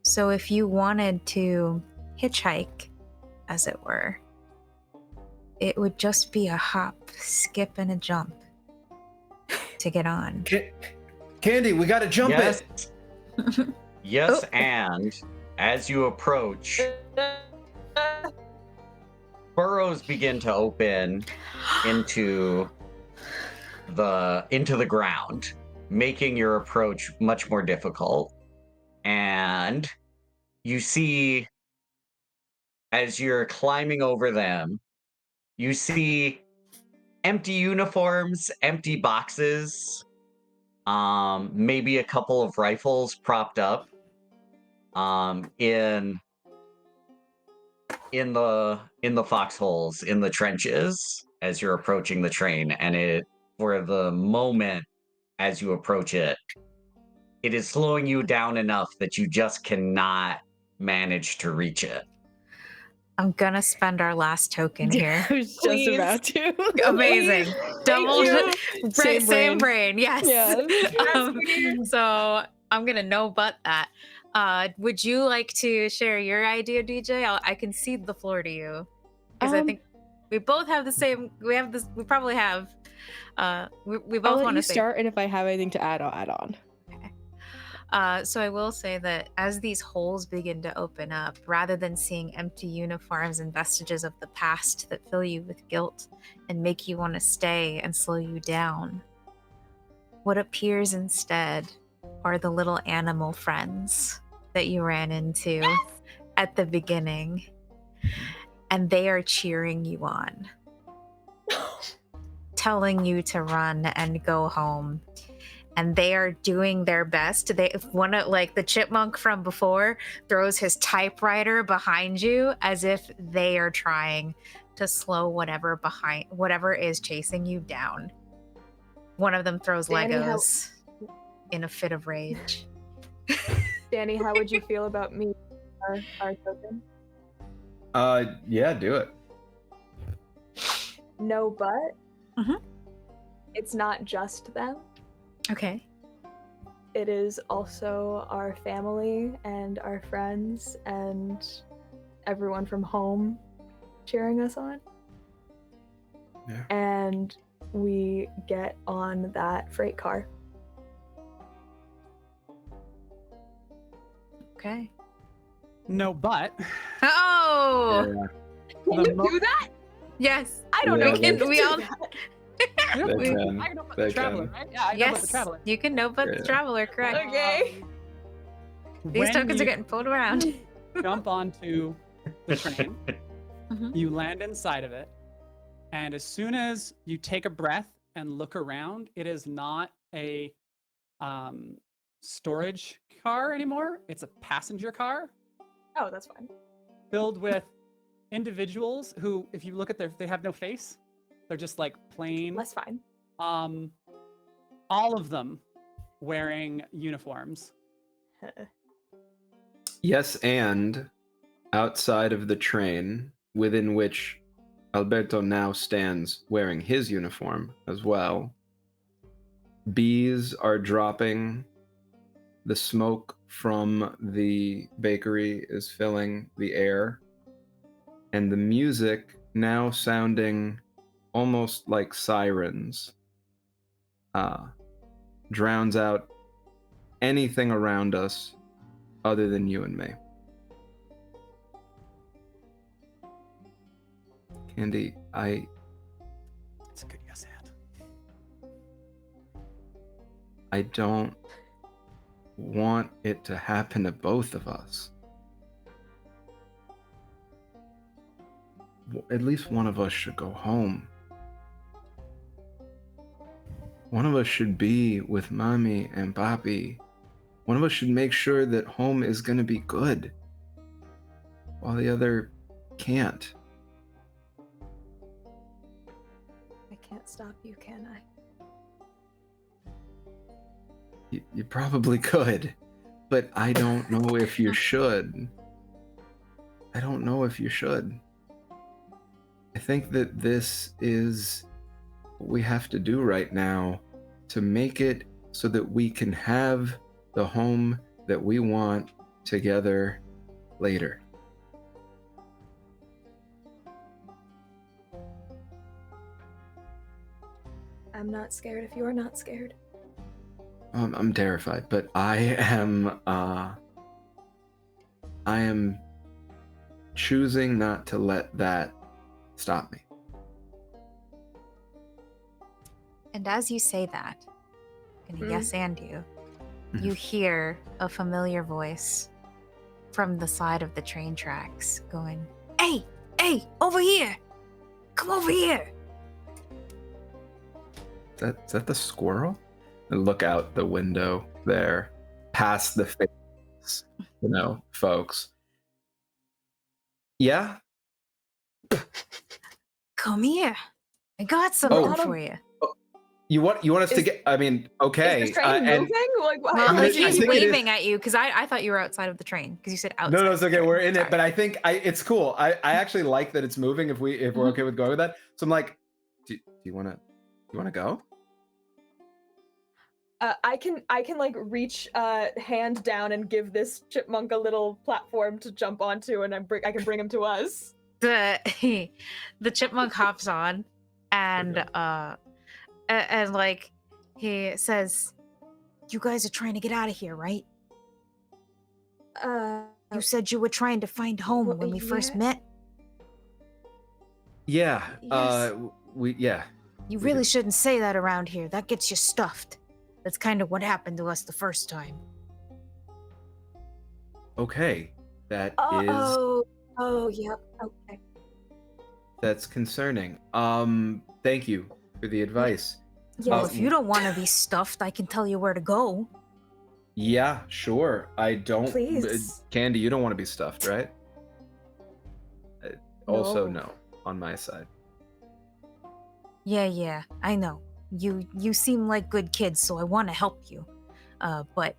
So if you wanted to hitchhike, as it were, it would just be a hop, skip, and a jump to get on. Candy, we gotta jump Yes. it. Yes, Oh. and as you approach, burrows begin to open into the ground, making your approach much more difficult. And you see, as you're climbing over them, you see empty uniforms, empty boxes, maybe a couple of rifles propped up in the foxholes, in the trenches. as you're approaching the train, and it, for the moment as you approach it, it is slowing you down enough that you just cannot manage to reach it. I'm gonna spend our last token here. I was just Please. about to. Amazing. Double you. same brain. Yes. Yes. So I'm gonna no but that. Would you like to share your idea, DJ? I can cede the floor to you because I think we both have the same. We have this. We probably have. We I'll both let want you to say. start, and if I have anything to add, I'll add on. So I will say that as these holes begin to open up, rather than seeing empty uniforms and vestiges of the past that fill you with guilt and make you want to stay and slow you down, what appears instead are the little animal friends that you ran into at the beginning. And they are cheering you on, telling you to run and go home. And they are doing their best. Like the chipmunk from before throws his typewriter behind you as if they are trying to slow whatever is chasing you down. One of them throws Danny, Legos in a fit of rage. Danny, how would you feel about me, our token? Yeah, do it. No, but Mhm. it's not just them. Okay. It is also our family and our friends and everyone from home cheering us on. Yeah. And we get on that freight car. Okay. No, but Oh, Can you do that? yes. I don't Yeah, know. we Can you we do all- that? I know They about can. the They traveler, can. right? Yeah, I know about the Yes, traveler. you can know about the Yeah. traveler, correct? Okay. These When tokens you are getting pulled around. jump onto the train, Mhm. you land inside of it, and as soon as you take a breath and look around, it is not a storage car anymore. It's a passenger car Oh, that's fine. filled with individuals who, if you look at they have no face. They're just like plain. That's fine. All of them wearing uniforms. Yes, and outside of the train, within which Alberto now stands wearing his uniform as well, bees are dropping. The smoke from the bakery is filling the air, and the music now sounding almost like sirens drowns out anything around us other than you and me. Candy, It's a good yes and. I don't want it to happen to both of us. At least one of us should go home. One of us should be with Mommy and Papi. One of us should make sure that home is going to be good, while the other can't. I can't stop you, can I? You probably could, but I don't know if you should. I don't know if you should. I think that this is what we have to do right now to make it so that we can have the home that we want together later. I'm not scared if you're not scared. I'm terrified, but I am choosing not to let that stop me. And as you say that, and Mhm. yes and you, Mhm. you hear a familiar voice from the side of the train tracks going, "Hey, over here! Come over here!" Is that the squirrel? I look out the window there, past the face, folks. Yeah? Come here. I got something Oh. for you. You want us to Is- get? I mean, okay. Is the train moving? Like, what? Well, I like think he's it is- waving at you because I thought you were outside of the train because you said outside. No, of it's the okay. train. We're in it, Sorry. but I think it's cool. I actually like that it's moving. If we're okay with going with that, so I'm like, do you want to go? I can like reach hand down and give this chipmunk a little platform to jump onto, and I can bring him to us. The chipmunk hops on, and and like he says, "You guys are trying to get out of here, right? You said you were trying to find home when we first yeah. met. Yeah. Yes. Yeah. You We really did. shouldn't say that around here. That gets you stuffed. That's kind of what happened to us the first time." Okay. That is. Oh, yep. Okay. That's concerning. Thank you for the advice. Well, Oh, if you don't want to be stuffed, I can tell you where to go. Yeah, sure. I don't. Please. Candy, you don't want to be stuffed, right? Also, No. no. On my side. Yeah, I know. You seem like good kids, so I want to help you. But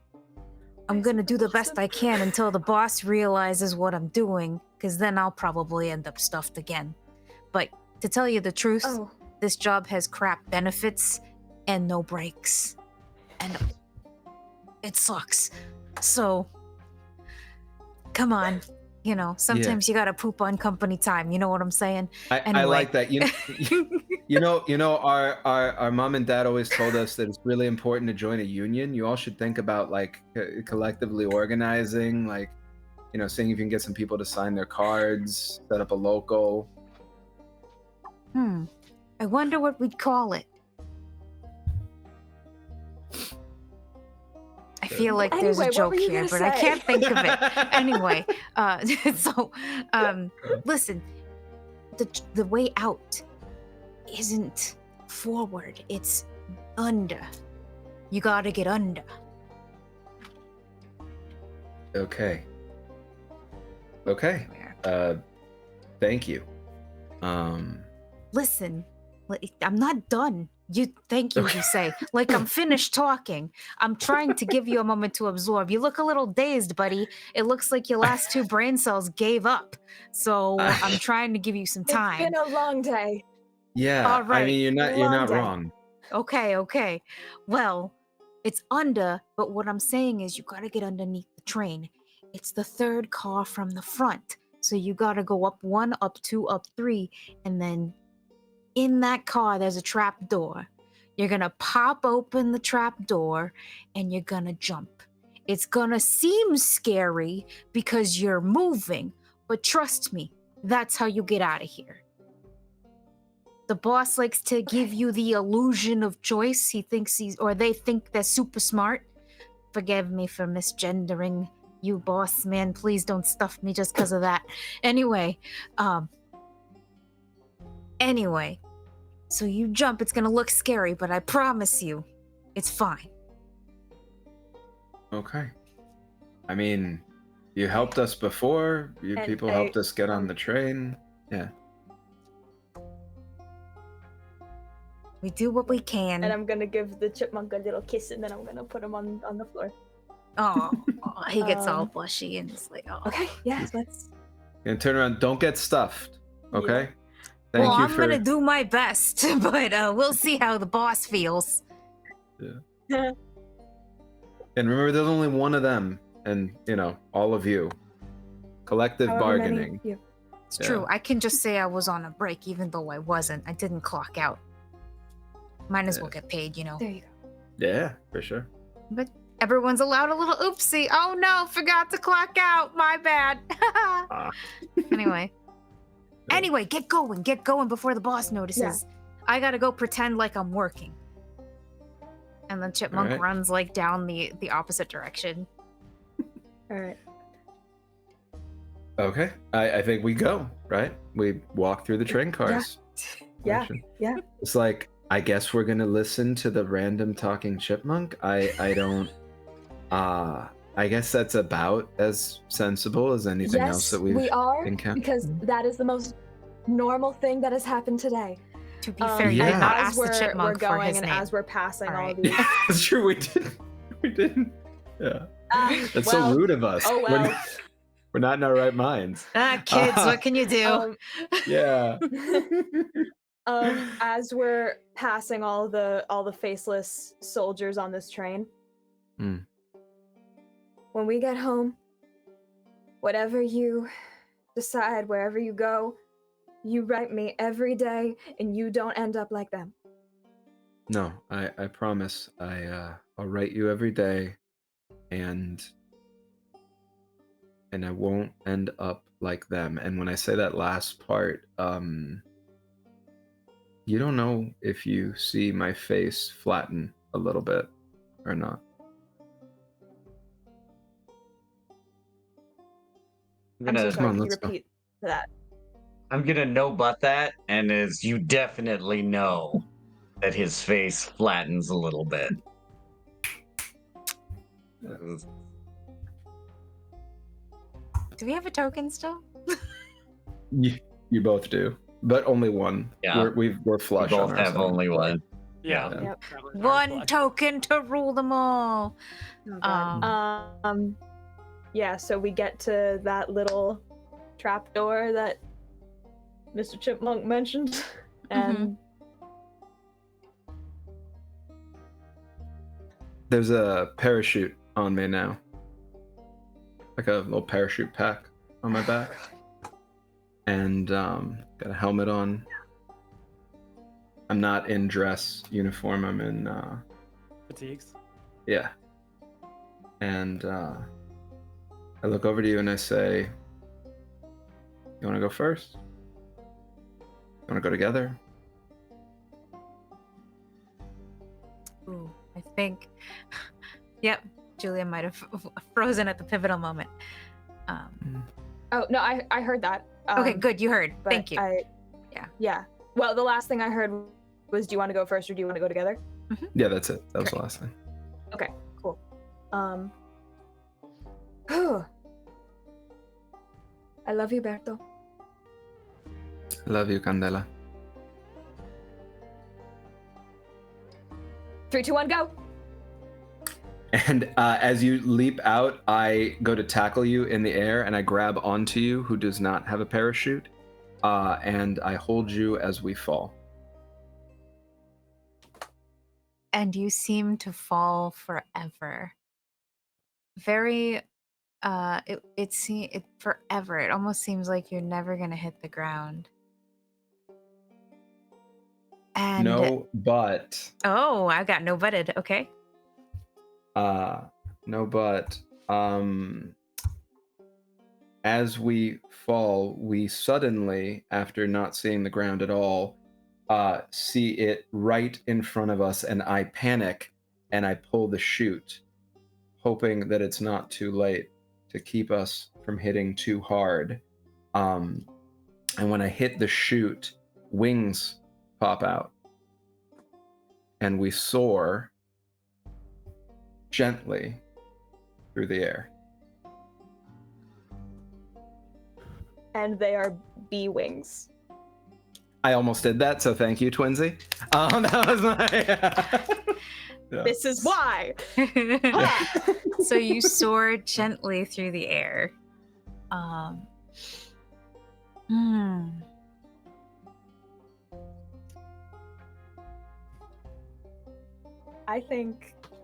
I'm gonna do the best I can until the boss realizes what I'm doing, because then I'll probably end up stuffed again. But to tell you the truth, Oh. this job has crap benefits and no breaks. And it sucks. So, come on. You know, sometimes you gotta poop on company time. You know what I'm saying? I Anyway. like that. You know, our mom and dad always told us that it's really important to join a union. You all should think about like collectively organizing, like, you know, seeing if you can get some people to sign their cards, set up a local. I wonder what we'd call it. I feel like there's a Anyway, what joke were you here, gonna but I say? can't think of it. Anyway, so listen, the way out isn't forward, it's under. You gotta get under. Okay. Thank you. Listen, I'm not done. Thank you, you say. Like I'm finished talking. I'm trying to give you a moment to absorb. You look a little dazed, buddy. It looks like your last 2 brain cells gave up. So I'm trying to give you some time. It's been a long day. Yeah. All right. I mean, you're Long not day. wrong. Okay. Well, it's under, but what I'm saying is you gotta get underneath the train. It's the 3rd car from the front. So you gotta go up 1, up 2, up 3, and then in that car there's a trap door. You're gonna pop open the trap door and you're gonna jump. It's gonna seem scary because you're moving, but trust me, that's how you get out of here. The boss likes to give you the illusion of choice. He thinks they think they're super smart. Forgive me for misgendering you, boss man. Please don't stuff me just because of that. Anyway, so you jump. It's gonna look scary, but I promise you, it's fine. Okay. I mean, you helped us before. You And people I- helped us get on the train. Yeah. We do what we can. And I'm gonna give the chipmunk a little kiss, and then I'm gonna put him on the floor. Oh, he gets all Um, blushy and it's like, oh. Okay, yeah, let's. And turn around. Don't get stuffed. Okay. Thank Well, you I'm for. gonna do my best, but we'll see how the boss feels. And remember, there's only one of them, and you know, all of you. Collective However many bargaining. you- It's Yeah. true. I can just say I was on a break, even though I wasn't. I didn't clock out. Might as well Yeah. get paid, you know. There you go. Yeah, for sure. But everyone's allowed a little oopsie. Oh no, forgot to clock out. My bad. Anyway. Yeah. Anyway, get going before the boss notices. I gotta go pretend like I'm working. And then Chipmunk Alright. runs like down the opposite direction. All right. Okay. I think we go, right? We walk through the train cars. Yeah, Motion. yeah. It's like, I guess we're gonna listen to the random talking chipmunk. I don't I guess that's about as sensible as anything else Yes, that we've we are, encountered. because that is the most normal thing that has happened today. To be fair, you did Yeah. not as ask the we're chipmunk for going his and name. as we're passing all Alright. these. That's true. We did. We didn't. Yeah. That's well, so rude of us. oh well. We're not in our right minds. Kids, what can you do? Yeah. As we're passing all the faceless soldiers on this train, Mm. when we get home, whatever you decide, wherever you go, you write me every day, and you don't end up like them. No, I promise. I'll write you every day, and I won't end up like them. And when I say that last part, you don't know if you see my face flatten a little bit or not. I'm so gonna- sorry. on, Can you let's go. repeat that? I'm gonna no but that, and as you definitely know that his face flattens a little bit. Do we have a token still? You both do, but only one. Yeah. We're We flush. both on our have side. only one. Yeah. Yeah. Yep. Travelers are One flush. token to rule them all. Oh, God. Yeah, so we get to that little trap door that Mr. Chipmunk mentioned, and There's a parachute on me now, like a little parachute pack on my back, and got a helmet on. I'm not in dress uniform. I'm in Fatigues. yeah. And I look over to you and I say, "You want to go first? You want to go together?" Ooh, I think. Yep, Julia might have frozen at the pivotal moment. oh no, I heard that. Okay, good. You heard. But Thank you. Yeah. Well, the last thing I heard was, "Do you want to go first, or do you want to go together?" Yeah, that's it. That was the Great. last thing. Okay, cool. I love you, Berto. Love you, Candela. 3, 2, 1, go. And as you leap out, I go to tackle you in the air, and I grab onto you, who does not have a parachute, and I hold you as we fall. And you seem to fall forever. Very it forever. It almost seems like you're never gonna hit the ground. And No, but oh, I got no butted. Okay. no, but as we fall, we suddenly, after not seeing the ground at all, see it right in front of us, and I panic and I pull the chute, hoping that it's not too late to keep us from hitting too hard. And when I hit the chute, wings pop out, and we soar gently through the air. And they are bee wings. I almost did that, so thank you, Twinsy. That was my. Yeah. This is why. So you soar gently through the air.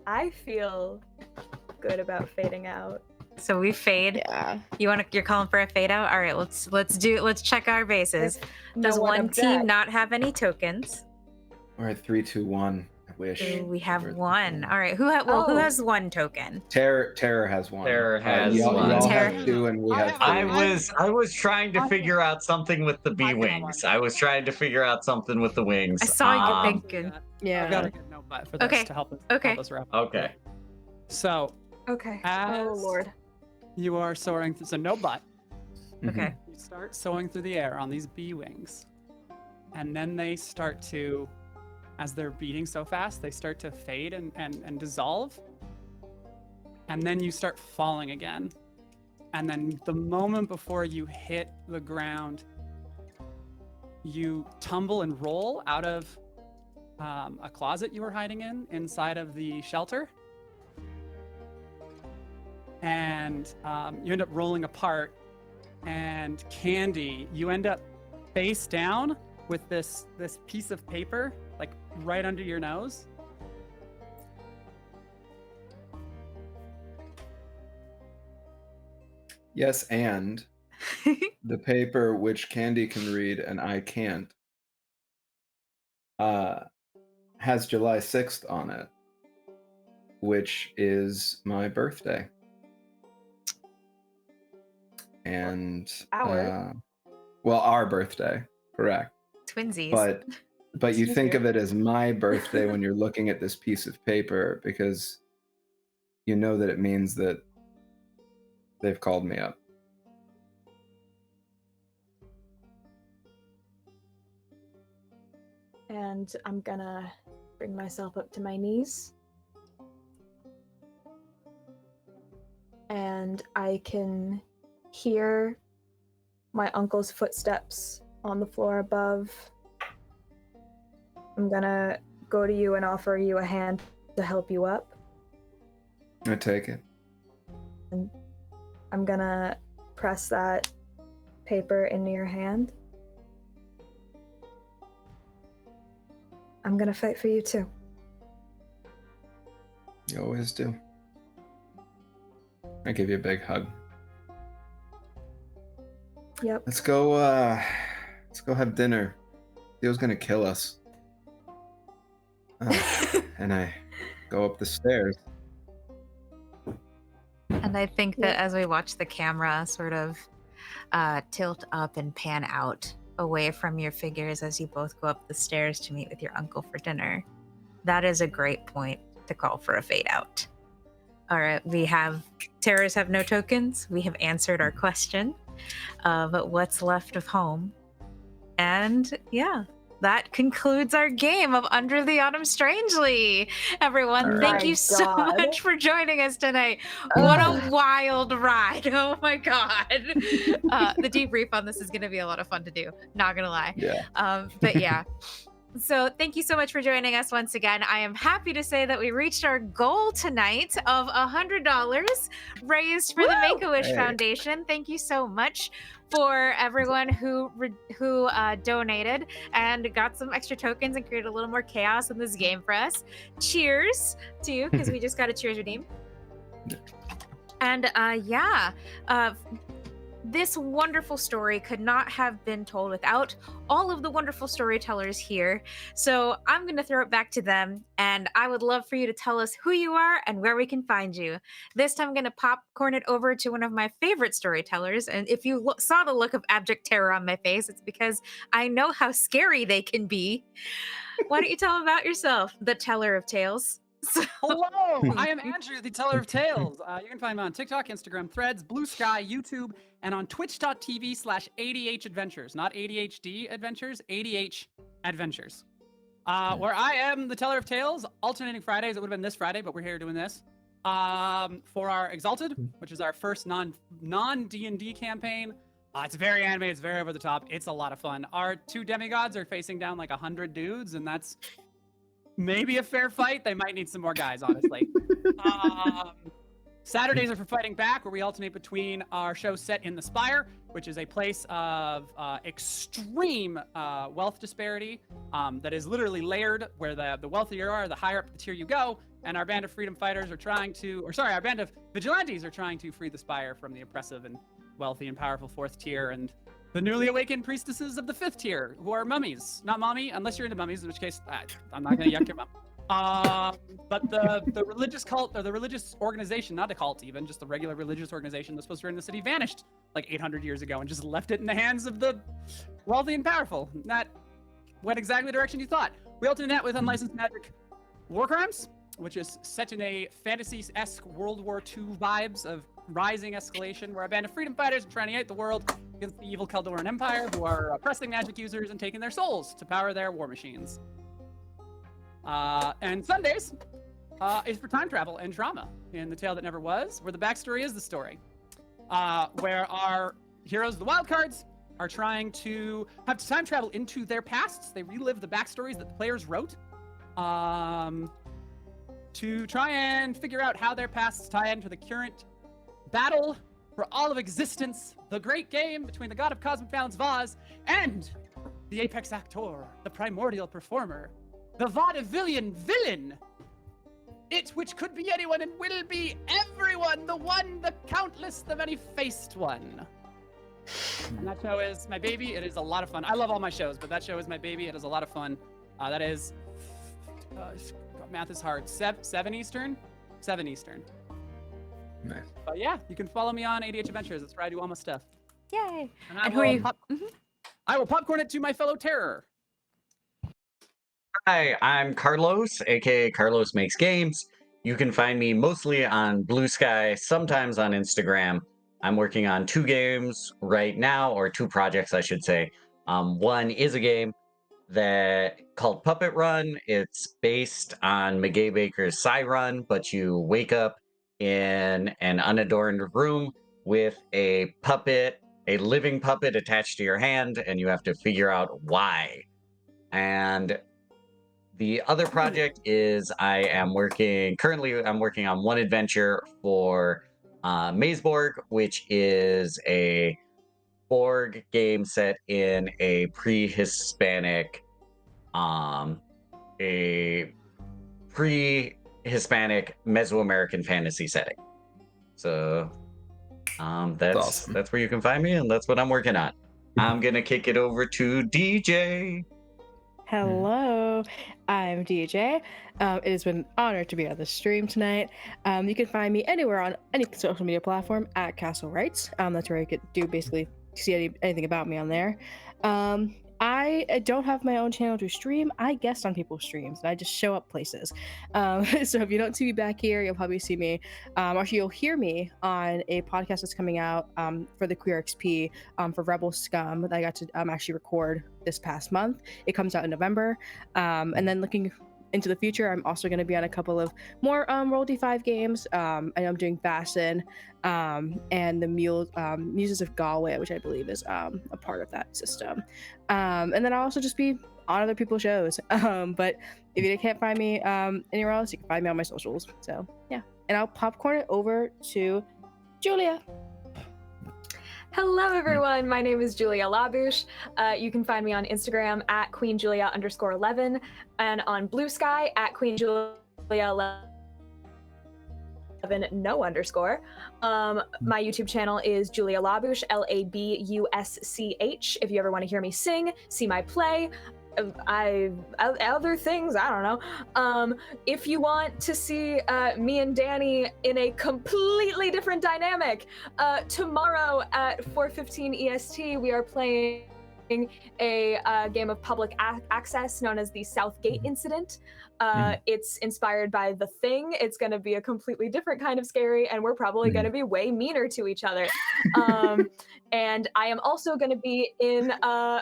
I feel good about fading out. So we fade. Yeah. You're calling for a fade out? All right, let's check our bases. Does No one team objects. not have any tokens? We're at 3, 2, 1. I wish. Ooh, we have We're at one. 3, 2, 1. All right, who Oh. has one token? Terror has one. Terror has y'all, one. Y'all Terror- have 2, and we have 3. I was trying to figure out something with the bee wings. I was trying to figure out something with the wings. I saw you Um, thinking. Yeah. I've got a good note butt for this Okay, to help us, okay. help us wrap up. Okay. So Okay. As- Oh Lord. you are soaring through, so no butt. Okay. You start soaring through the air on these bee wings. And then they start to, as they're beating so fast, they start to fade and dissolve. And then you start falling again. And then the moment before you hit the ground, you tumble and roll out of a closet you were hiding inside of the shelter. And you end up rolling apart. And Candy, you end up face down with this piece of paper, like right under your nose. Yes, and the paper which Candy can read and I can't has July 6th on it, which is my birthday. And our birthday, correct. Twinsies. But you think of it as my birthday when you're looking at this piece of paper, because you know that it means that they've called me up. And I'm gonna bring myself up to my knees. And I can hear my uncle's footsteps on the floor above. I'm gonna go to you and offer you a hand to help you up. I take it. And I'm gonna press that paper into your hand. I'm gonna fight for you too. You always do. I give you a big hug. Yep. Let's go have dinner. Theo's gonna kill us. And I go up the stairs. And I think that as we watch the camera sort of tilt up and pan out away from your figures as you both go up the stairs to meet with your uncle for dinner, that is a great point to call for a fade out. All right, terrors have no tokens. We have answered our question of what's left of home. And yeah, that concludes our game of Under the Autumn Strangely. Everyone, thank you so much for joining us tonight. What a wild ride. Oh my God. The debrief on this is going to be a lot of fun to do. Not going to lie. Yeah. But yeah. So thank you so much for joining us once again. I am happy to say that we reached our goal tonight of $100 raised for the Make-A-Wish Foundation. Thank you so much for everyone who donated and got some extra tokens and created a little more chaos in this game for us. Cheers to you, because we just got a cheers redeem. And this wonderful story could not have been told without all of the wonderful storytellers here. So I'm going to throw it back to them, and I would love for you to tell us who you are and where we can find you. This time I'm going to popcorn it over to one of my favorite storytellers. And if you saw the look of abject terror on my face, it's because I know how scary they can be. Why don't you tell them about yourself, the teller of tales? Hello, I am Andrew, the Teller of Tales. You can find me on TikTok, Instagram, Threads, Blue Sky, YouTube, and on twitch.tv/ADH Adventures. Not ADHD Adventures, ADH Adventures. Where I am the Teller of Tales, alternating Fridays. It would have been this Friday, but we're here doing this. For our Exalted, which is our first non-D&D campaign. It's very animated, it's very over the top. It's a lot of fun. Our two demigods are facing down like 100 dudes, and that's maybe a fair fight. They might need some more guys, honestly. Saturdays are for Fighting Back, where we alternate between our show set in the Spire, which is a place of extreme wealth disparity that is literally layered, where the wealthier you are, the higher up the tier you go. And our band of freedom fighters are our band of vigilantes are trying to free the Spire from the oppressive and wealthy and powerful 4th tier, and the newly awakened priestesses of the 5th tier, who are mummies. Not mommy, unless you're into mummies, in which case I'm not going to yuck your mum. But the religious cult, or the religious organization, not a cult even, just the regular religious organization that's supposed to run the city, vanished like 800 years ago and just left it in the hands of the wealthy and powerful. That went exactly the direction you thought. We alternate that with Unlicensed Magic War Crimes, which is set in a fantasy-esque World War II vibes of rising escalation, where a band of freedom fighters are trying to unite the world against the evil Caldoran Empire, who are oppressing magic users and taking their souls to power their war machines. And Sundays is for time travel and trauma in The Tale That Never Was, where the backstory is the story. Where our heroes, the wild cards, are trying to have time travel into their pasts. They relive the backstories that the players wrote to try and figure out how their pasts tie into the current battle for all of existence, the great game between the god of cosmic balance Vaz and the apex actor, the primordial performer, the vaudevillian villain, it which could be anyone and will be everyone, the one, the countless, the many-faced one. And that show is my baby. It is a lot of fun. I love all my shows, but that show is my baby. It is a lot of fun. That is, math is hard. 7 Eastern? 7 Eastern. Nice. But yeah, you can follow me on ADH Adventures. That's where I do all my stuff. Yay! And And who are you? I will popcorn it to my fellow terror. Hi, I'm Carlos, aka Carlos Makes Games. You can find me mostly on Blue Sky, sometimes on Instagram. I'm working on 2 games right now, or 2 projects, I should say. One is a game that called Puppet Run. It's based on McGay Baker's Psy Run, but you wake up in an unadorned room with a puppet, a living puppet attached to your hand, and you have to figure out why. And the other project is I'm working on one adventure for Mazeborg, which is a Borg game set in a pre-Hispanic Mesoamerican fantasy setting. So that's awesome. That's where you can find me, and that's what I'm working on. I'm gonna kick it over to DJ. Hello, I'm DJ. It has been an honor to be on the stream tonight. You can find me anywhere on any social media platform at Castle Rights. That's where you could basically see anything about me on there. I don't have my own channel to stream. I guest on people's streams, and I just show up places. So if you don't see me back here, you'll probably see me. Actually, you'll hear me on a podcast that's coming out for the Queer XP for Rebel Scum that I got to actually record this past month. It comes out in November. And then looking into the future, I'm also going to be on a couple of more Roll D5 games. And I'm doing Bassin and the Muses of Galway, which I believe is a part of that system. And then I'll also just be on other people's shows. But if you can't find me anywhere else, you can find me on my socials. So yeah, and I'll popcorn it over to Julia. Hello, everyone. My name is Julia Labouche. You can find me on Instagram at QueenJulia_11 and on Blue Sky at QueenJulia11 no underscore. My YouTube channel is Julia Labouche, LABUSCH. If you ever want to hear me sing, see my play, other things, I don't know. If you want to see me and Danny in a completely different dynamic, tomorrow at 4:15 EST, we are playing a game of public access known as the Southgate Incident. It's inspired by The Thing. It's going to be a completely different kind of scary, and we're probably going to be way meaner to each other. And I am also going to be in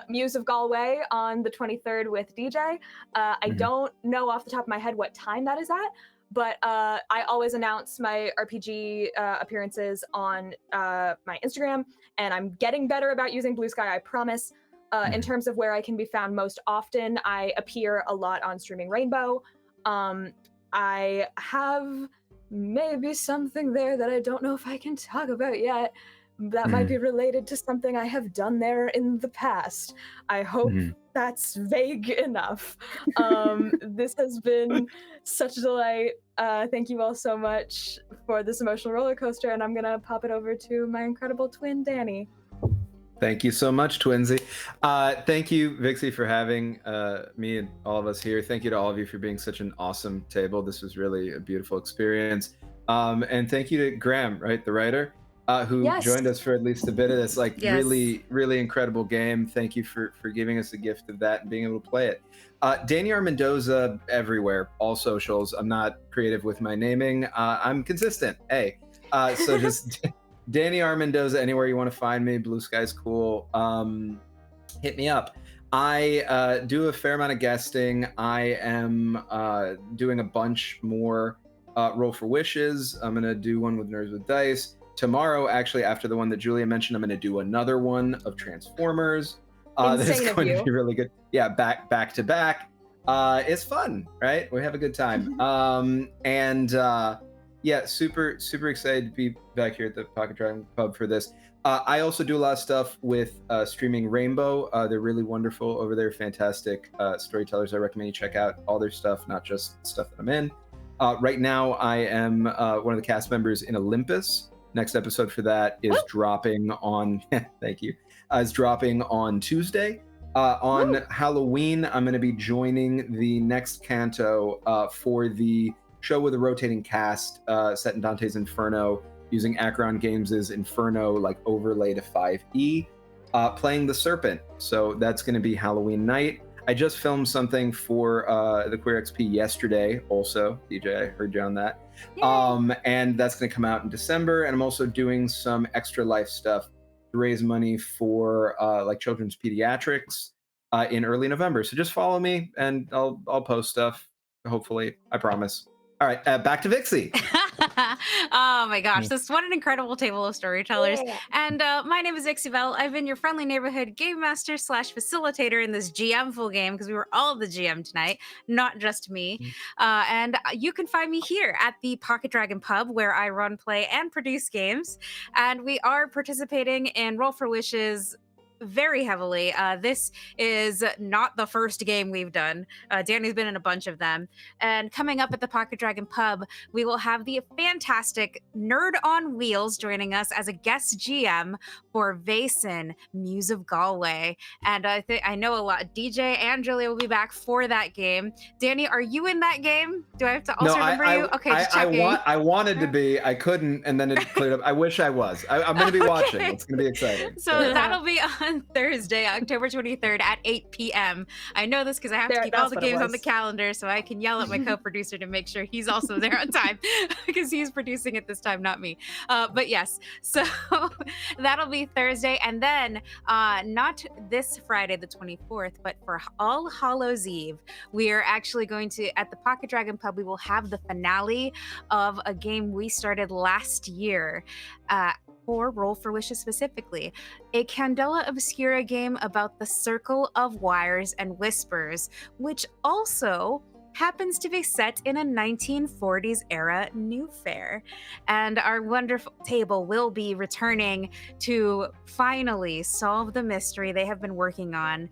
Muse of Galway on the 23rd with DJ. I don't know off the top of my head what time that is at, but I always announce my RPG appearances on my Instagram, and I'm getting better about using Blue Sky, I promise. In terms of where I can be found most often, I appear a lot on Streaming Rainbow. I have maybe something there that I don't know if I can talk about yet. That might be related to something I have done there in the past. I hope that's vague enough. This has been such a delight. Thank you all so much for this emotional roller coaster, and I'm gonna pop it over to my incredible twin, Danny. Thank you so much, Twinsy. Thank you, Vixie, for having me and all of us here. Thank you to all of you for being such an awesome table. This was really a beautiful experience. And thank you to Graham, right, the writer, who joined us for at least a bit of this really, really incredible game. Thank you for giving us the gift of that and being able to play it. Danny R. Mendoza everywhere, all socials. I'm not creative with my naming. I'm consistent. Hey, so just... Danny R. Mendoza, anywhere you want to find me. Blue Sky's cool. Hit me up. I do a fair amount of guesting. I am doing a bunch more Roll for Wishes. I'm going to do one with Nerds with Dice. tomorrow, actually, after the one that Julia mentioned, I'm going to do another one of Transformers. That's Insane of going to you. be really good. Yeah, back to back. It's fun, right? We have a good time. Yeah, super excited to be back here at the Pocket Dragon Pub for this. I also do a lot of stuff with Streaming Rainbow. They're really wonderful over there, fantastic storytellers. I recommend you check out all their stuff, not just stuff that I'm in. Right now, I am one of the cast members in Olympus. Next episode for that is dropping on. Thank you. Is dropping on Tuesday. On Halloween, I'm going to be joining the next canto for the show with a rotating cast set in Dante's Inferno, using Acheron Games' Inferno like overlay to 5e, playing the Serpent. So that's going to be Halloween night. I just filmed something for the Queer XP yesterday also. DJ, I heard you on that. And that's going to come out in December. And I'm also doing some Extra Life stuff to raise money for like children's pediatrics in early November. So just follow me and I'll post stuff, hopefully. I promise. All right, back to Vixie. Oh my gosh, this what an incredible table of storytellers. Yeah. And my name is Vixie Belle. I've been your friendly neighborhood game master / facilitator in this GM full game, because we were all the GM tonight, not just me. And you can find me here at the Pocket Dragon Pub, where I run, play, and produce games. And we are participating in Roll for Wishes very heavily. This is not the first game we've done. Danny's been in a bunch of them. And coming up at the Pocket Dragon Pub, we will have the fantastic Nerd on Wheels joining us as a guest GM for Vason, Muse of Galway. And I know a lot. DJ and Julia will be back for that game. Danny, are you in that game? Do I have to also remember you? Okay, just checking. I wanted to be. I couldn't, and then it cleared up. I wish I was. I'm going to be watching. It's going to be exciting. So that'll be on Thursday, October 23rd at 8 p.m. I know this because I have to keep all the games on the calendar, so I can yell at my co-producer to make sure he's also there on time, because he's producing it this time, not me. But yes, so that'll be Thursday. And then not this Friday, the 24th, but for All Hallows Eve, we are actually going to, at the Pocket Dragon Pub, we will have the finale of a game we started last year. For Roll for Wishes specifically, a Candela Obscura game about the Circle of Wires and Whispers, which also happens to be set in a 1940s era new fair. And our wonderful table will be returning to finally solve the mystery they have been working on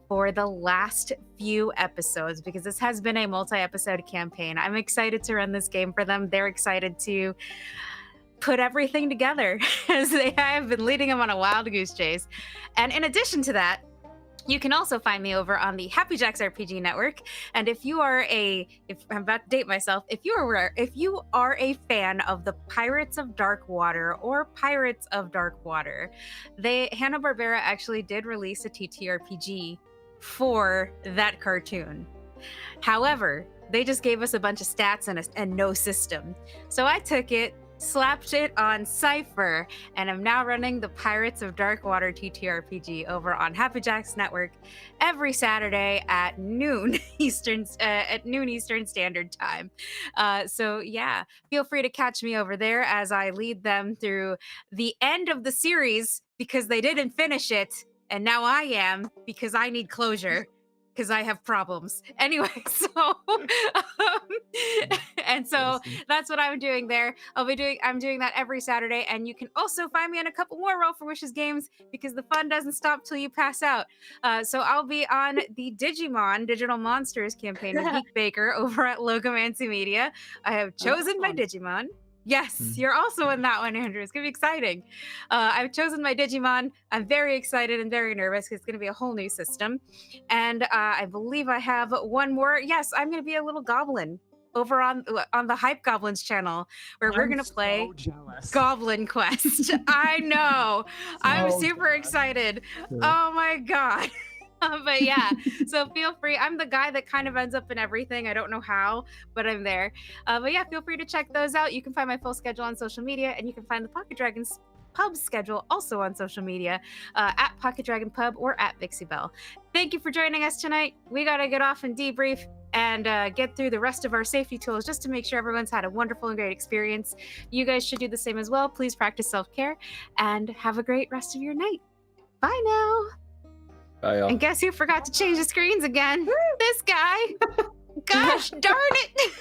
for the last few episodes, because this has been a multi-episode campaign. I'm excited to run this game for them. They're excited to put everything together, as they have been leading them on a wild goose chase. And in addition to that, you can also find me over on the Happy Jacks RPG Network. And if I'm about to date myself, if you are a fan of the Pirates of Dark Water or Pirates of Dark Water, Hanna-Barbera actually did release a TTRPG for that cartoon. However, they just gave us a bunch of stats and no system. So I took it, slapped it on Cypher, and I'm now running the Pirates of Dark Water TTRPG over on Happy Jacks Network every Saturday at noon Eastern Standard Time. So yeah, feel free to catch me over there as I lead them through the end of the series, because they didn't finish it, and now I am, because I need closure, because I have problems. Anyway, so that's what I'm doing there. I'm doing that every Saturday, and you can also find me on a couple more Roll for Wishes games, because the fun doesn't stop till you pass out. So I'll be on the Digimon Digital Monsters campaign with Geek Baker over at Logomancy Media. I have chosen my Digimon. Yes, you're also in that one, Andrew. It's going to be exciting. I've chosen my Digimon. I'm very excited and very nervous, because it's going to be a whole new system. And I believe I have one more. Yes, I'm going to be a little goblin over on the Hype Goblins channel, where we're going to play Goblin Quest. I know. I'm super excited. Oh my God. But yeah, so feel free. I'm the guy that kind of ends up in everything. I don't know how, but I'm there. But yeah, feel free to check those out. You can find my full schedule on social media, and you can find the Pocket Dragons Pub schedule also on social media at Pocket Dragon Pub or at Vixie Belle. Thank you for joining us tonight. We got to get off and debrief, and get through the rest of our safety tools just to make sure everyone's had a wonderful and great experience. You guys should do the same as well. Please practice self-care and have a great rest of your night. Bye now. Bye, y'all. And guess who forgot to change the screens again? This guy. Gosh darn it.